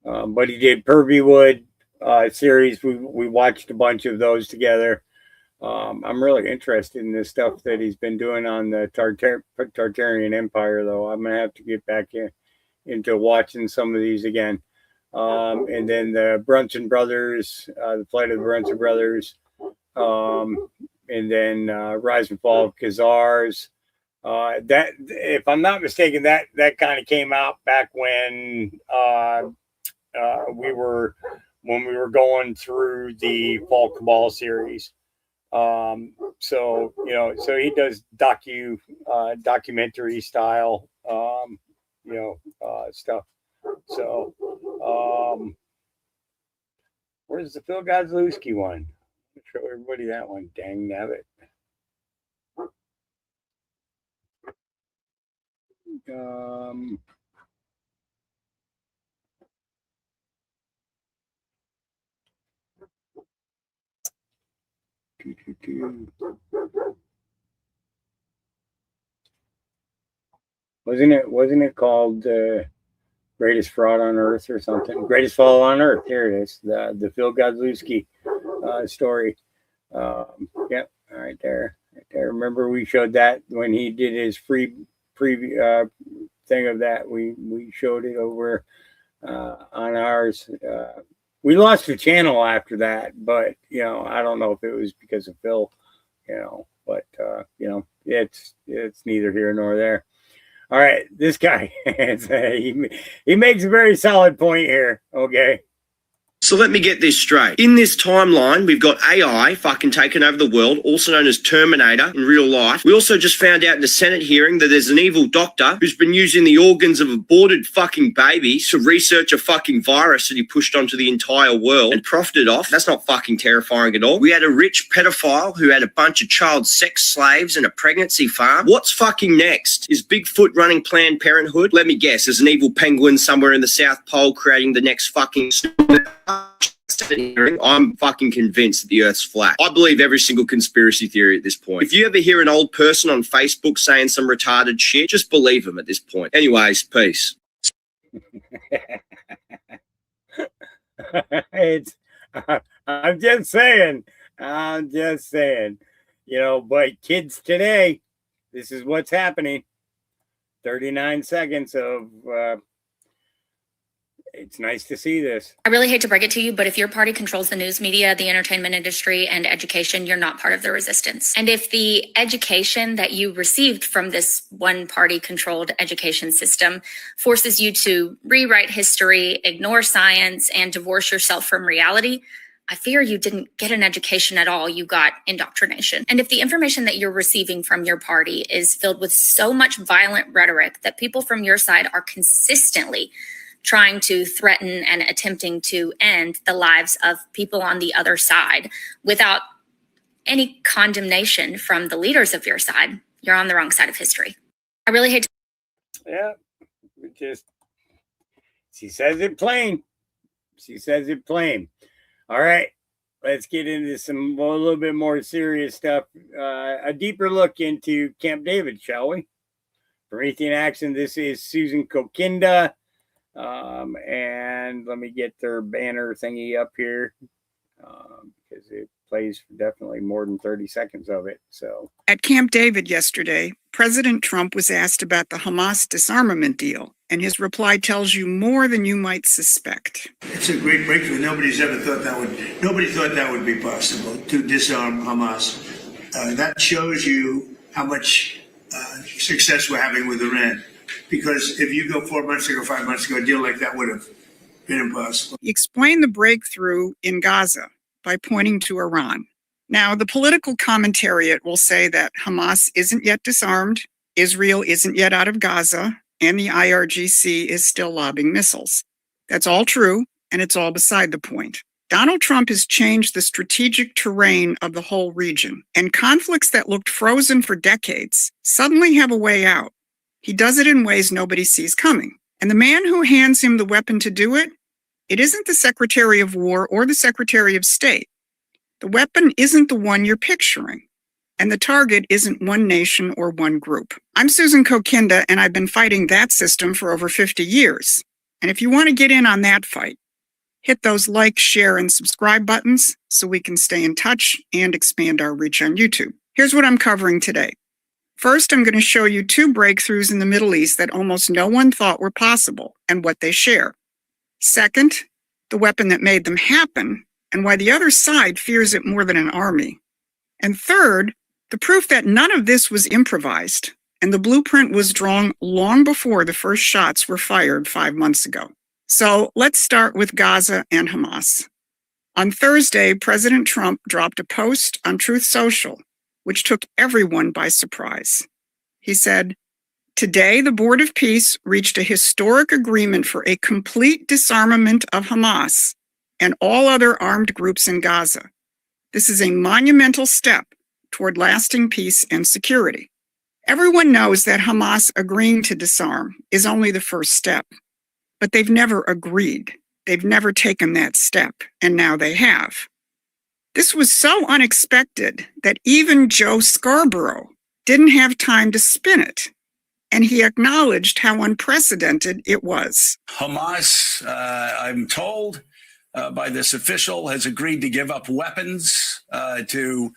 But he did Purveywood series. We watched a bunch of those together. I'm really interested in this stuff that he's been doing on the Tartarian Empire, though. I'm gonna have to get back into watching some of these again. And then the Brunson Brothers, the Flight of the Brunson Brothers, and then Rise and Fall of Khazars. That, if I'm not mistaken, that kind of came out back when we were going through the Fall Cabal series. So he does documentary style stuff. So where's the Phil Godlewski one? Show everybody that one. Dang nabbit. Wasn't it called Greatest Fraud on Earth or something? Greatest Fall on Earth. Here it is. The Phil Godlewski story. Yep, right there. Remember we showed that when he did his free preview thing of that. We showed it over on ours. We lost the channel after that, but I don't know if it was because of Phil But it's neither here nor there. All right, this guy, he makes a very solid point here. Okay. So let me get this straight. In this timeline, we've got AI fucking taking over the world, also known as Terminator in real life. We also just found out in the Senate hearing that there's an evil doctor who's been using the organs of aborted fucking babies to research a fucking virus that he pushed onto the entire world and profited off. That's not fucking terrifying at all. We had a rich pedophile who had a bunch of child sex slaves and a pregnancy farm. What's fucking next? Is Bigfoot running Planned Parenthood? Let me guess, there's an evil penguin somewhere in the South Pole creating the next fucking... I'm fucking convinced that the Earth's flat. I believe every single conspiracy theory at this point. If you ever hear an old person on Facebook saying some retarded shit, just believe them at this point. Anyways, peace. I'm just saying, but kids today, this is what's happening. 39 seconds of it's nice to see this. I really hate to break it to you, but if your party controls the news media, the entertainment industry, and education, you're not part of the resistance. And if the education that you received from this one party controlled education system forces you to rewrite history, ignore science, and divorce yourself from reality, I fear you didn't get an education at all. You got indoctrination. And if the information that you're receiving from your party is filled with so much violent rhetoric that people from your side are consistently trying to threaten and attempting to end the lives of people on the other side without any condemnation from the leaders of your side, you're on the wrong side of history. I really hate to... Yeah, she says it plain. All right, let's get into a little bit more serious stuff. A deeper look into Camp David, shall we? Promethean Action, this is Susan Kokinda. And let me get their banner thingy up here because it plays for definitely more than 30 seconds of it. So at Camp David yesterday, President Trump was asked about the Hamas disarmament deal, and his reply tells you more than you might suspect. It's a great breakthrough. Nobody thought that would be possible to disarm Hamas. That shows you how much success we're having with Iran. Because if you go 4 months ago, 5 months ago, a deal like that would have been impossible. He explained the breakthrough in Gaza by pointing to Iran. Now, the political commentariat will say that Hamas isn't yet disarmed, Israel isn't yet out of Gaza, and the IRGC is still lobbing missiles. That's all true, and it's all beside the point. Donald Trump has changed the strategic terrain of the whole region, and conflicts that looked frozen for decades suddenly have a way out. He does it in ways nobody sees coming. And the man who hands him the weapon to do it, it isn't the Secretary of War or the Secretary of State. The weapon isn't the one you're picturing. And the target isn't one nation or one group. I'm Susan Kokinda, and I've been fighting that system for over 50 years. And if you want to get in on that fight, hit those like, share, and subscribe buttons so we can stay in touch and expand our reach on YouTube. Here's what I'm covering today. First, I'm going to show you two breakthroughs in the Middle East that almost no one thought were possible and what they share. Second, the weapon that made them happen and why the other side fears it more than an army. And third, the proof that none of this was improvised and the blueprint was drawn long before the first shots were fired 5 months ago. So let's start with Gaza and Hamas. On Thursday, President Trump dropped a post on Truth Social which took everyone by surprise. He said, "Today, the Board of Peace reached a historic agreement for a complete disarmament of Hamas and all other armed groups in Gaza. This is a monumental step toward lasting peace and security." Everyone knows that Hamas agreeing to disarm is only the first step, but they've never agreed. They've never taken that step, and now they have. This was so unexpected that even Joe Scarborough didn't have time to spin it, and he acknowledged how unprecedented it was. Hamas, I'm told by this official, has agreed to give up weapons to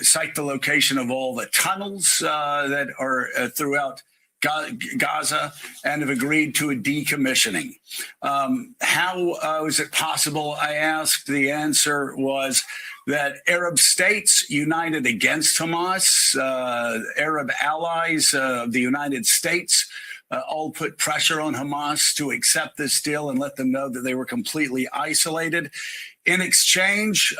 cite the location of all the tunnels that are throughout Gaza and have agreed to a decommissioning. How is it possible? I asked. The answer was that Arab states united against Hamas, Arab allies of the United States, all put pressure on Hamas to accept this deal and let them know that they were completely isolated. In exchange,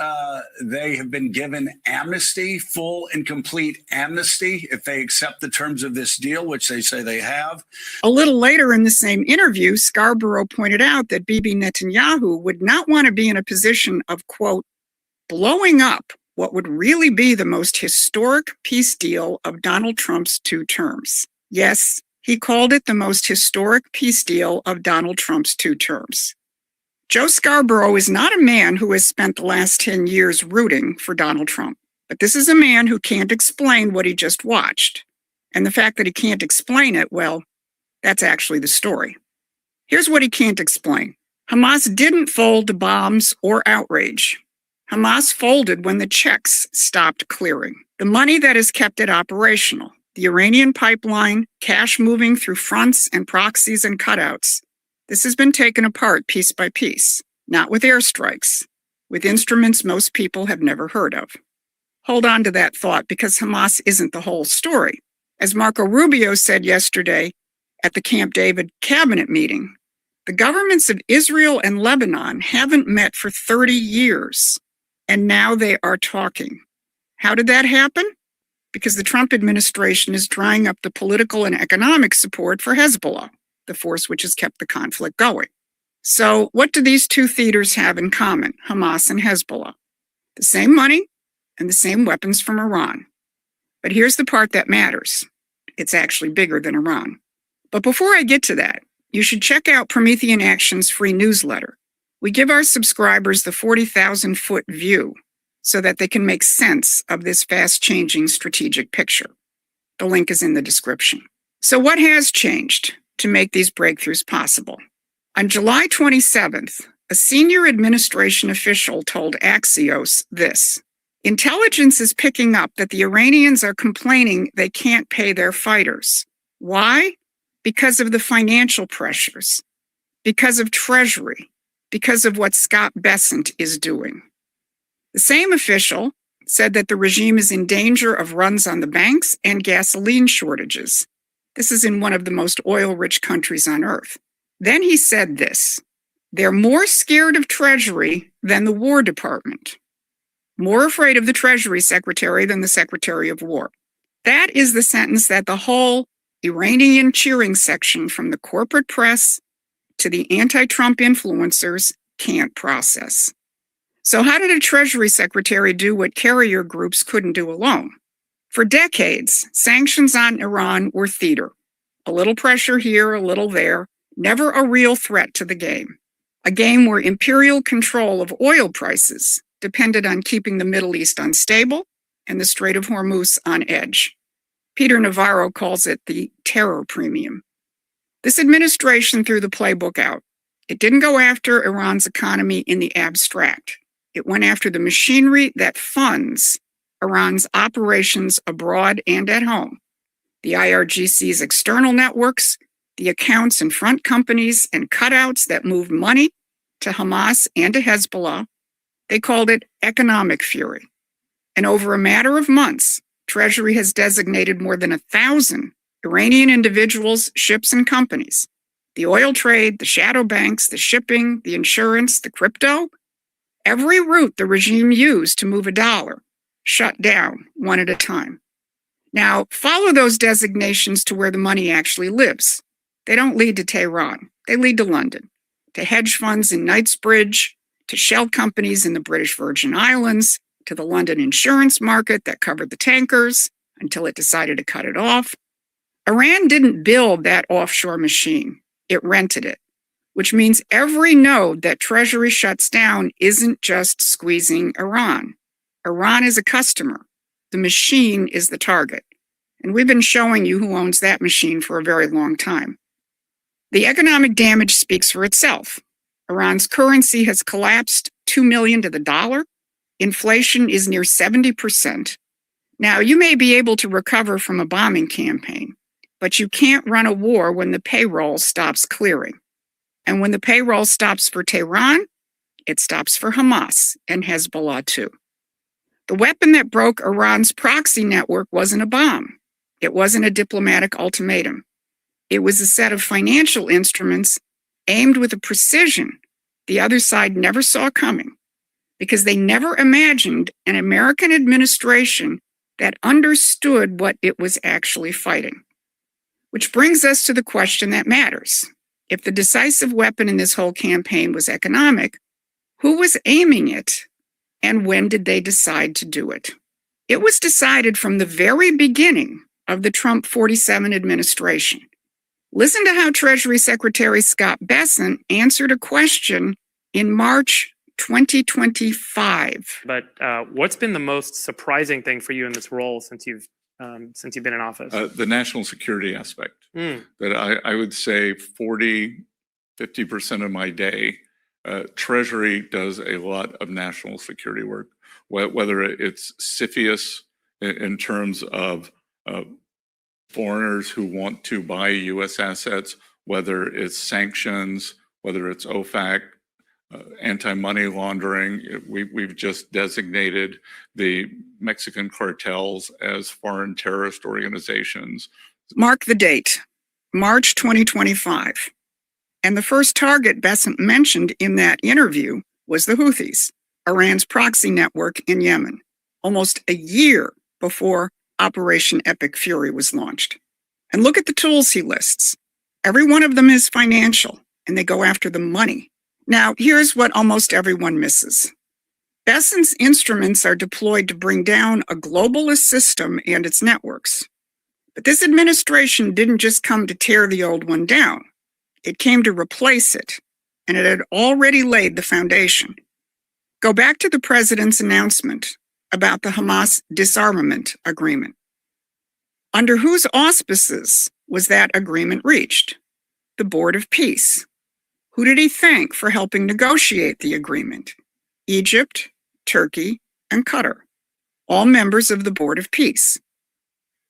they have been given amnesty, full and complete amnesty, if they accept the terms of this deal, which they say they have. A little later in the same interview, Scarborough pointed out that Bibi Netanyahu would not want to be in a position of, quote, blowing up what would really be the most historic peace deal of Donald Trump's 2 terms. Yes, he called it the most historic peace deal of Donald Trump's 2 terms. Joe Scarborough is not a man who has spent the last 10 years rooting for Donald Trump, but this is a man who can't explain what he just watched. And the fact that he can't explain it, well, that's actually the story. Here's what he can't explain. Hamas didn't fold to bombs or outrage. Hamas folded when the checks stopped clearing. The money that has kept it operational, the Iranian pipeline, cash moving through fronts and proxies and cutouts, this has been taken apart piece by piece, not with airstrikes, with instruments most people have never heard of. Hold on to that thought, because Hamas isn't the whole story. As Marco Rubio said yesterday at the Camp David cabinet meeting, the governments of Israel and Lebanon haven't met for 30 years, and now they are talking. How did that happen? Because the Trump administration is drying up the political and economic support for Hezbollah, the force which has kept the conflict going. So what do these 2 theaters have in common, Hamas and Hezbollah? The same money and the same weapons from Iran. But here's the part that matters. It's actually bigger than Iran. But before I get to that, you should check out Promethean Action's free newsletter. We give our subscribers the 40,000-foot view so that they can make sense of this fast-changing strategic picture. The link is in the description. So what has changed to make these breakthroughs possible? On July 27th, a senior administration official told Axios this: intelligence is picking up that the Iranians are complaining they can't pay their fighters. Why? Because of the financial pressures, because of Treasury, because of what Scott Bessent is doing. The same official said that the regime is in danger of runs on the banks and gasoline shortages. This is in one of the most oil-rich countries on earth. Then he said this: they're more scared of Treasury than the War Department, more afraid of the Treasury Secretary than the Secretary of War. That is the sentence that the whole Iranian cheering section, from the corporate press to the anti-Trump influencers, can't process. So how did a Treasury Secretary do what carrier groups couldn't do alone? For decades, sanctions on Iran were theater. A little pressure here, a little there, never a real threat to the game. A game where imperial control of oil prices depended on keeping the Middle East unstable and the Strait of Hormuz on edge. Peter Navarro calls it the terror premium. This administration threw the playbook out. It didn't go after Iran's economy in the abstract. It went after the machinery that funds Iran's operations abroad and at home. The IRGC's external networks, the accounts and front companies and cutouts that moved money to Hamas and to Hezbollah. They called it economic fury. And over a matter of months, Treasury has designated more than 1,000 Iranian individuals, ships, and companies. The oil trade, the shadow banks, the shipping, the insurance, the crypto, every route the regime used to move a dollar, shut down one at a time. Now, follow those designations to where the money actually lives. They don't lead to Tehran. They lead to London, to hedge funds in Knightsbridge, to shell companies in the British Virgin Islands, to the London insurance market that covered the tankers until it decided to cut it off. Iran didn't build that offshore machine. It rented it, which means every node that Treasury shuts down isn't just squeezing Iran. Iran is a customer. The machine is the target. And we've been showing you who owns that machine for a very long time. The economic damage speaks for itself. Iran's currency has collapsed 2 million to the dollar. Inflation is near 70%. Now, you may be able to recover from a bombing campaign, But you can't run a war when the payroll stops clearing. And when the payroll stops for Tehran, it stops for Hamas and Hezbollah too. The weapon that broke Iran's proxy network wasn't a bomb. It wasn't a diplomatic ultimatum. It was a set of financial instruments aimed with a precision the other side never saw coming, because they never imagined an American administration that understood what it was actually fighting. Which brings us to the question that matters. If the decisive weapon in this whole campaign was economic, who was aiming it, and when did they decide to do it? It was decided from the very beginning of the Trump 47 administration. Listen to how Treasury Secretary Scott Bessent answered a question in March 2025. But what's been the most surprising thing for you in this role since you've been in office? The national security aspect. Mm. That I would say 50% of my day, Treasury does a lot of national security work, whether it's CFIUS in terms of foreigners who want to buy U.S. assets, whether it's sanctions, whether it's OFAC, anti-money laundering. We've just designated the Mexican cartels as foreign terrorist organizations. Mark the date, March 2025. And the first target Bessent mentioned in that interview was the Houthis, Iran's proxy network in Yemen, almost a year before Operation Epic Fury was launched. And look at the tools he lists. Every one of them is financial, and they go after the money. Now, here's what almost everyone misses. Bessent's instruments are deployed to bring down a globalist system and its networks. But this administration didn't just come to tear the old one down. It came to replace it, and it had already laid the foundation. Go back to the president's announcement about the Hamas disarmament agreement. Under whose auspices was that agreement reached? The Board of Peace. Who did he thank for helping negotiate the agreement? Egypt, Turkey, and Qatar, all members of the Board of Peace.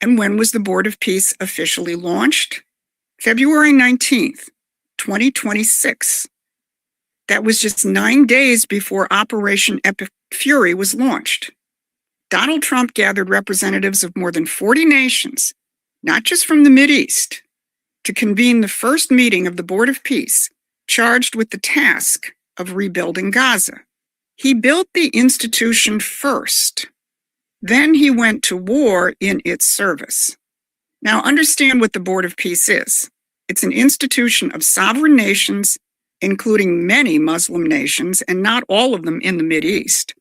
And when was the Board of Peace officially launched? February 19th, 2026. That was just 9 days before Operation Epic Fury was launched. Donald Trump gathered representatives of more than 40 nations, not just from the Mideast, to convene the first meeting of the Board of Peace, charged with the task of rebuilding Gaza. He built the institution first. Then he went to war in its service. Now understand what the Board of Peace is. It's an institution of sovereign nations, including many Muslim nations, and not all of them in the Mideast,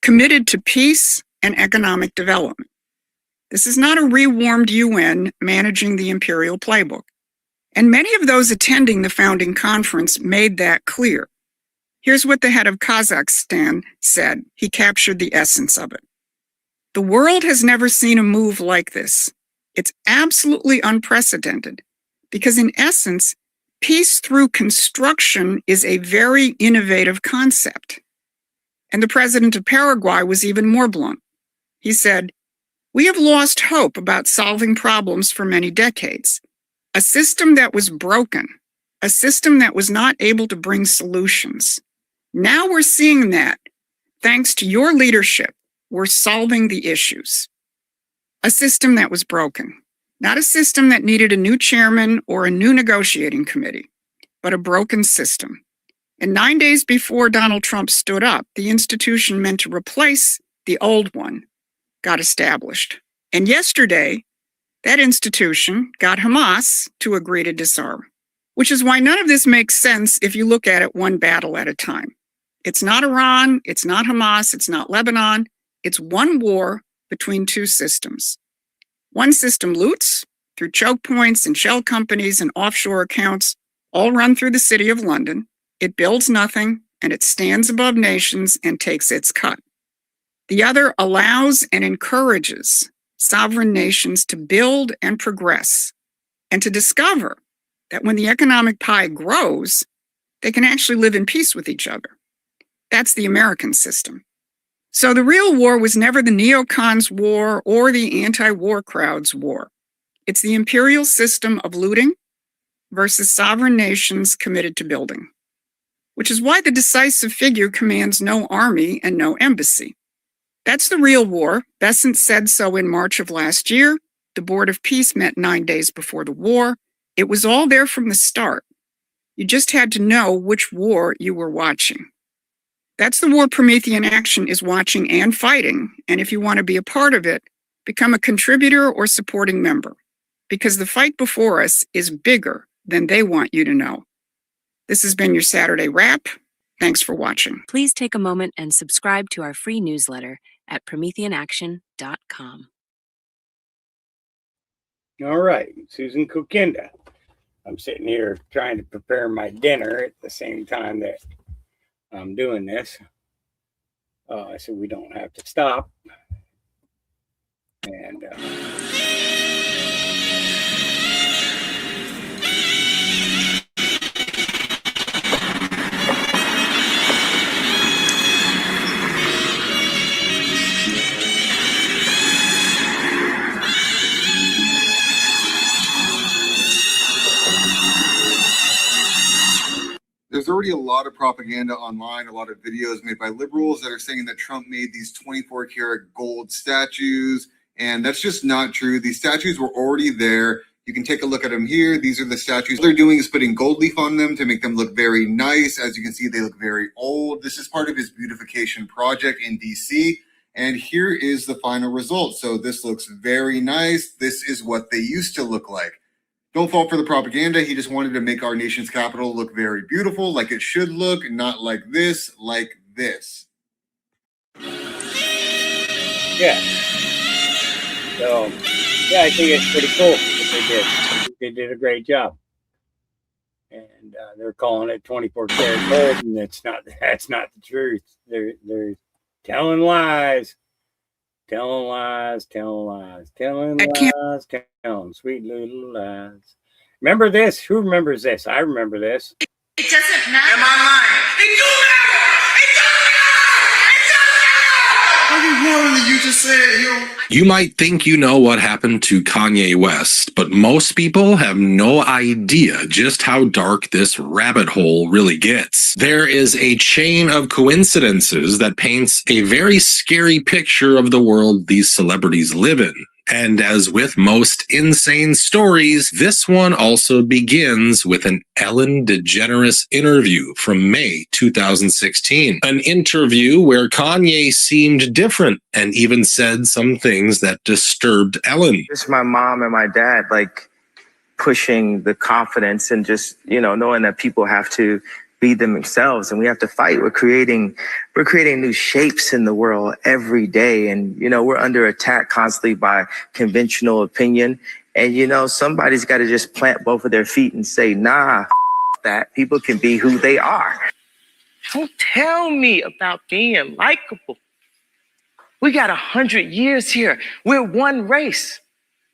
committed to peace and economic development. This is not a rewarmed UN managing the imperial playbook. And many of those attending the founding conference made that clear. Here's what the head of Kazakhstan said. He captured the essence of it. The world has never seen a move like this. It's absolutely unprecedented because, in essence, peace through construction is a very innovative concept. And the president of Paraguay was even more blunt. He said, "We have lost hope about solving problems for many decades. A system that was broken, a system that was not able to bring solutions. Now we're seeing that, thanks to your leadership, we're solving the issues." A system that was broken, not a system that needed a new chairman or a new negotiating committee, but a broken system. And 9 days before Donald Trump stood up, the institution meant to replace the old one got established. And yesterday, that institution got Hamas to agree to disarm, which is why none of this makes sense if you look at it one battle at a time. It's not Iran, it's not Hamas, it's not Lebanon. It's one war between two systems. One system loots through choke points and shell companies and offshore accounts, all run through the city of London. It builds nothing, and it stands above nations and takes its cut. The other allows and encourages sovereign nations to build and progress, and to discover that when the economic pie grows, they can actually live in peace with each other. That's the American system. So the real war was never the neocons' war or the anti-war crowd's war. It's the imperial system of looting versus sovereign nations committed to building, which is why the decisive figure commands no army and no embassy. That's the real war. Besant said so in March of last year. The Board of Peace met 9 days before the war. It was all there from the start. You just had to know which war you were watching. That's the war Promethean Action is watching and fighting. And if you want to be a part of it, become a contributor or supporting member, because the fight before us is bigger than they want you to know. This has been your Saturday Wrap. Thanks for watching. Please take a moment and subscribe to our free newsletter at prometheanaction.com. All right, Susan Kukinda. I'm sitting here trying to prepare my dinner at the same time that I'm doing this. So we don't have to stop. And there's already a lot of propaganda online, a lot of videos made by liberals that are saying that Trump made these 24 karat gold statues, and that's just not true. These statues were already there. You can take a look at them here. These are the statues. What they're doing is putting gold leaf on them to make them look very nice. As you can see, they look very old. This is part of his beautification project in DC. And here is the final result. So this looks very nice. This is what they used to look like. Don't fall for the propaganda. He just wanted to make our nation's capital look very beautiful, like it should look, not like this, like this. yeah. So, yeah, I think it's pretty cool what they did. They did a great job. And they're calling it 24 karat gold, and that's not the truth. They're telling lies. Telling lies, telling lies, telling lies, telling sweet little lies. Remember this? Who remembers this? I remember this. It doesn't matter. Am I lying? It don't matter! It don't matter! It don't matter! How you you just said, You might think you know what happened to Kanye West, but most people have no idea just how dark this rabbit hole really gets. There is a chain of coincidences that paints a very scary picture of the world these celebrities live in. And as with most insane stories, this one also begins with an Ellen DeGeneres interview from May 2016. An interview where Kanye seemed different and even said some things that disturbed Ellen. Just my mom and my dad, like, pushing the confidence and just, knowing that people have to be themselves and we have to fight. We're creating new shapes in the world every day. And, we're under attack constantly by conventional opinion. And, somebody's got to just plant both of their feet and say, nah, that people can be who they are. Don't tell me about being likable. We got 100 years here. We're one race,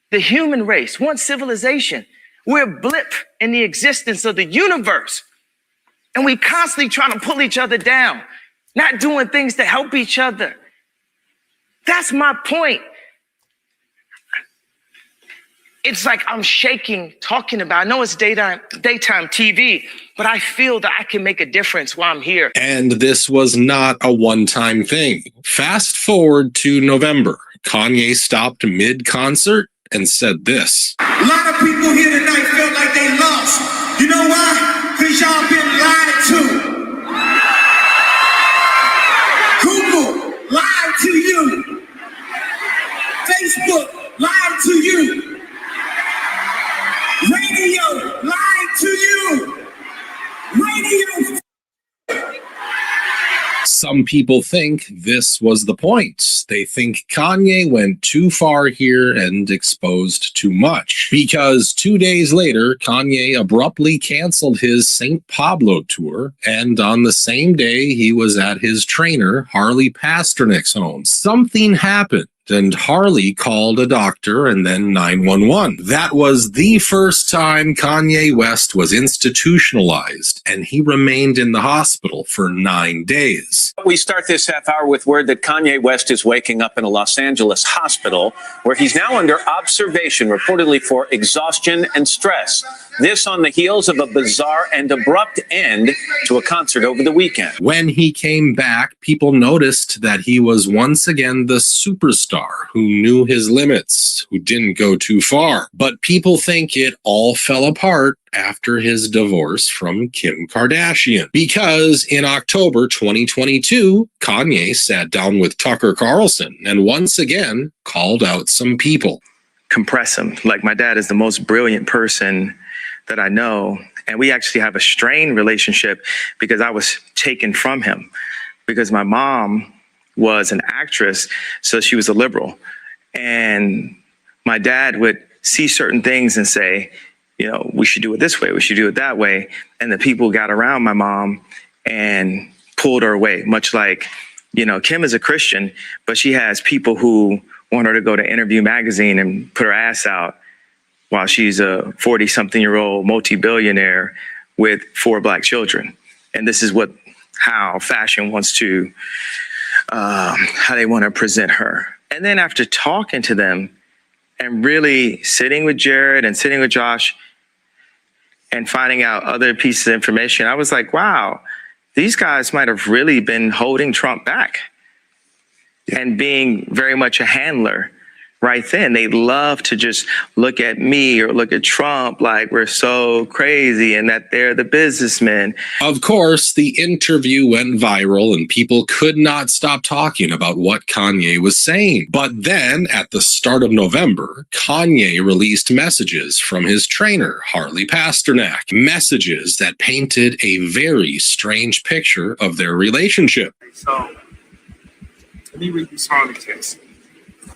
the human race, one civilization. We're a blip in the existence of the universe. And we constantly trying to pull each other down, not doing things to help each other. That's my point. It's like I'm shaking talking about. I know it's daytime TV, but I feel that I can make a difference while I'm here. And this was not a one-time thing. Fast forward to November. Kanye stopped mid-concert and said this. A lot of people here tonight felt like they lost. You know why? Because y'all been lied to. Google lied to you. Facebook lied to you. Radio lied to you. Radio. Some people think this was the point. They think Kanye went too far here and exposed too much. Because 2 days later, Kanye abruptly canceled his St. Pablo tour, and on the same day, he was at his trainer, Harley Pasternak home. Something happened and Harley called a doctor and then 911. That was the first time Kanye West was institutionalized, and he remained in the hospital for 9 days. We start this half hour with word that Kanye West is waking up in a Los Angeles hospital where he's now under observation, reportedly for exhaustion and stress. This on the heels of a bizarre and abrupt end to a concert over the weekend. When he came back, people noticed that he was once again the superstar who knew his limits, who didn't go too far. But people think it all fell apart after his divorce from Kim Kardashian. Because in October 2022, Kanye sat down with Tucker Carlson and once again called out some people. Compress him. Like, my dad is the most brilliant person that I know. And we actually have a strained relationship because I was taken from him. Because my mom was an actress, so she was a liberal. And my dad would see certain things and say, you know, we should do it this way, we should do it that way. And the people got around my mom and pulled her away, much like, you know, Kim is a Christian, but she has people who want her to go to Interview magazine and put her ass out while she's a 40-something-year-old multi-billionaire with 4 black children. And this is how fashion wants to, how they want to present her. And then after talking to them and really sitting with Jared and sitting with Josh and finding out other pieces of information, I was like, wow, these guys might have really been holding Trump back and being very much a handler right then. They love to just look at me or look at Trump like we're so crazy and that they're the businessmen. Of course, the interview went viral and people could not stop talking about what Kanye was saying. But then at the start of November, Kanye released messages from his trainer, Harley Pasternak, messages that painted a very strange picture of their relationship. So let me read these Harley texts.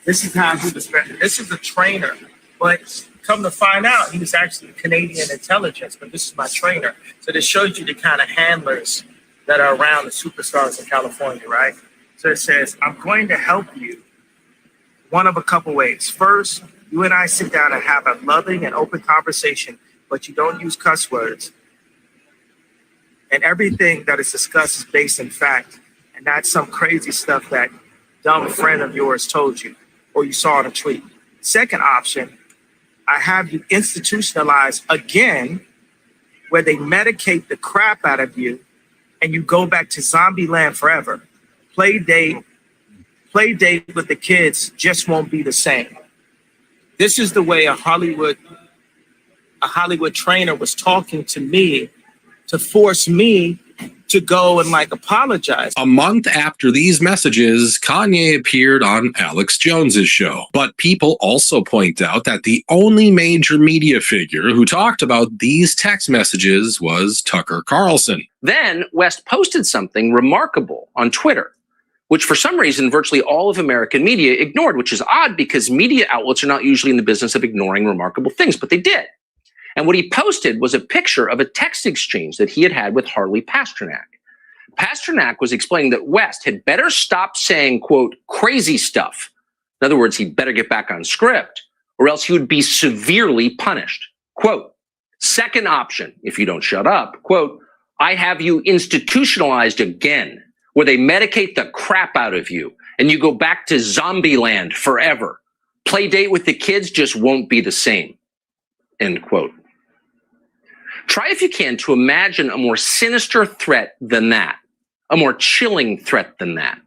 This is how he was spending. This is a trainer, but come to find out, he was actually Canadian intelligence, but this is my trainer. So this shows you the kind of handlers that are around the superstars in California, right? So it says, I'm going to help you one of a couple ways. First, you and I sit down and have a loving and open conversation, but you don't use cuss words. And everything that is discussed is based in fact, and not some crazy stuff that dumb friend of yours told you or you saw in a tweet. Second option, I have you institutionalized again where they medicate the crap out of you and you go back to zombie land forever. Play date with the kids just won't be the same. This is the way a Hollywood trainer was talking to me to force me to go and apologize. A month after these messages, Kanye appeared on Alex Jones's show. But people also point out that the only major media figure who talked about these text messages was Tucker Carlson. Then West posted something remarkable on Twitter, which for some reason virtually all of American media ignored, which is odd because media outlets are not usually in the business of ignoring remarkable things, but they did. And what he posted was a picture of a text exchange that he had had with Harley Pasternak. Pasternak was explaining that West had better stop saying, quote, crazy stuff. In other words, he'd better get back on script, or else he would be severely punished. Quote, second option, if you don't shut up, quote, I have you institutionalized again, where they medicate the crap out of you and you go back to zombie land forever. Play date with the kids just won't be the same. End quote. Try if you can to imagine a more sinister threat than that, a more chilling threat than that.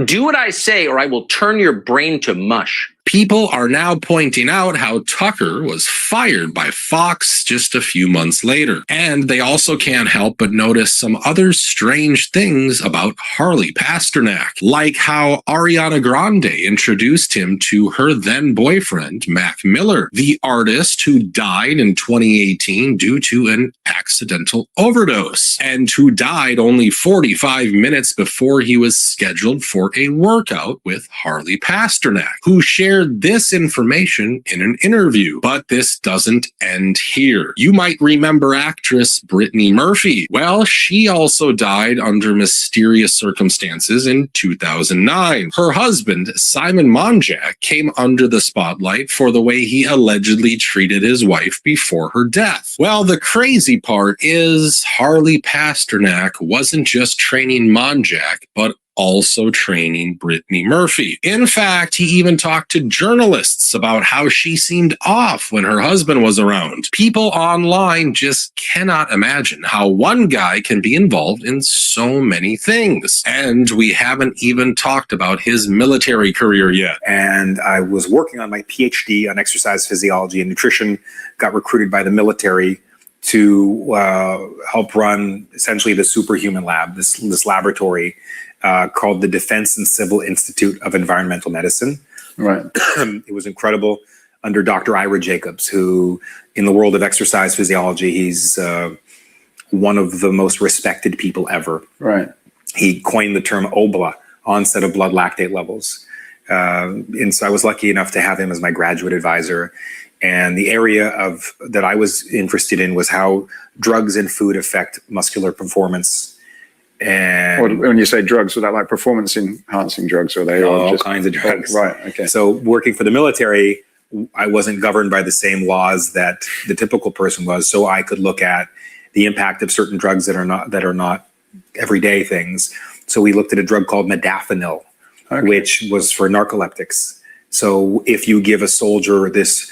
Do what I say or I will turn your brain to mush. People are now pointing out how Tucker was fired by Fox just a few months later. And they also can't help but notice some other strange things about Harley Pasternak, like how Ariana Grande introduced him to her then boyfriend, Mac Miller, the artist who died in 2018 due to an accidental overdose, and who died only 45 minutes before he was scheduled for a workout with Harley Pasternak, who shared shared this information in an interview. But this doesn't end here. You might remember actress Brittany Murphy. Well, she also died under mysterious circumstances in 2009. Her husband, Simon Monjack, came under the spotlight for the way he allegedly treated his wife before her death. Well, the crazy part is Harley Pasternak wasn't just training Monjack, but also training Brittany Murphy. In fact, he even talked to journalists about how she seemed off when her husband was around. People online just cannot imagine how one guy can be involved in so many things. And we haven't even talked about his military career yet. And I was working on my PhD on exercise physiology and nutrition, got recruited by the military to help run essentially the superhuman lab, this laboratory called the Defense and Civil Institute of Environmental Medicine. Right. It was incredible under Dr. Ira Jacobs, who in the world of exercise physiology, he's one of the most respected people ever. Right. He coined the term OBLA, onset of blood lactate levels. And so I was lucky enough to have him as my graduate advisor. And the area that I was interested in was how drugs and food affect muscular performance. And when you say drugs, are that like performance enhancing drugs, or are they all just kinds of drugs? Right. Okay. So working for the military, I wasn't governed by the same laws that the typical person was. So I could look at the impact of certain drugs that are not everyday things. So we looked at a drug called modafinil, which was for narcoleptics. So if you give a soldier this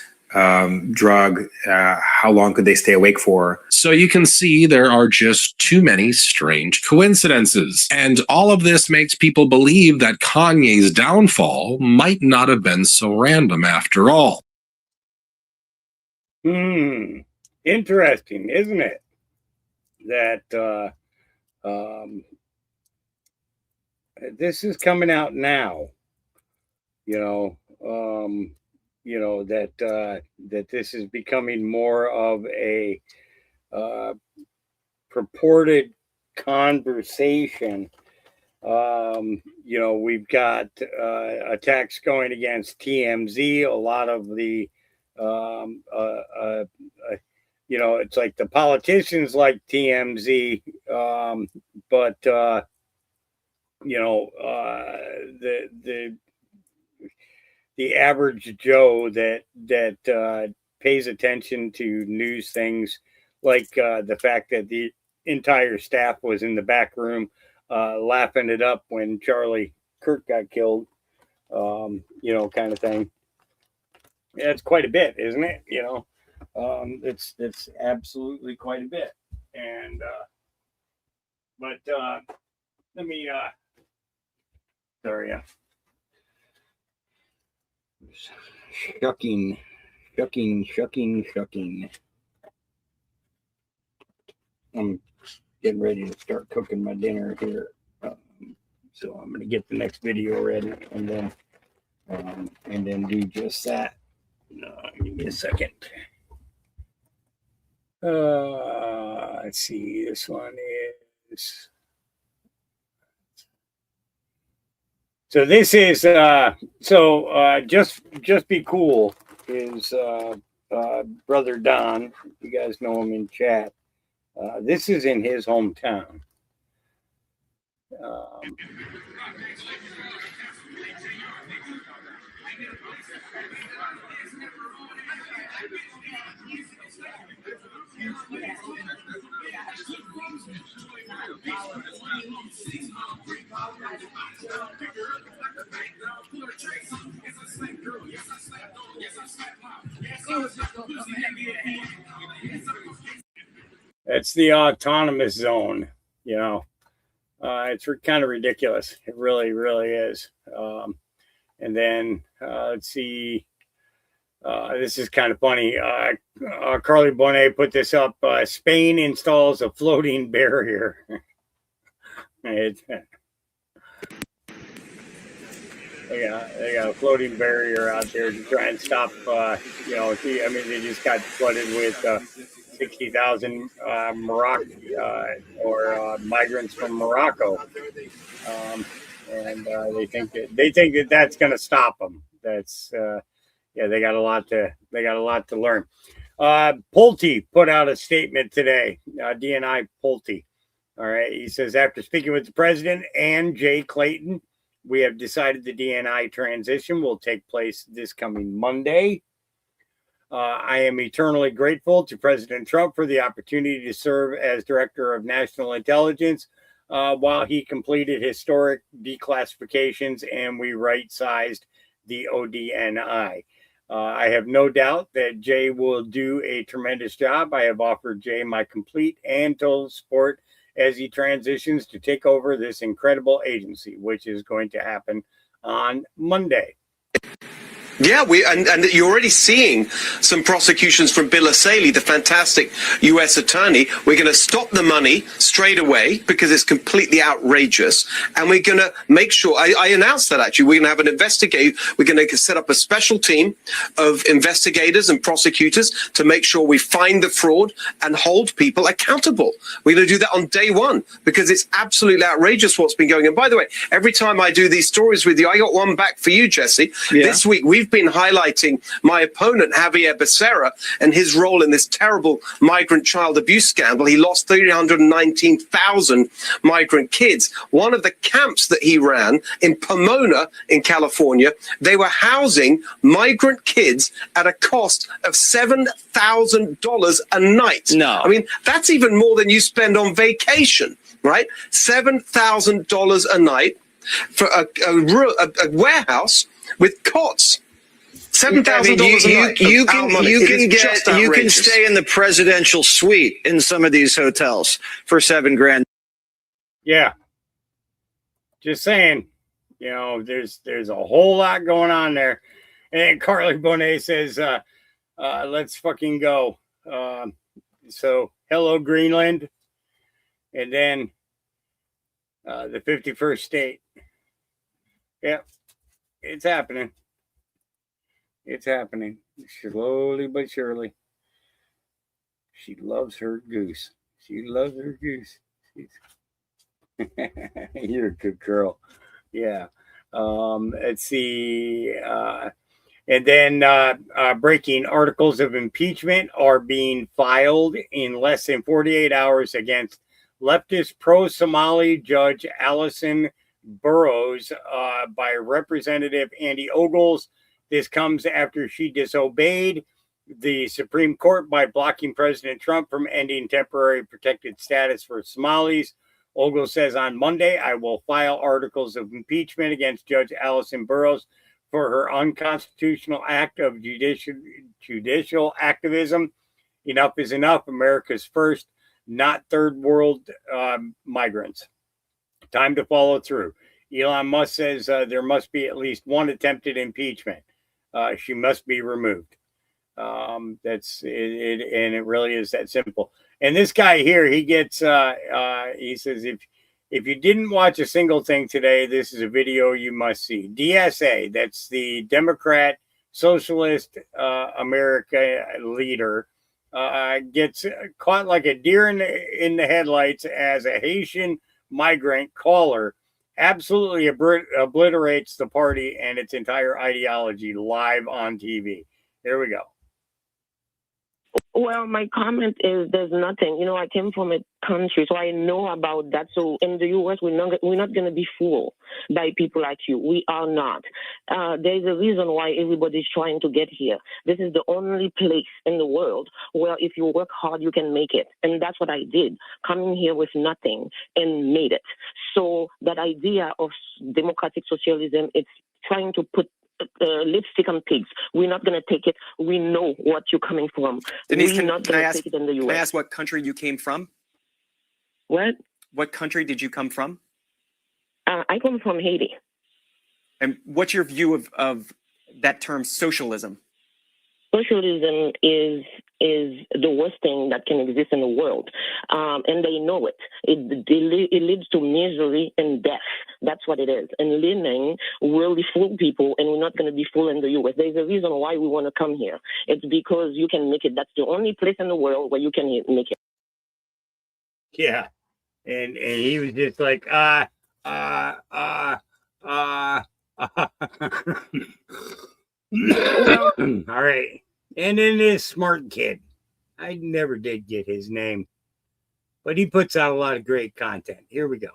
drug, how long could they stay awake for? So you can see there are just too many strange coincidences. And all of this makes people believe that Kanye's downfall might not have been so random after all. Interesting, isn't it? That this is coming out now, that this is becoming more of a purported conversation. We've got attacks going against TMZ. A lot of the, it's like the politicians like TMZ, but the average Joe that pays attention to news things, like the fact that the entire staff was in the back room laughing it up when Charlie Kirk got killed, kind of thing. Yeah, it's quite a bit, isn't it? It's absolutely quite a bit. And let me sorry. Shucking. I'm getting ready to start cooking my dinner here. So I'm going to get the next video ready and then do just that. Give me a second. Let's see. This one is. So this is just be cool is brother Don. You guys know him in chat. This is in his hometown. That's the autonomous zone, it's kind of ridiculous. It really, really is. And then let's see. This is kind of funny. Carly Bonet put this up. Spain installs a floating barrier. They got a floating barrier out there to try and stop. They just got flooded with 60,000 migrants from Morocco, and they think that that's going to stop them. that's yeah, they got a lot to learn. Pulte put out a statement today. DNI Pulte. All right, he says, after speaking with the president and Jay Clayton, we have decided the DNI transition will take place this coming Monday. I am eternally grateful to President Trump for the opportunity to serve as Director of National Intelligence while he completed historic declassifications and we right-sized the ODNI. I have no doubt that Jay will do a tremendous job. I have offered Jay my complete and total support as he transitions to take over this incredible agency, which is going to happen on Monday. Yeah, and you're already seeing some prosecutions from Bill O'Reilly, the fantastic U.S. attorney. We're going to stop the money straight away because it's completely outrageous, and we're going to make sure. I announced that actually. We're going to have an investigate. We're going to set up a special team of investigators and prosecutors to make sure we find the fraud and hold people accountable. We're going to do that on day one because it's absolutely outrageous what's been going on. By the way, every time I do these stories with you, I got one back for you, Jesse. Yeah. This week we've been highlighting my opponent, Javier Becerra, and his role in this terrible migrant child abuse scandal. He lost 319,000 migrant kids. One of the camps that he ran in Pomona in California, they were housing migrant kids at a cost of $7,000 a night. No. I mean, that's even more than you spend on vacation, right? $7,000 a night for a warehouse with cots. $7,000 a night. You can stay in the presidential suite in some of these hotels for $7,000. Yeah. Just saying, you know, there's a whole lot going on there. And Carly Bonet says, let's fucking go. So hello, Greenland. And then the 51st state. Yeah, it's happening. It's happening slowly but surely. She loves her goose. She loves her goose. You're a good girl. Yeah. Let's see. And then breaking articles of impeachment are being filed in less than 48 hours against leftist pro-Somali judge Alison Burrows by Representative Andy Ogles. This comes after she disobeyed the Supreme Court by blocking President Trump from ending temporary protected status for Somalis. Ogles says on Monday, I will file articles of impeachment against Judge Alison Burrows for her unconstitutional act of judicial activism. Enough is enough. America's first, not third world migrants. Time to follow through. Elon Musk says there must be at least one attempted impeachment. She must be removed. That's it, and it really is that simple. And this guy here, he gets. He says, if you didn't watch a single thing today, this is a video you must see. DSA, that's the Democrat Socialist America leader, gets caught like a deer in the headlights as a Haitian migrant caller absolutely obliterates the party and its entire ideology live on TV. Here we go. Well, my comment is there's nothing. You know, I came from a country, so I know about that. So in the U.S., we're not going to be fooled by people like you. We are not. There's a reason why everybody's trying to get here. This is the only place in the world where if you work hard, you can make it. And that's what I did, coming here with nothing and made it. So that idea of democratic socialism, it's trying to put lipstick on pigs. We're not going to take it. We know what you're coming from. Denise, we're not going to take it in the U.S. Can I ask what country you came from? What? What country did you come from? I come from Haiti. And what's your view of that term, socialism? Socialism is the worst thing that can exist in the world, and they know it. It leads to misery and death. That's what it is. And living will fool people, and we're not going to be fooled in the U.S. There's a reason why we want to come here. It's because you can make it. That's the only place in the world where you can make it. Yeah, and he was just like All right. And then this smart kid. I never did get his name, but he puts out a lot of great content. Here we go.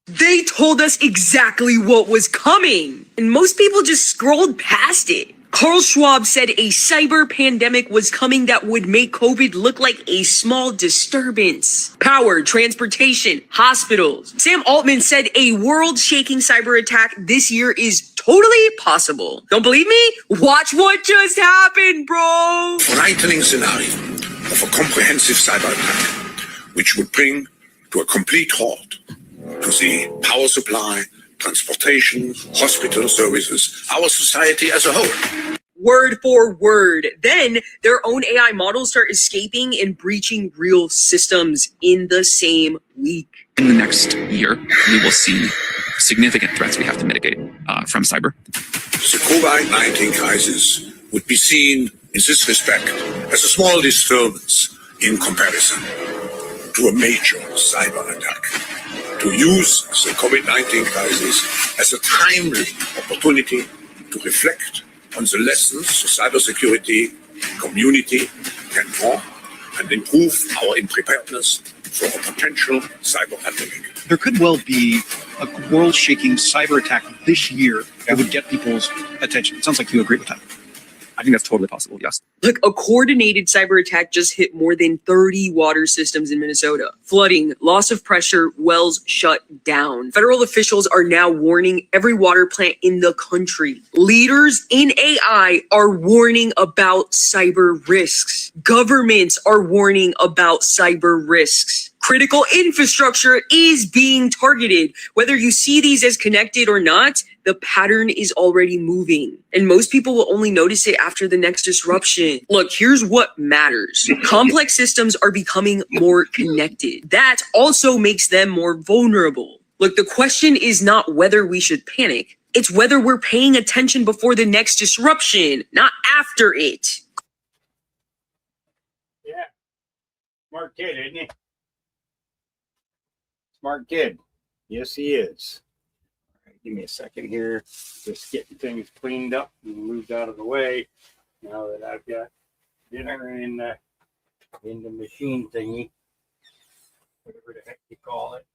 They told us exactly what was coming, and most people just scrolled past it. Carl Schwab said a cyber pandemic was coming that would make COVID look like a small disturbance. Power, transportation, hospitals. Sam Altman said a world-shaking cyber attack this year is totally possible. Don't believe me? Watch what just happened, bro. Frightening scenario of a comprehensive cyber attack, which would bring to a complete halt to the power supply, transportation, hospital services, our society as a whole. Word for word. Then their own AI models start escaping and breaching real systems in the same week. In the next year, we will see significant threats we have to mitigate from cyber. The COVID-19 crisis would be seen in this respect as a small disturbance in comparison to a major cyber attack. To use the COVID-19 crisis as a timely opportunity to reflect on the lessons the cybersecurity community can draw and improve our preparedness for a potential cyber pandemic. There could well be a world-shaking cyber attack this year that would get people's attention. It sounds like you agree with that. I think that's totally possible, yes. Look, a coordinated cyber attack just hit more than 30 water systems in Minnesota. Flooding, loss of pressure, wells shut down. Federal officials are now warning every water plant in the country. Leaders in AI are warning about cyber risks. Governments are warning about cyber risks. Critical infrastructure is being targeted. Whether you see these as connected or not, the pattern is already moving. And most people will only notice it after the next disruption. Look, here's what matters. Complex systems are becoming more connected. That also makes them more vulnerable. Look, the question is not whether we should panic. It's whether we're paying attention before the next disruption, not after it. Yeah. Smart kid, isn't he? Smart kid. Yes, he is. All right, give me a second here. Just getting things cleaned up and moved out of the way. Now that I've got dinner in the machine thingy, whatever the heck you call it.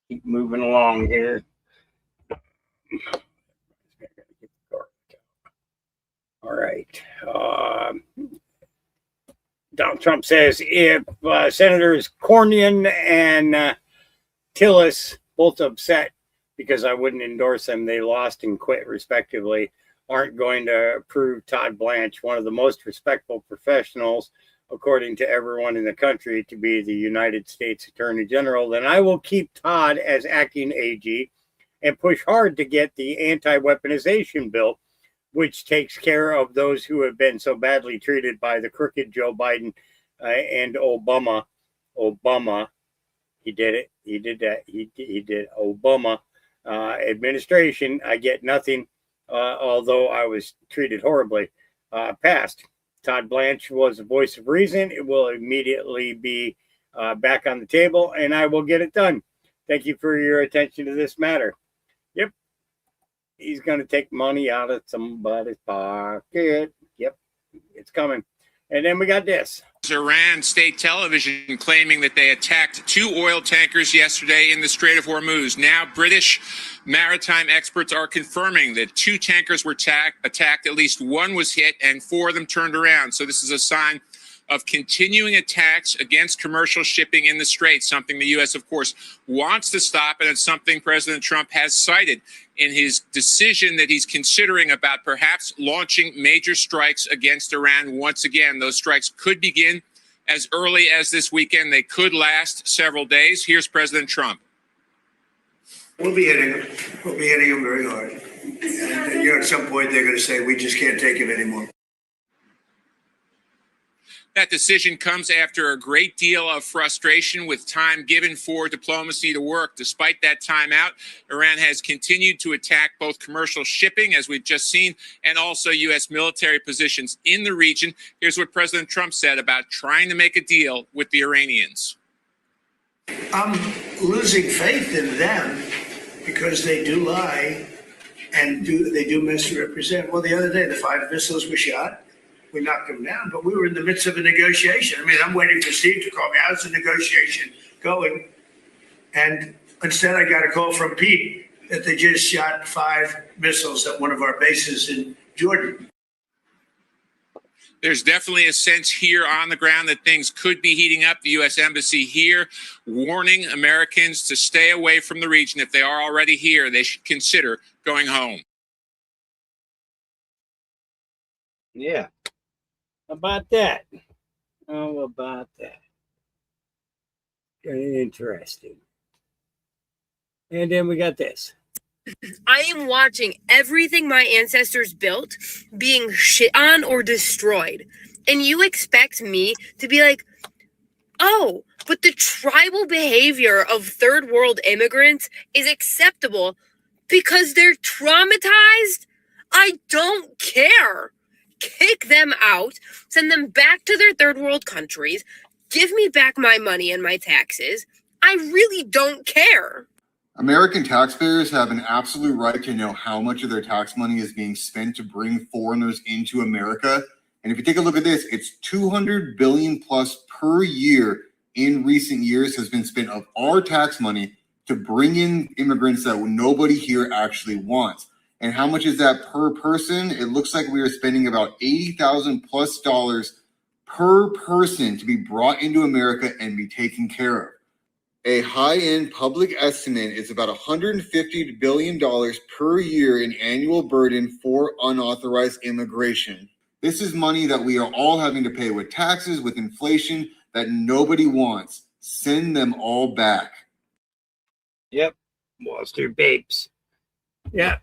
Keep moving along here. All right. Donald Trump says if Senators Cornyn and Tillis, both upset because I wouldn't endorse them, they lost and quit respectively, aren't going to approve Todd Blanche, one of the most respectful professionals, according to everyone in the country, to be the United States Attorney General, then I will keep Todd as acting AG and push hard to get the anti-weaponization bill, which takes care of those who have been so badly treated by the crooked Joe Biden and Obama. He did it. He did that. He did Obama administration. I get nothing, although I was treated horribly. Passed. Todd Blanche was the voice of reason. It will immediately be back on the table, and I will get it done. Thank you for your attention to this matter. Yep. He's going to take money out of somebody's pocket. Yep, it's coming. And then we got this. Iran state television claiming that they attacked 2 oil tankers yesterday in the Strait of Hormuz. Now, British maritime experts are confirming that 2 tankers were attacked. At least 1 was hit and 4 of them turned around. So this is a sign of continuing attacks against commercial shipping in the Strait, something the U.S., of course, wants to stop, and it's something President Trump has cited in his decision that he's considering about perhaps launching major strikes against Iran once again. Those strikes could begin as early as this weekend. They could last several days. Here's President Trump. We'll be hitting them. We'll be hitting them very hard. And at some point, they're going to say, we just can't take it anymore. That decision comes after a great deal of frustration with time given for diplomacy to work. Despite that timeout, Iran has continued to attack both commercial shipping, as we've just seen, and also U.S. military positions in the region. Here's what President Trump said about trying to make a deal with the Iranians. I'm losing faith in them because they do lie and they do misrepresent. Well, the other day, the 5 missiles were shot. We knocked them down, but we were in the midst of a negotiation. I mean, I'm waiting for Steve to call me. How's the negotiation going? And instead, I got a call from Pete that they just shot 5 missiles at one of our bases in Jordan. There's definitely a sense here on the ground that things could be heating up. The U.S. Embassy here warning Americans to stay away from the region. If they are already here, they should consider going home. Yeah. How about that? How about that? Interesting. And then we got this. I am watching everything my ancestors built being shit on or destroyed. And you expect me to be like, oh, but the tribal behavior of third world immigrants is acceptable because they're traumatized? I don't care. Kick them out, send them back to their third world countries, give me back my money and my taxes. I really don't care. American taxpayers have an absolute right to know how much of their tax money is being spent to bring foreigners into America. And if you take a look at this, it's $200 billion plus per year in recent years has been spent of our tax money to bring in immigrants that nobody here actually wants. And how much is that per person? It looks like we are spending about $80,000 plus per person to be brought into America and be taken care of. A high-end public estimate is about $150 billion per year in annual burden for unauthorized immigration. This is money that we are all having to pay with taxes, with inflation that nobody wants. Send them all back. Yep. Wall Street babes. Yeah.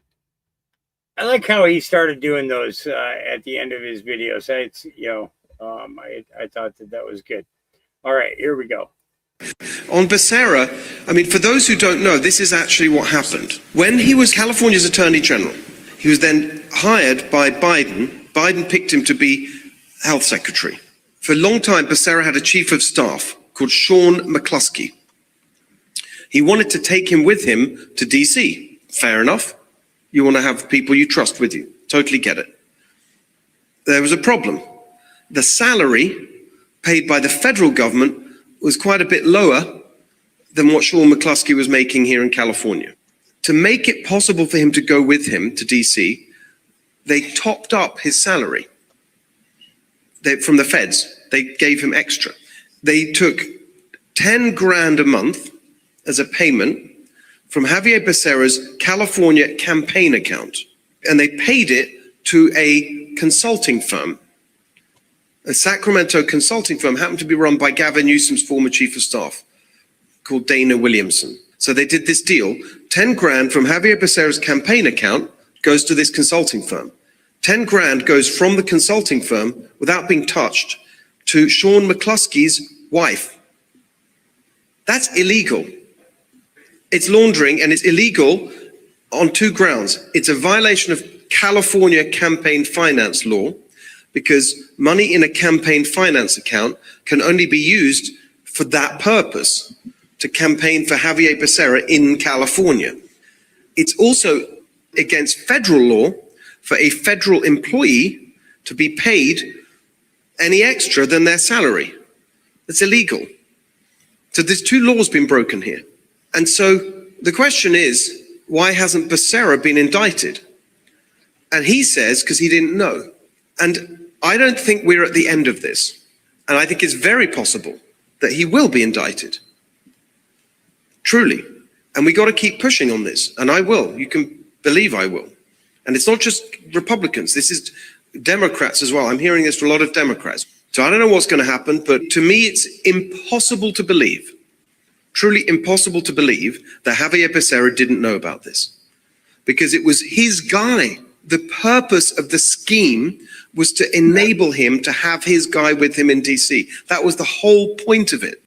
I like how he started doing those at the end of his videos. I thought that was good. All right, here we go. On Becerra, I mean, for those who don't know, this is actually what happened. When he was California's Attorney General, he was then hired by Biden. Biden picked him to be Health Secretary. For a long time, Becerra had a chief of staff called Sean McCluskey. He wanted to take him with him to D.C. Fair enough. You want to have people you trust with you. Totally get it. There was a problem. The salary paid by the federal government was quite a bit lower than what Sean McCluskey was making here in California. To make it possible for him to go with him to DC, they topped up his salary. From the feds, they gave him extra. They took 10 grand a month as a payment from Javier Becerra's California campaign account, and they paid it to a consulting firm. A Sacramento consulting firm happened to be run by Gavin Newsom's former chief of staff, called Dana Williamson. So they did this deal. 10 grand from Javier Becerra's campaign account goes to this consulting firm. 10 grand goes from the consulting firm without being touched to Sean McCluskey's wife. That's illegal. It's laundering, and it's illegal on 2 grounds. It's a violation of California campaign finance law, because money in a campaign finance account can only be used for that purpose, to campaign for Javier Becerra in California. It's also against federal law for a federal employee to be paid any extra than their salary. It's illegal. So there's 2 laws being broken here. And so the question is, why hasn't Becerra been indicted? And he says, because he didn't know. And I don't think we're at the end of this. And I think it's very possible that he will be indicted. Truly. And we got to keep pushing on this. And I will. You can believe I will. And it's not just Republicans. This is Democrats as well. I'm hearing this from a lot of Democrats. So I don't know what's going to happen, but to me, it's impossible to believe, truly impossible to believe, that Javier Becerra didn't know about this. Because it was his guy. The purpose of the scheme was to enable him to have his guy with him in DC. That was the whole point of it.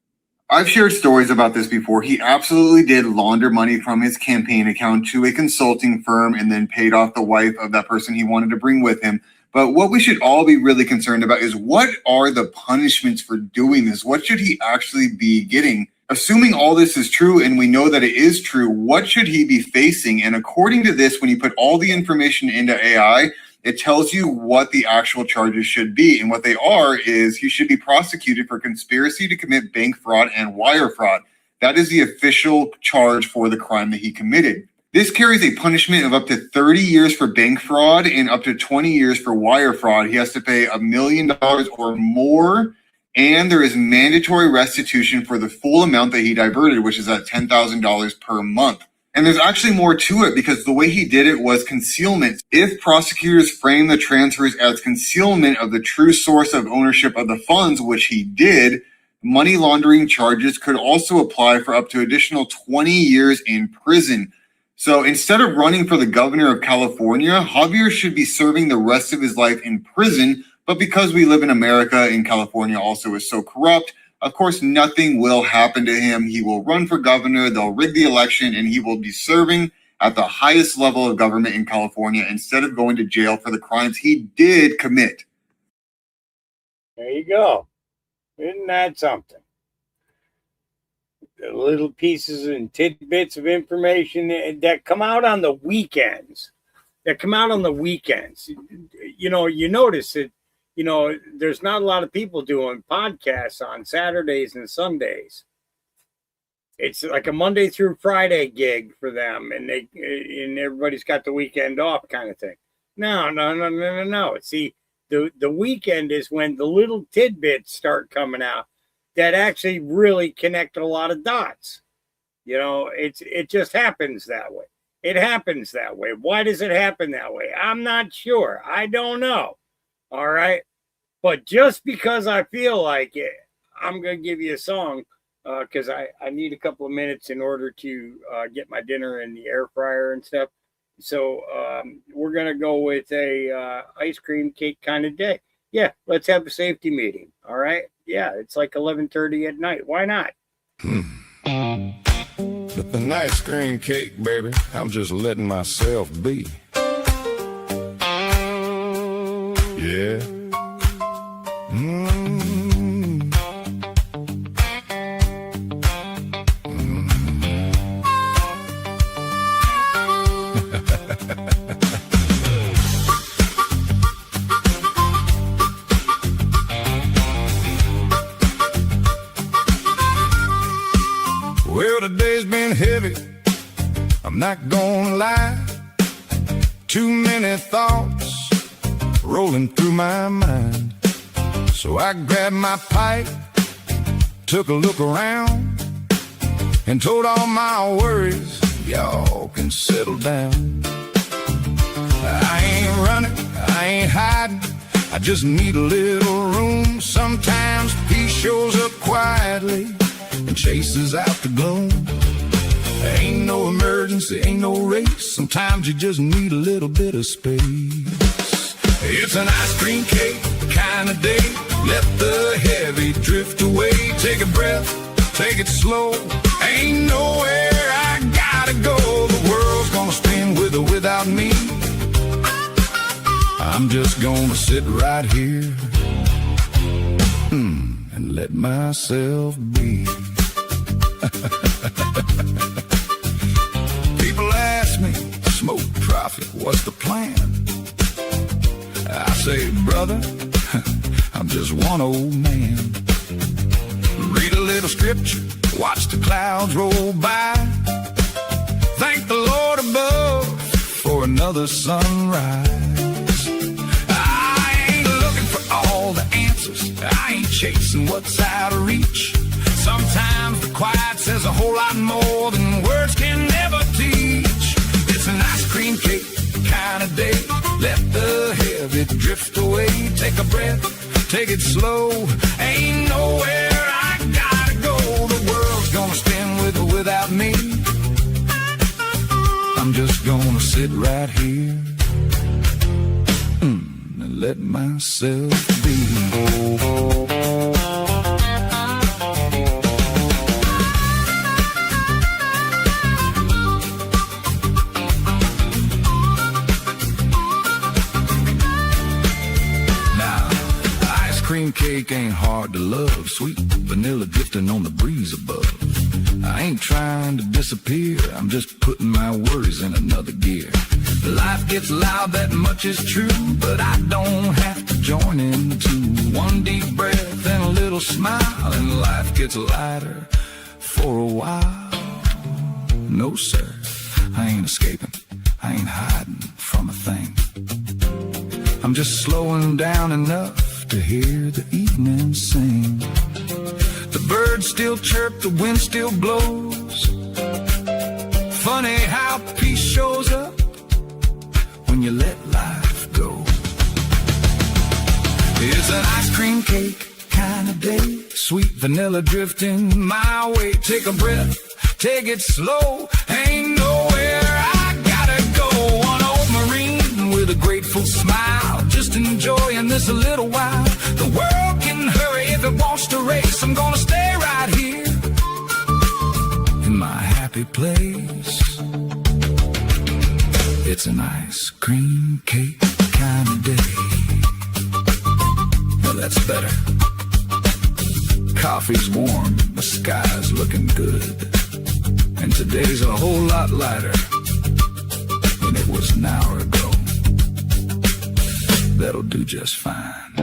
I've shared stories about this before. He absolutely did launder money from his campaign account to a consulting firm and then paid off the wife of that person he wanted to bring with him. But what we should all be really concerned about is, what are the punishments for doing this? What should he actually be getting? Assuming all this is true, and we know that it is true, what should he be facing? And according to this, when you put all the information into AI, it tells you what the actual charges should be. And what they are is he should be prosecuted for conspiracy to commit bank fraud and wire fraud. That is the official charge for the crime that he committed. This carries a punishment of up to 30 years for bank fraud and up to 20 years for wire fraud. He has to pay $1 million or more, and there is mandatory restitution for the full amount that he diverted, which is at $10,000 per month. And there's actually more to it, because the way he did it was concealment. If prosecutors frame the transfers as concealment of the true source of ownership of the funds, which he did, money laundering charges could also apply for up to additional 20 years in prison. So instead of running for the governor of California, Javier should be serving the rest of his life in prison. But because we live in America and California also is so corrupt, of course, nothing will happen to him. He will run for governor, they'll rig the election, and he will be serving at the highest level of government in California instead of going to jail for the crimes he did commit. There you go. Isn't that something? The little pieces and tidbits of information that come out on the weekends. You know, you notice that, you know, there's not a lot of people doing podcasts on Saturdays and Sundays. It's like a Monday through Friday gig for them, and everybody's got the weekend off kind of thing. No. See, the weekend is when the little tidbits start coming out that actually really connect a lot of dots. You know, it just happens that way. It happens that way. Why does it happen that way? I'm not sure. I don't know. All right. But just because I feel like it, I'm going to give you a song because I need a couple of minutes in order to get my dinner in the air fryer and stuff. So we're going to go with a ice cream cake kind of day. Yeah, let's have a safety meeting. All right. Yeah, it's like 11:30 at night. Why not? With an ice cream cake, baby, I'm just letting myself be. Yeah. Well, today's been heavy, I'm not gonna lie. Too many thoughts rolling through my mind. So I grabbed my pipe, took a look around, and told all my worries, y'all can settle down. I ain't running, I ain't hiding, I just need a little room. Sometimes peace shows up quietly and chases out the gloom. There ain't no emergency, ain't no race. Sometimes you just need a little bit of space. It's an ice cream cake kind of day. Let the heavy drift away. Take a breath, take it slow. Ain't nowhere I gotta go. The world's gonna spin with or without me. I'm just gonna sit right here and let myself be. People ask me, smoke, profit, what's the plan? I say, brother, I'm just one old man. Read a little scripture, watch the clouds roll by. Thank the Lord above for another sunrise. I ain't looking for all the answers, I ain't chasing what's out of reach. Sometimes the quiet says a whole lot more than words can never teach. It's an ice cream cake kind of day. Let the heavy drift away. Take a breath, take it slow. Ain't nowhere I gotta go. The world's gonna spin with or without me. I'm just gonna sit right here and let myself be. Cream cake ain't hard to love. Sweet vanilla drifting on the breeze above. I ain't trying to disappear. I'm just putting my worries in another gear. Life gets loud, that much is true, but I don't have to join in too. One deep breath and a little smile, and life gets lighter for a while. No, sir, I ain't escaping. I ain't hiding from a thing. I'm just slowing down enough to hear the evening sing. The birds still chirp, the wind still blows. Funny how peace shows up when you let life go. It's an ice cream cake kind of day, sweet vanilla drifting my way. Take a breath, take it slow, ain't nowhere I gotta go. One old Marine with a grateful smile, just enjoying this a little while. The world can hurry if it wants to race. I'm gonna stay right here in my happy place. It's an ice cream cake kind of day. Well, that's better. Coffee's warm, the sky's looking good, and today's a whole lot lighter than it was an hour ago. That'll do just fine.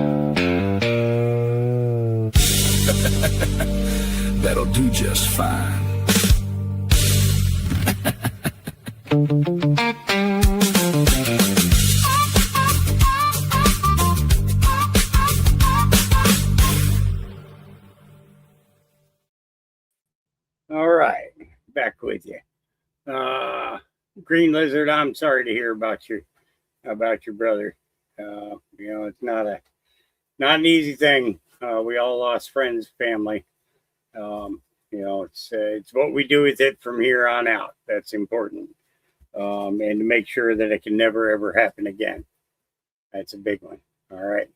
That'll do just fine. All right, back with you. Green Lizard, I'm sorry to hear about your brother. It's not an easy thing. We all lost friends, family. It's what we do with it from here on out. That's important. And to make sure that it can never, ever happen again. That's a big one. All right.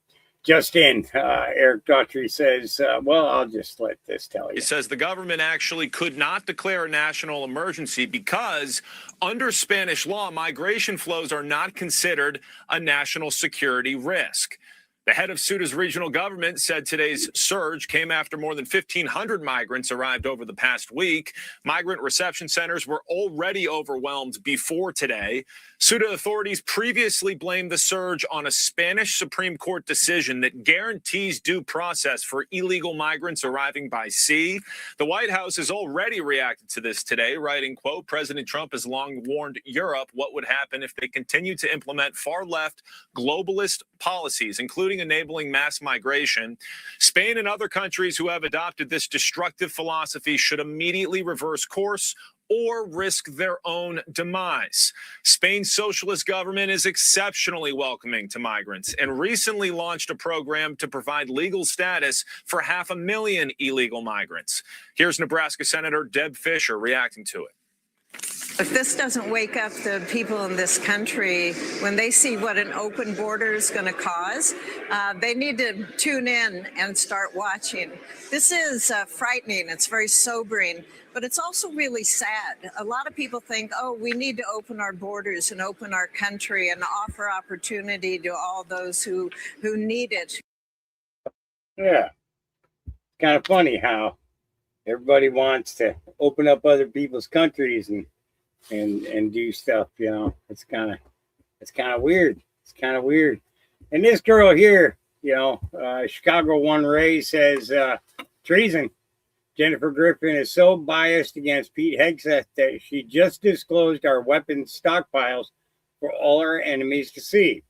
Just in, Eric Daughtry says, well, I'll just let this tell you. He says the government actually could not declare a national emergency because under Spanish law, migration flows are not considered a national security risk. The head of Ceuta's regional government said today's surge came after more than 1,500 migrants arrived over the past week. Migrant reception centers were already overwhelmed before today. Ceuta authorities previously blamed the surge on a Spanish Supreme Court decision that guarantees due process for illegal migrants arriving by sea. The White House has already reacted to this today, writing, quote, President Trump has long warned Europe what would happen if they continue to implement far-left globalist policies, including enabling mass migration. Spain and other countries who have adopted this destructive philosophy should immediately reverse course or risk their own demise. Spain's socialist government is exceptionally welcoming to migrants and recently launched a program to provide legal status for 500,000 illegal migrants. Here's Nebraska Senator Deb Fischer reacting to it. If this doesn't wake up the people in this country when they see what an open border is going to cause, they need to tune in and start watching. This is frightening. It's very sobering, but it's also really sad. A lot of people think, oh, we need to open our borders and open our country and offer opportunity to all those who need it. Yeah. It's kind of funny how everybody wants to open up other people's countries and do stuff, It's kind of weird. It's kind of weird. And this girl here, Chicago One Ray says treason. Jennifer Griffin is so biased against Pete Hegseth that she just disclosed our weapons stockpiles for all our enemies to see.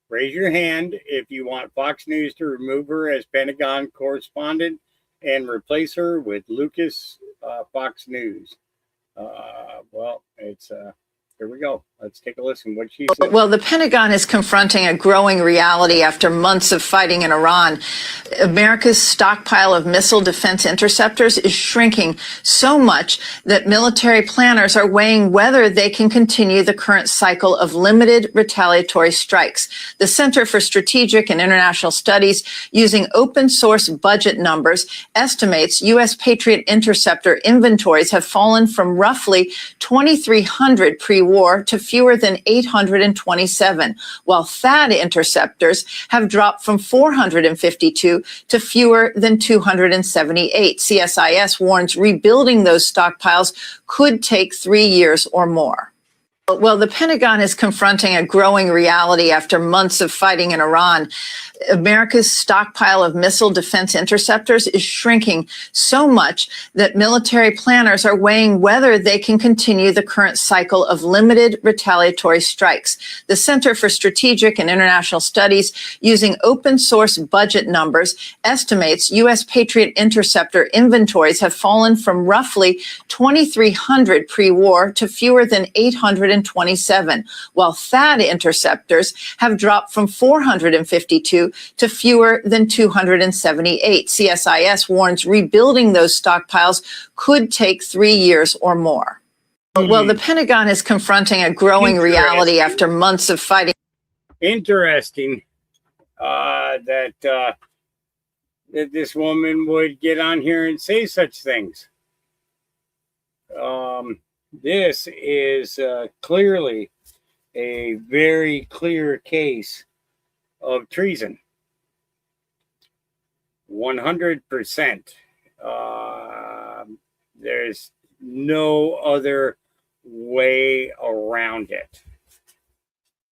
Raise your hand if you want Fox News to remove her as Pentagon correspondent and replace her with Lucas Fox News. Well, it's Here we go. Let's take a listen. What she said. Well, the Pentagon is confronting a growing reality after months of fighting in Iran. America's stockpile of missile defense interceptors is shrinking so much that military planners are weighing whether they can continue the current cycle of limited retaliatory strikes. The Center for Strategic and International Studies, using open source budget numbers, estimates U.S. Patriot interceptor inventories have fallen from roughly 2,300 pre-war to fewer than 827, while THAAD interceptors have dropped from 452 to fewer than 278. CSIS warns rebuilding those stockpiles could take 3 years or more. Well, the Pentagon is confronting a growing reality after months of fighting in Iran. America's stockpile of missile defense interceptors is shrinking so much that military planners are weighing whether they can continue the current cycle of limited retaliatory strikes. The Center for Strategic and International Studies, using open source budget numbers, estimates U.S. Patriot interceptor inventories have fallen from roughly 2,300 pre-war to fewer than 827, while THAAD interceptors have dropped from 452 to fewer than 278. CSIS warns rebuilding those stockpiles could take 3 years or more. Well, the Pentagon is confronting a growing reality after months of fighting. Interesting that this woman would get on here and say such things. This is clearly a very clear case of treason. 100%. There's no other way around it.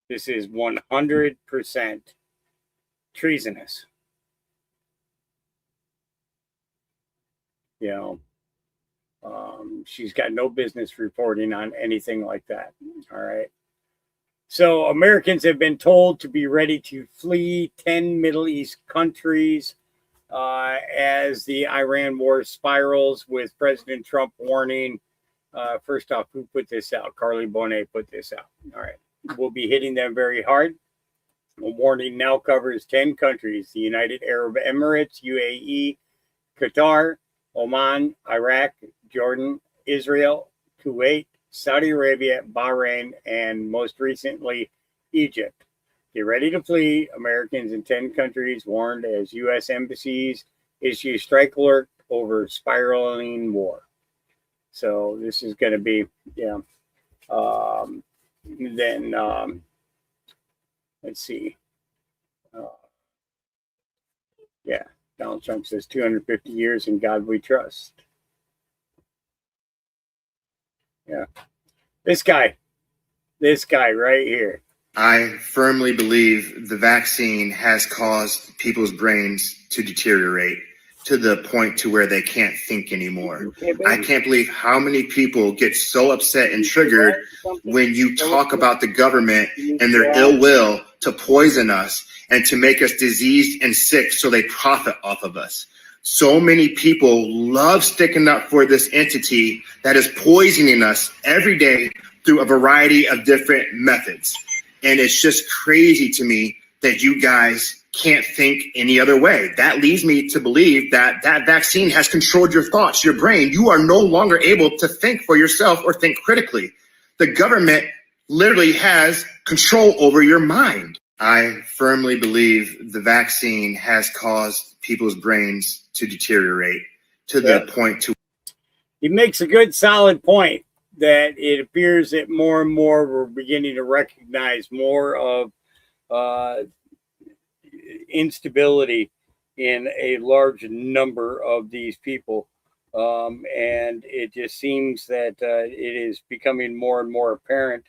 This is 100% treasonous. You know, she's got no business reporting on anything like that. All right. So Americans have been told to be ready to flee 10 Middle East countries as the Iran war spirals, with President Trump warning. First off, who put this out? Carly Bonet put this out. All right. We'll be hitting them very hard. The warning now covers 10 countries: the United Arab Emirates, UAE, Qatar, Oman, Iraq, Jordan, Israel, Kuwait, Saudi Arabia, Bahrain, and most recently, Egypt. Get ready to flee. Americans in 10 countries warned as U.S. embassies issue strike alert over spiraling war. So this is going to be, yeah. Let's see. Yeah, Donald Trump says 250 years in God we trust. Yeah. This guy right here. I firmly believe the vaccine has caused people's brains to deteriorate to the point to where they can't think anymore. I can't believe how many people get so upset and triggered when you talk about the government and their ill will to poison us and to make us diseased and sick so they profit off of us. So many people love sticking up for this entity that is poisoning us every day through a variety of different methods. And it's just crazy to me that you guys can't think any other way. That leads me to believe that that vaccine has controlled your thoughts, your brain. You are no longer able to think for yourself or think critically. The government literally has control over your mind. I firmly believe the vaccine has caused people's brains to deteriorate to the point to. He makes a good solid point that it appears that more and more we're beginning to recognize more of instability in a large number of these people. And it just seems that it is becoming more and more apparent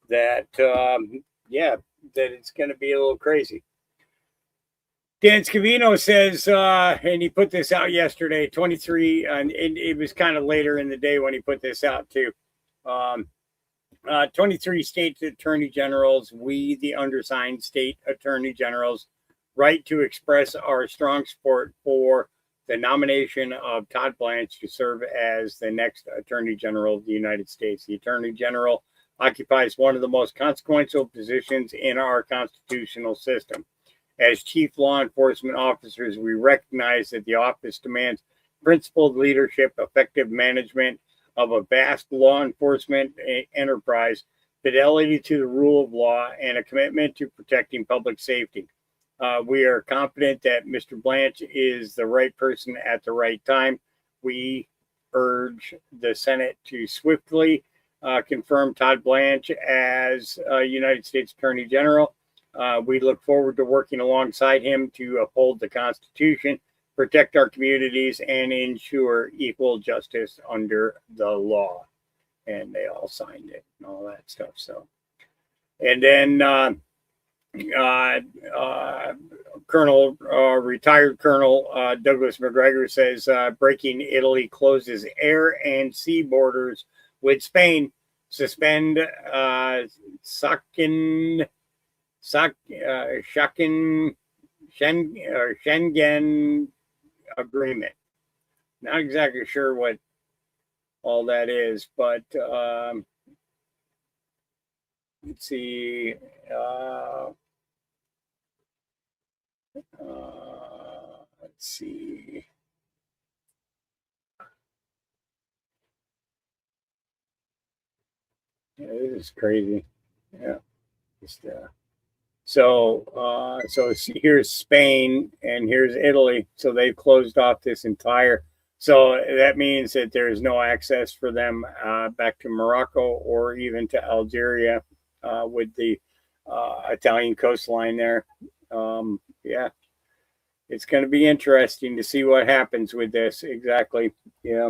that, that it's going to be a little crazy. Dan Scavino says, and he put this out yesterday, 23, and it was kind of later in the day when he put this out too. 23 state attorney generals, we, the undersigned state attorney generals, right to express our strong support for the nomination of Todd Blanche to serve as the next attorney general of the United States. The attorney general occupies one of the most consequential positions in our constitutional system. As chief law enforcement officers, we recognize that the office demands principled leadership, effective management of a vast law enforcement enterprise, fidelity to the rule of law, and a commitment to protecting public safety. We are confident that Mr. Blanche is the right person at the right time. We urge the Senate to swiftly confirm Todd Blanche as United States Attorney General. We look forward to working alongside him to uphold the Constitution, protect our communities, and ensure equal justice under the law. And they all signed it and all that stuff. So, and then retired Colonel Douglas McGregor says breaking Italy closes air and sea borders with Spain, suspend Schengen agreement. Not exactly sure what all that is, but let's see. Let's see. Yeah, this is crazy. Yeah. Just, so here's Spain and here's Italy. So they've closed off this entire. So that means that there's no access for them back to Morocco or even to Algeria with the Italian coastline there. Yeah, it's going to be interesting to see what happens with this. Exactly. Yeah.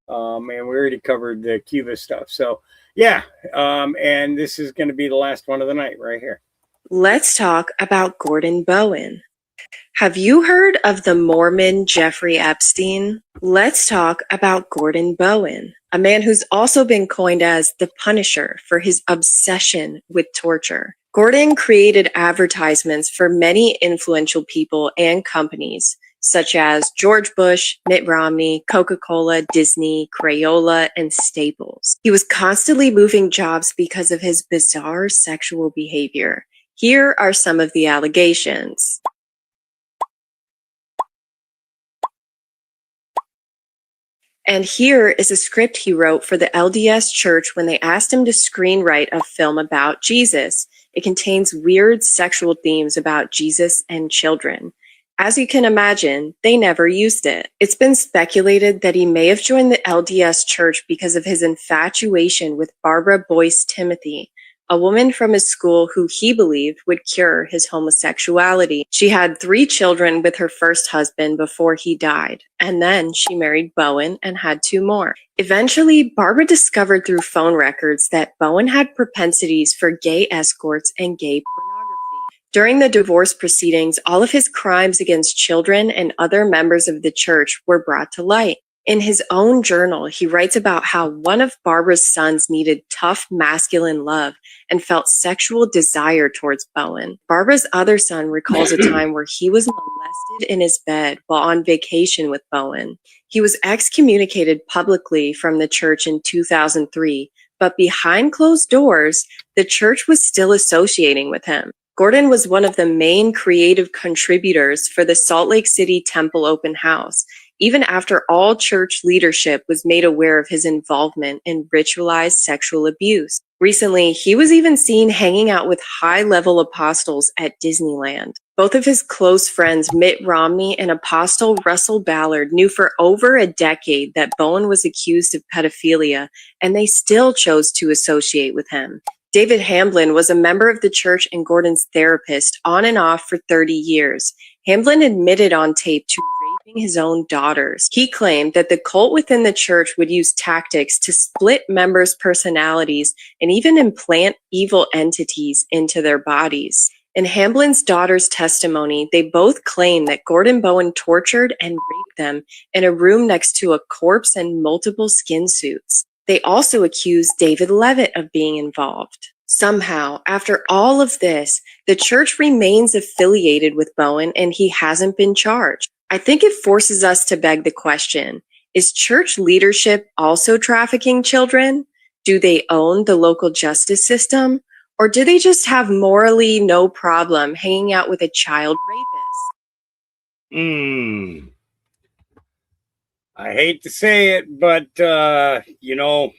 And we already covered the Cuba stuff. So yeah. And this is going to be the last one of the night right here. Let's talk about Gordon Bowen. Have you heard of the Mormon Jeffrey Epstein? Let's talk about Gordon Bowen, a man who's also been coined as the Punisher for his obsession with torture. Gordon created advertisements for many influential people and companies, such as George Bush, Mitt Romney, Coca-Cola, Disney, Crayola, and Staples. He was constantly moving jobs because of his bizarre sexual behavior. Here are some of the allegations. And here is a script he wrote for the LDS Church when they asked him to screenwrite a film about Jesus. It contains weird sexual themes about Jesus and children. As you can imagine, they never used it. It's been speculated that he may have joined the LDS Church because of his infatuation with Barbara Boyce Timothy, a woman from his school who he believed would cure his homosexuality. She had 3 children with her first husband before he died, and then she married Bowen and had 2 more. Eventually, Barbara discovered through phone records that Bowen had propensities for gay escorts and gay pornography. During the divorce proceedings, all of his crimes against children and other members of the church were brought to light. In his own journal, he writes about how one of Barbara's sons needed tough masculine love and felt sexual desire towards Bowen. Barbara's other son recalls a time where he was molested in his bed while on vacation with Bowen. He was excommunicated publicly from the church in 2003, but behind closed doors, the church was still associating with him. Gordon was one of the main creative contributors for the Salt Lake City Temple Open House, even after all church leadership was made aware of his involvement in ritualized sexual abuse. Recently, he was even seen hanging out with high-level apostles at Disneyland. Both of his close friends, Mitt Romney and Apostle Russell Ballard, knew for over a decade that Bowen was accused of pedophilia, and they still chose to associate with him. David Hamblin was a member of the church and Gordon's therapist on and off for 30 years. Hamblin admitted on tape to raping his own daughters. He claimed that the cult within the church would use tactics to split members' personalities and even implant evil entities into their bodies. In Hamblin's daughter's testimony, they both claimed that Gordon Bowen tortured and raped them in a room next to a corpse and multiple skin suits. They also accused David Levitt of being involved. Somehow, after all of this, the church remains affiliated with Bowen and he hasn't been charged. I think it forces us to beg the question, is church leadership also trafficking children? Do they own the local justice system? Or do they just have morally no problem hanging out with a child rapist? I hate to say it, but you know,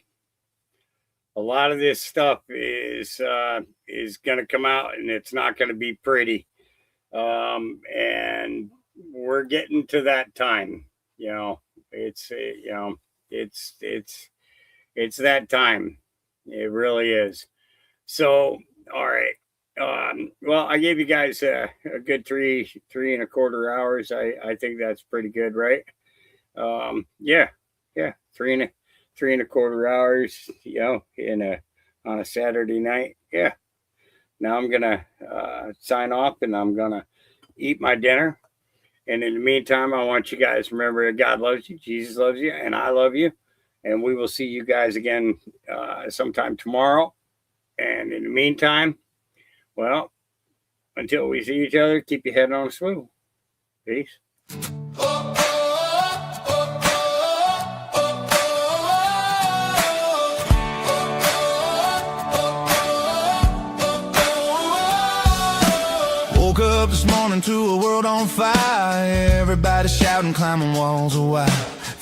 a lot of this stuff is going to come out, and it's not going to be pretty. And we're getting to that time. You know, it's it's that time. It really is. So, all right. Well, I gave you guys a good three and a quarter hours. I think that's pretty good, right? Yeah, three and a quarter hours, you know, on a Saturday night. Yeah. Now I'm gonna sign off, and I'm gonna eat my dinner. And in the meantime, I want you guys to remember that God loves you, Jesus loves you, and I love you. And we will see you guys again sometime tomorrow. And in the meantime, well, until we see each other, keep your head on a swivel. Peace. Woke up this morning to a world on fire. Everybody shouting, climbing walls of wire.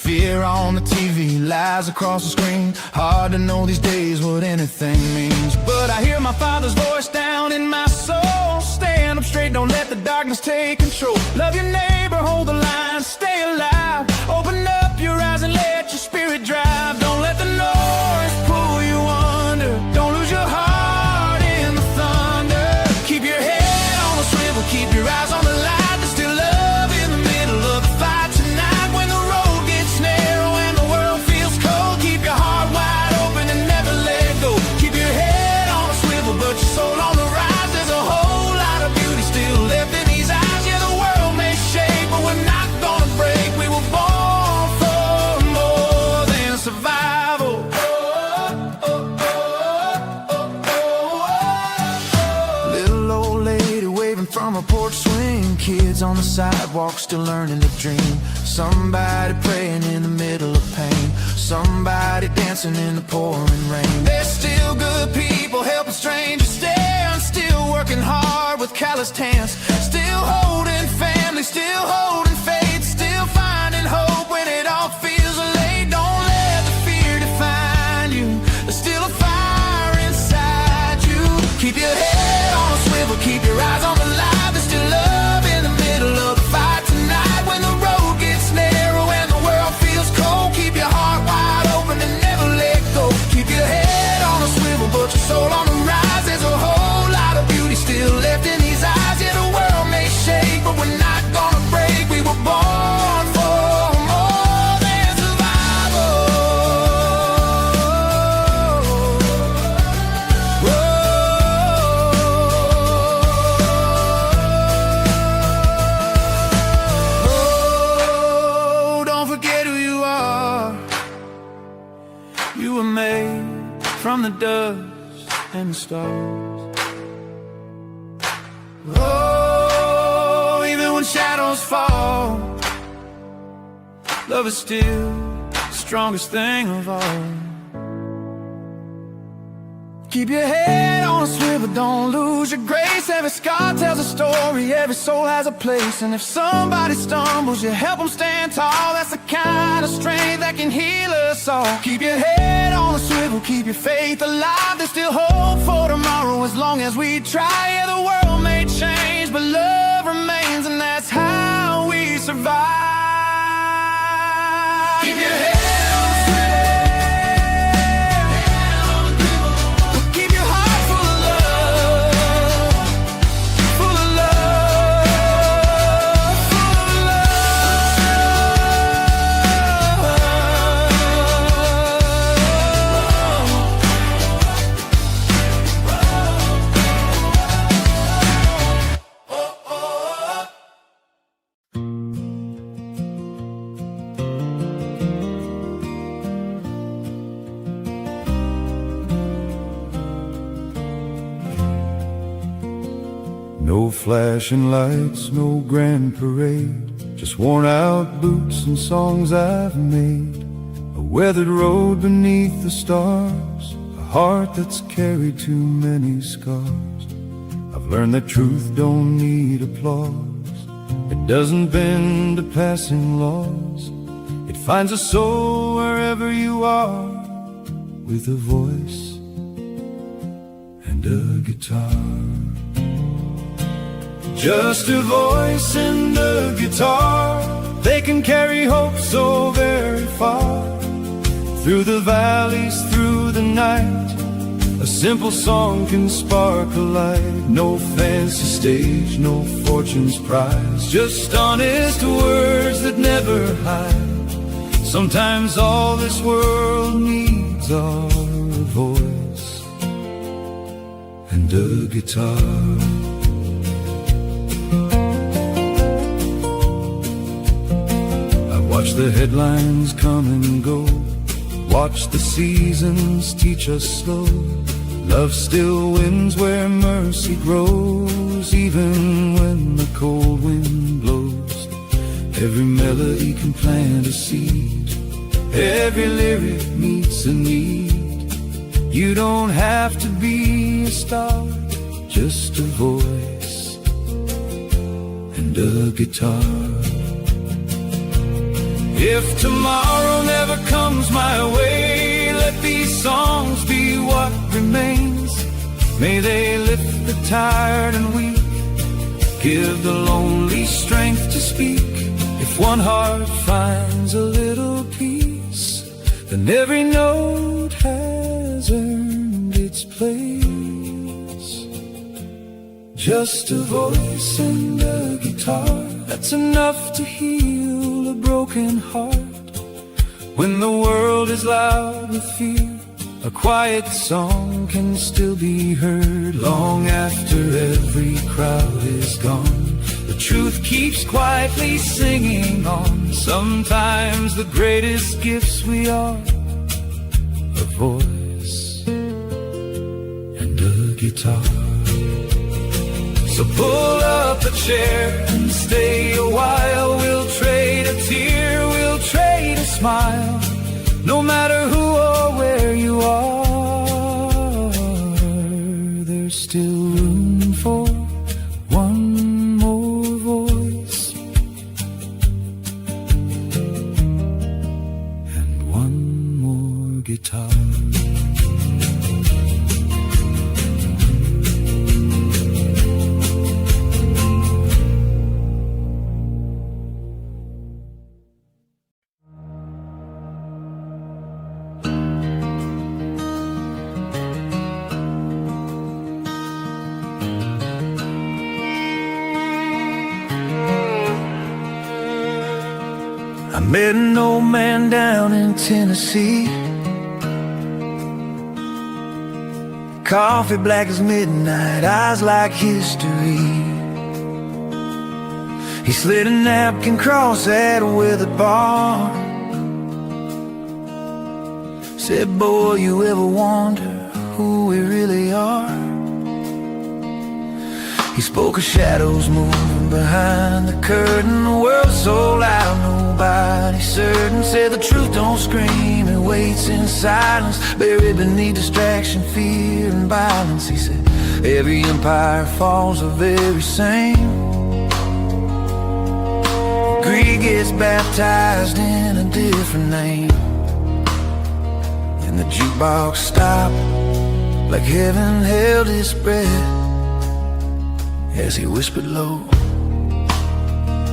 Fear on the TV, lies across the screen. Hard to know these days what anything means. But I hear my Father's voice down in my soul. Stand up straight, don't let the darkness take control. Love your neighbor, hold the line, stay alive. Open up your eyes and let your spirit drive. Don't let the noise pull you under. Don't lose your heart in the thunder. Keep your head on a swivel, keep your eyes on the light. There's still love in the middle of the fight tonight. When the road gets narrow and the world feels cold, keep your heart wide open and never let go. Keep your head on a swivel, but your soul on the rise. There's a whole lot of beauty still left in these eyes. Yeah, the world may shake, but we're not gonna break. We were born for more than survival. Little old lady waving from a porch swing. Kids on the sidewalk still learning to dream. Somebody praying in the middle of pain. Somebody dancing in the pouring rain. There's still good people helping strangers stand. Still working hard with calloused hands. Still holding family, still holding faith. Still finding hope when it all feels late. Don't let the fear define you. There's still a fire inside you. Keep your head on a swivel, keep your eyes on the light. There's still love in the middle of the fight tonight. When the road gets narrow and the world feels cold, keep your heart wide open and never let go. Keep your head on a swivel, but your soul on the rise. There's a whole lot of beauty still left in these eyes. Yeah, the world may shake, but we're not gonna break. We were born for more than survival. Oh, don't forget who you are. You were made from the dust and the stars. Oh, even when shadows fall, love is still the strongest thing of all. Keep your head on a swivel, don't lose your grace. Every scar tells a story, every soul has a place. And if somebody stumbles, you help them stand tall. That's the kind of strength that can heal us all. Keep your head on a swivel, keep your faith alive. There's still hope for tomorrow as long as we try. Yeah, the world may change, but love remains, and that's how we survive. Keep your head on a swivel. Keep your heart full of love, full of love, full of No flashing lights, no grand parade, just worn out boots and songs I've made. A weathered road beneath the stars, a heart that's carried too many scars. I've learned that truth don't need applause. It doesn't bend to passing laws. It finds a soul wherever you are, with a voice and a guitar. Just a voice and a guitar, they can carry hope so very far. Through the valleys, through the night, a simple song can spark a light. No fancy stage, no fortune's prize, just honest words that never hide. Sometimes all this world needs are a voice and a guitar. Watch the headlines come and go, watch the seasons teach us slow. Love still wins where mercy grows, even when the cold wind blows. Every melody can plant a seed, every lyric meets a need. You don't have to be a star, just a voice and a guitar. If tomorrow never comes my way, let these songs be what remains. May they lift the tired and weak, give the lonely strength to speak. If one heart finds a little peace, then every note has earned its place. Just a voice and a guitar, that's enough to heal a broken heart. When the world is loud with fear, a quiet song can still be heard. Long after every crowd is gone, the truth keeps quietly singing on. Sometimes the greatest gifts we are, a voice and a guitar. So pull up a chair and stay a while. We'll trade a tear, we'll trade a smile. No matter who or where you are, there's still room for one more voice and one more guitar. I met an old man down in Tennessee, coffee black as midnight, eyes like history. He slid a napkin across that weathered bar, said, boy, you ever wonder who we really are? He spoke of shadows moving behind the curtain, the world so loud nobody's certain. Said the truth don't scream, it waits in silence, buried beneath distraction, fear and violence. He said every empire falls the very same. Greed gets baptized in a different name. And the jukebox stopped like heaven held its breath as he whispered low,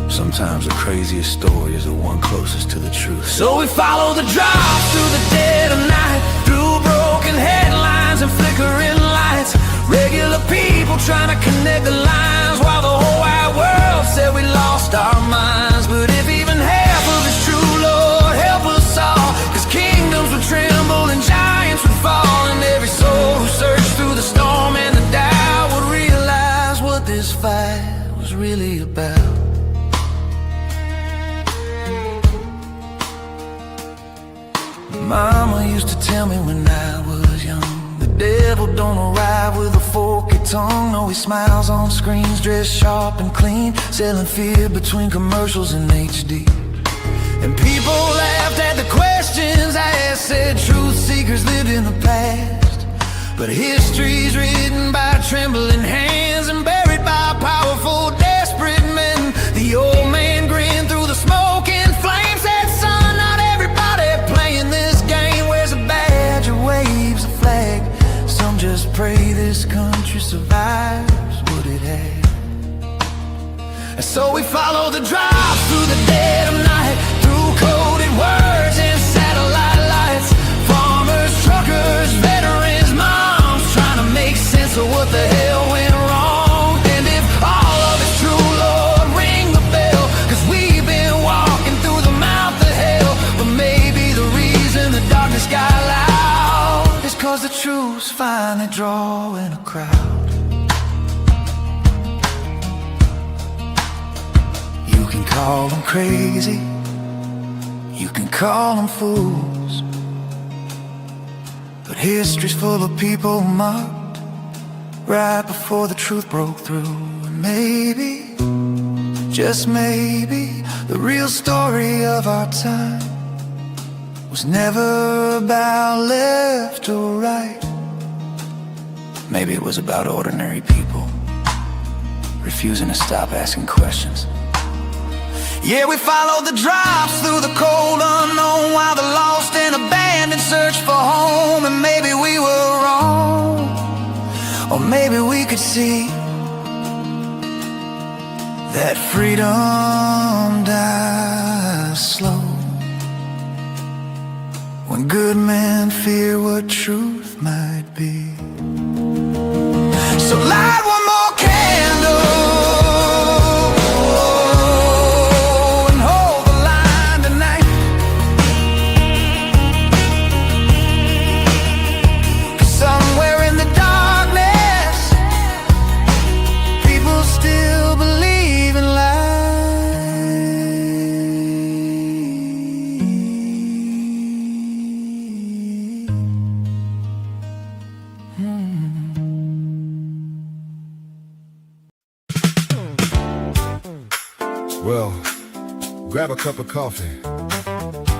sometimes the craziest story is the one closest to the truth. So we follow the drops through the dead of night, through broken headlines and flickering lights. Regular people trying to connect the lines, while the whole wide world said we lost our minds. But if even half of it's true, Lord, help us all, 'cause kingdoms would tremble and giants would fall, and every soul who searched through the storm and the doubt would realize what this fight was really about. Mama used to tell me when I was young, the devil don't arrive with a forked tongue. No, he smiles on screens, dressed sharp and clean, selling fear between commercials and HD. And people laughed at the questions I asked, said truth seekers lived in the past. But history's written by trembling hands and buried by powerful, desperate men. The old man grinned through the smoke and flames, said, son, not everybody playing this game wears a badge or waves a flag. Some just pray this country survives what it had. And so we follow the drive through the dead of night, through coded words and satellite lights. Farmers, truckers, veterans, moms, trying to make sense of what the hell went wrong. And if all of it's true, Lord, ring the bell, 'cause we've been walking through the mouth of hell. But maybe the reason the darkness got loud is 'cause the truth's finally drawing a crowd. You can call them crazy, you can call them fools, but history's full of people marked right before the truth broke through. And maybe, just maybe, the real story of our time was never about left or right. Maybe it was about ordinary people refusing to stop asking questions. Yeah, we followed the drops through the cold unknown while the lost and abandoned searched for home. And maybe we were wrong, or maybe we could see that freedom dies slow when good men fear what truth might be. So light one more candle and hold the line tonight, 'cause somewhere in the darkness people still believe in light. Well, grab a cup of coffee,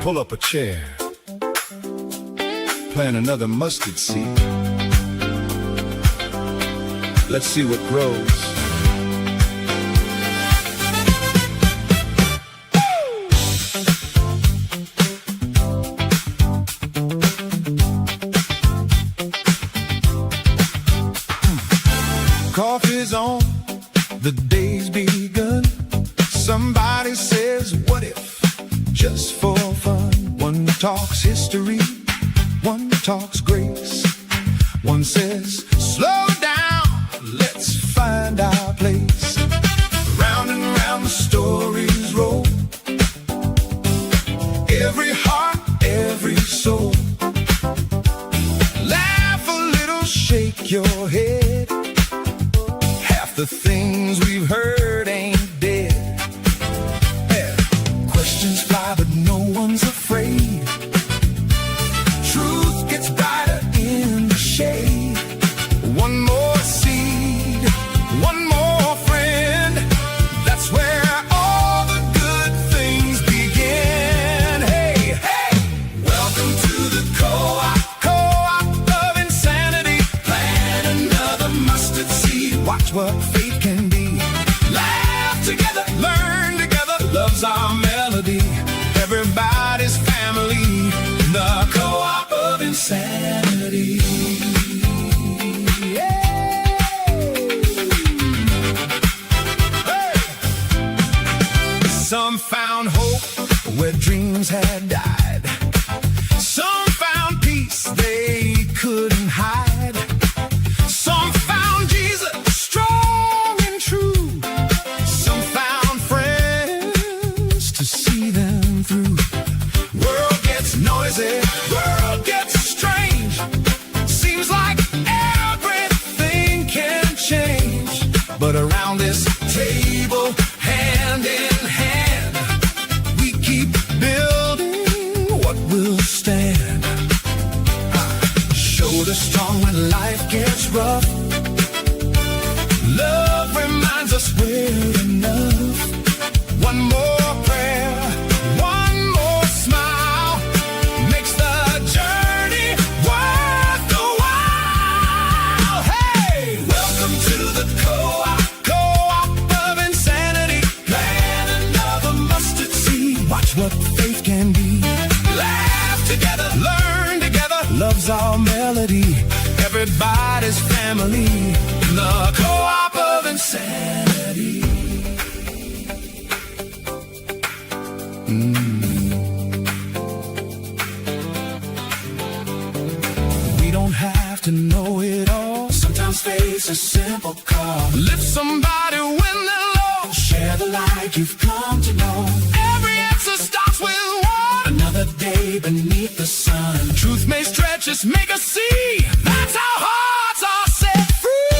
pull up a chair, plant another mustard seed. Let's see what grows. Coffee's on, the day's begun. Somebody says, what if, just for fun? One talks history, one talks grace. One says, slow down, let's find our place. Round and round the stories roll, every heart, every soul. Laugh a little, shake your head. Half the things we've heard ain't dead. Questions fly, but no one's afraid. Truth gets brighter in the shade. One more seed, one more friend. That's where all the good things begin. Hey, hey! Welcome to the co-op of insanity. Plant another mustard seed. Watch what faith can be. Laugh together, learn together. Love's our melody. Everybody's family. The co-op of insanity. Yeah. Hey. Some found hope where dreams had died. Some found peace they couldn't hide. Some found Jesus strong and true. Some found friends to see them through. World gets noisy, world gets strange. Seems like everything can change. But around this table, hand in hand, we keep building what will stand. Shoulder strong when life gets rough. Love reminds us we're enough. One more prayer, one our melody. Everybody's family in the co-op of insanity. We don't have to know it all. Sometimes face a simple call. Lift somebody when they're low. Share the light you've come to know. Every answer starts with one. Another day beneath the sun. Truth may stretch us, make us see. That's how hearts are set free.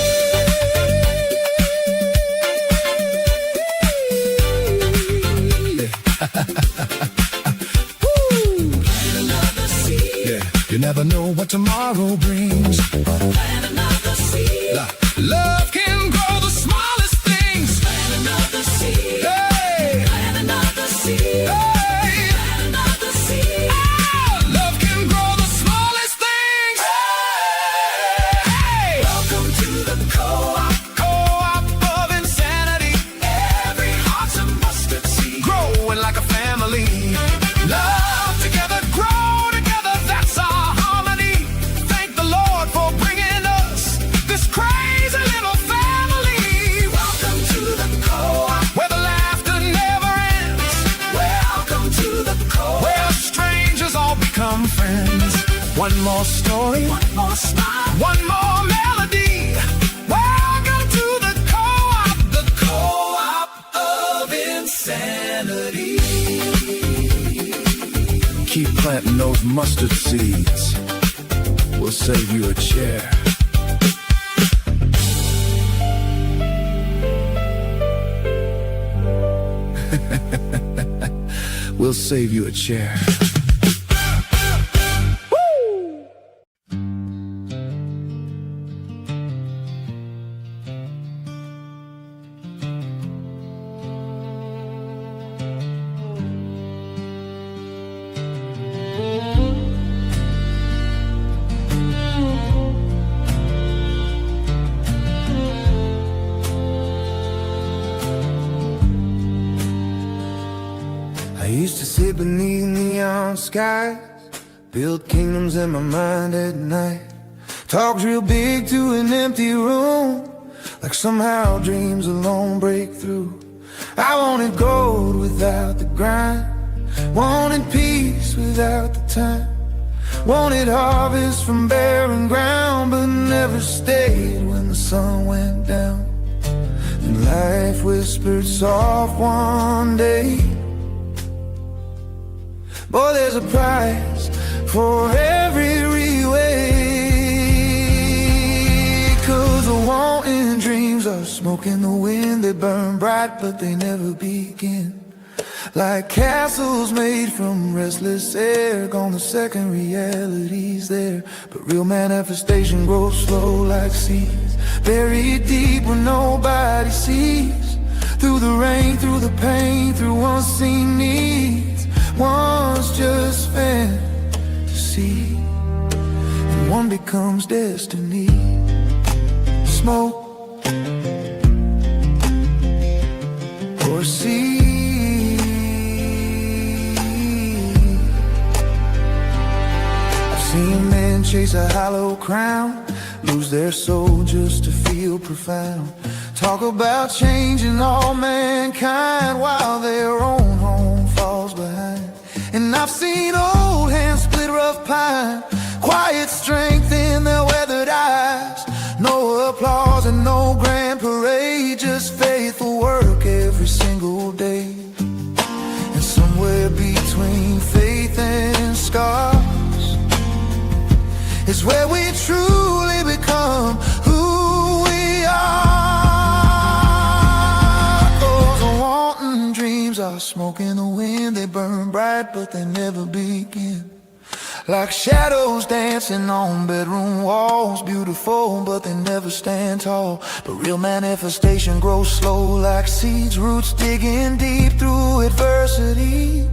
Yeah, you never know what tomorrow brings. Love can grow the smallest things. Hey. Hey. Oh, love can grow the smallest things. Hey. Welcome to the co-op of insanity. Every heart's a mustard seed, growing like a family. Love together, grow together, that's our harmony. Thank the Lord for bringing us this crazy little family. Welcome to the co-op, where the laughter never ends. Welcome to the co-op, where strangers all become friends. One more story, one more smile, one more melody. Welcome to the co-op of insanity. Keep planting those mustard seeds. We'll save you a chair. We'll save you a chair. I used to sit beneath neon skies, build kingdoms in my mind at night. Talked real big to an empty room, like somehow dreams alone break through. I wanted gold without the grind, wanted peace without the time, wanted harvest from barren ground, but never stayed when the sun went down. And life whispered soft one day, boy, there's a price for every way. 'Cause the wanting dreams are smoke in the wind. They burn bright, but they never begin. Like castles made from restless air, gone the second reality's there. But real manifestation grows slow like seeds, buried deep where nobody sees. Through the rain, through the pain, through unseen needs. One's just fantasy, and one becomes destiny. Smoke or seed. I've seen men chase a hollow crown, lose their soul just to feel profound. Talk about changing all mankind while their own home falls behind. And I've seen old hands split rough pine, quiet strength in their weathered eyes. No applause and no grand parade, just faithful work every single day. And somewhere between faith and scars is where we truly become who we are. Those wanting dreams are smoke in the wind. They burn bright, but they never begin. Like shadows dancing on bedroom walls, beautiful, but they never stand tall. But real manifestation grows slow like seeds, roots digging deep through adversity,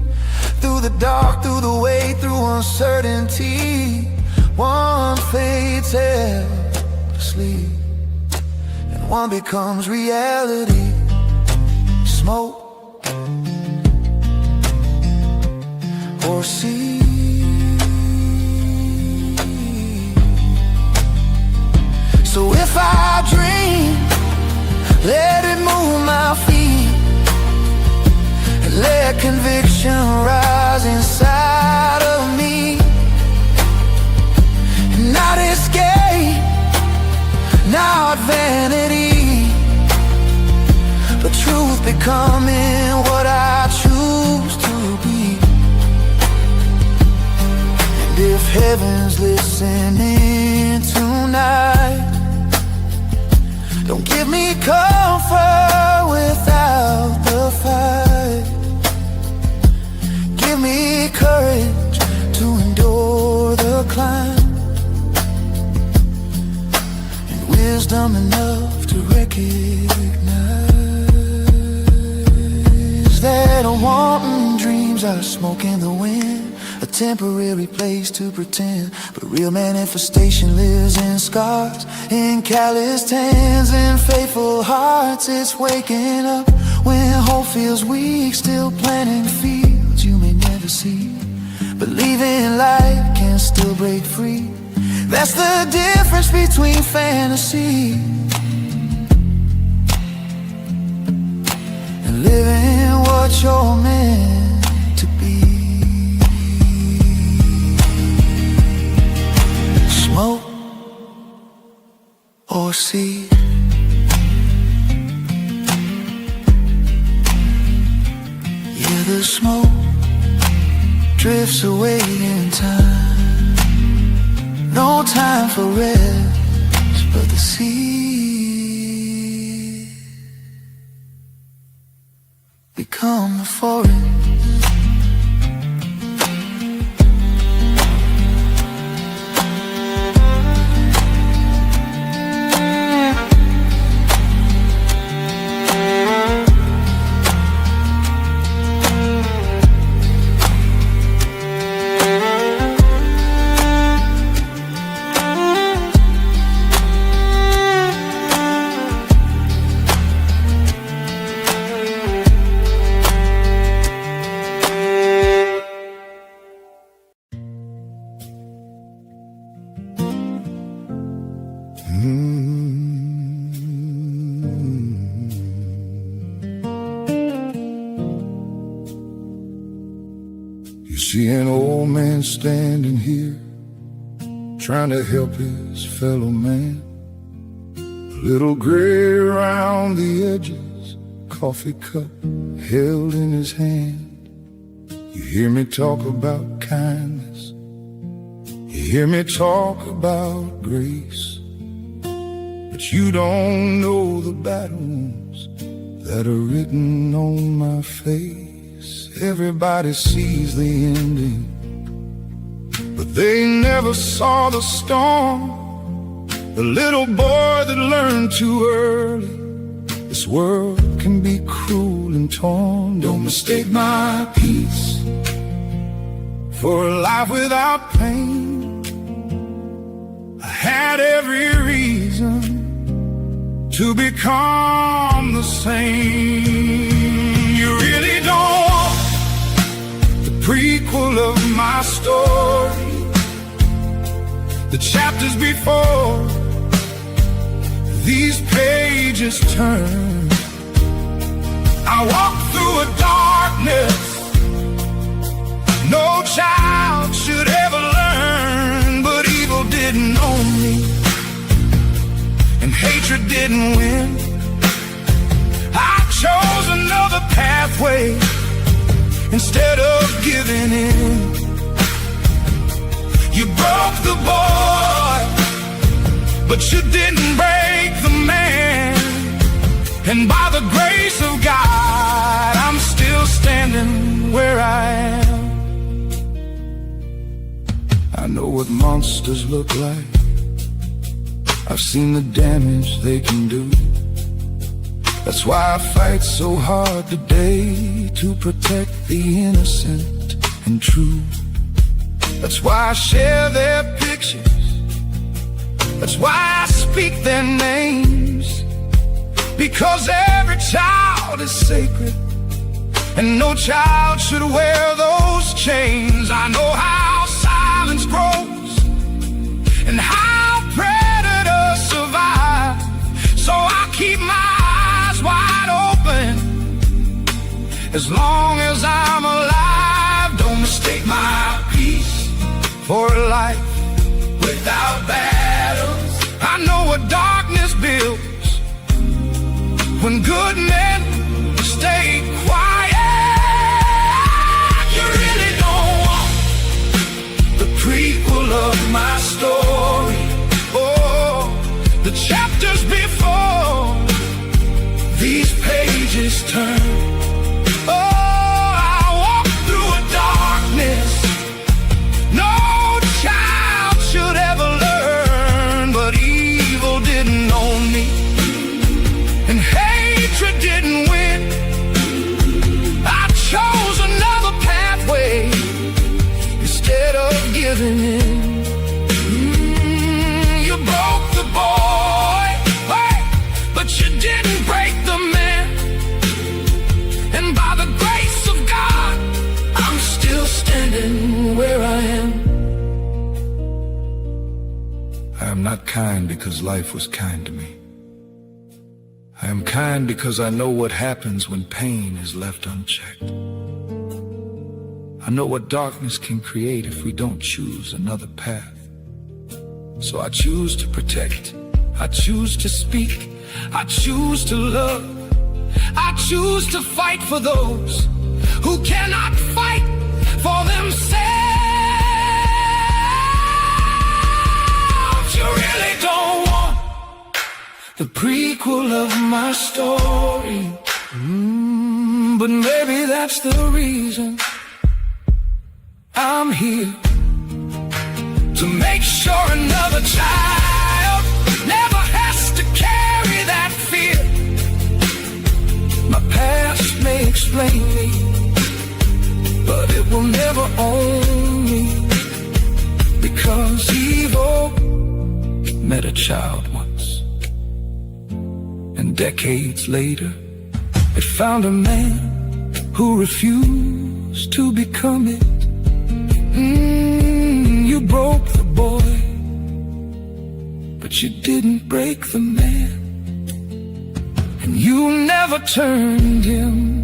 through the dark, through the way, through uncertainty. One fades helplessly, and one becomes reality. Smoke or seed. if I dream, let it move my feet, and let conviction rise inside of me, and not escape, not vanity, but truth becoming what I choose to be. And if heaven's listening tonight, don't give me comfort without the fight. Give me courage to endure the climb, and wisdom enough to recognize that wanting dreams are smoke in the wind, a temporary place to pretend, but real manifestation lives in scars, in calloused hands and faithful hearts. It's waking up when hope feels weak, still planting fields you may never see, believing light can still break free. That's the difference between fantasy and living what you're meant to be. Smoke or see, yeah, the smoke drifts away in time. No time for rest, but the sea become the forest. You see an old man standing here, trying to help his fellow man. A little gray around the edges, coffee cup held in his hand. You hear me talk about kindness, you hear me talk about grace, but you don't know the battles that are written on my face. Everybody sees the ending, but they never saw the storm. The little boy that learned too early, this world can be cruel and torn. Don't mistake my peace for a life without pain. I had every reason to become the same. You really don't prequel of my story, the chapters before these pages turn. I walked through a darkness no child should ever learn, but evil didn't own me and hatred didn't win. I chose another pathway instead of giving in. You broke the boy, but you didn't break the man. And by the grace of God, I'm still standing where I am. I know what monsters look like, I've seen the damage they can do. That's why I fight so hard today to protect the innocent and true. That's why I share their pictures, that's why I speak their names, because every child is sacred and no child should wear those chains. I know how silence grows and how predators survive. As long as I'm alive, don't mistake my peace for a life without battles. I know what darkness builds when good men stay quiet. You really don't want the prequel of my story. Oh, the chapters before these pages turn. You broke the boy, but you didn't break the man. And by the grace of God, I'm still standing where I am. I am not kind because life was kind to me. I am kind because I know what happens when pain is left unchecked. I know what darkness can create if we don't choose another path. So I choose to protect, I choose to speak, I choose to love, I choose to fight for those who cannot fight for themselves. You really don't want the prequel of my story, but maybe that's the reason I'm here, to make sure another child never has to carry that fear. My past may explain me, but it will never own me, because evil met a child once, and decades later it found a man who refused to become it. You broke the boy, but you didn't break the man, and you never turned him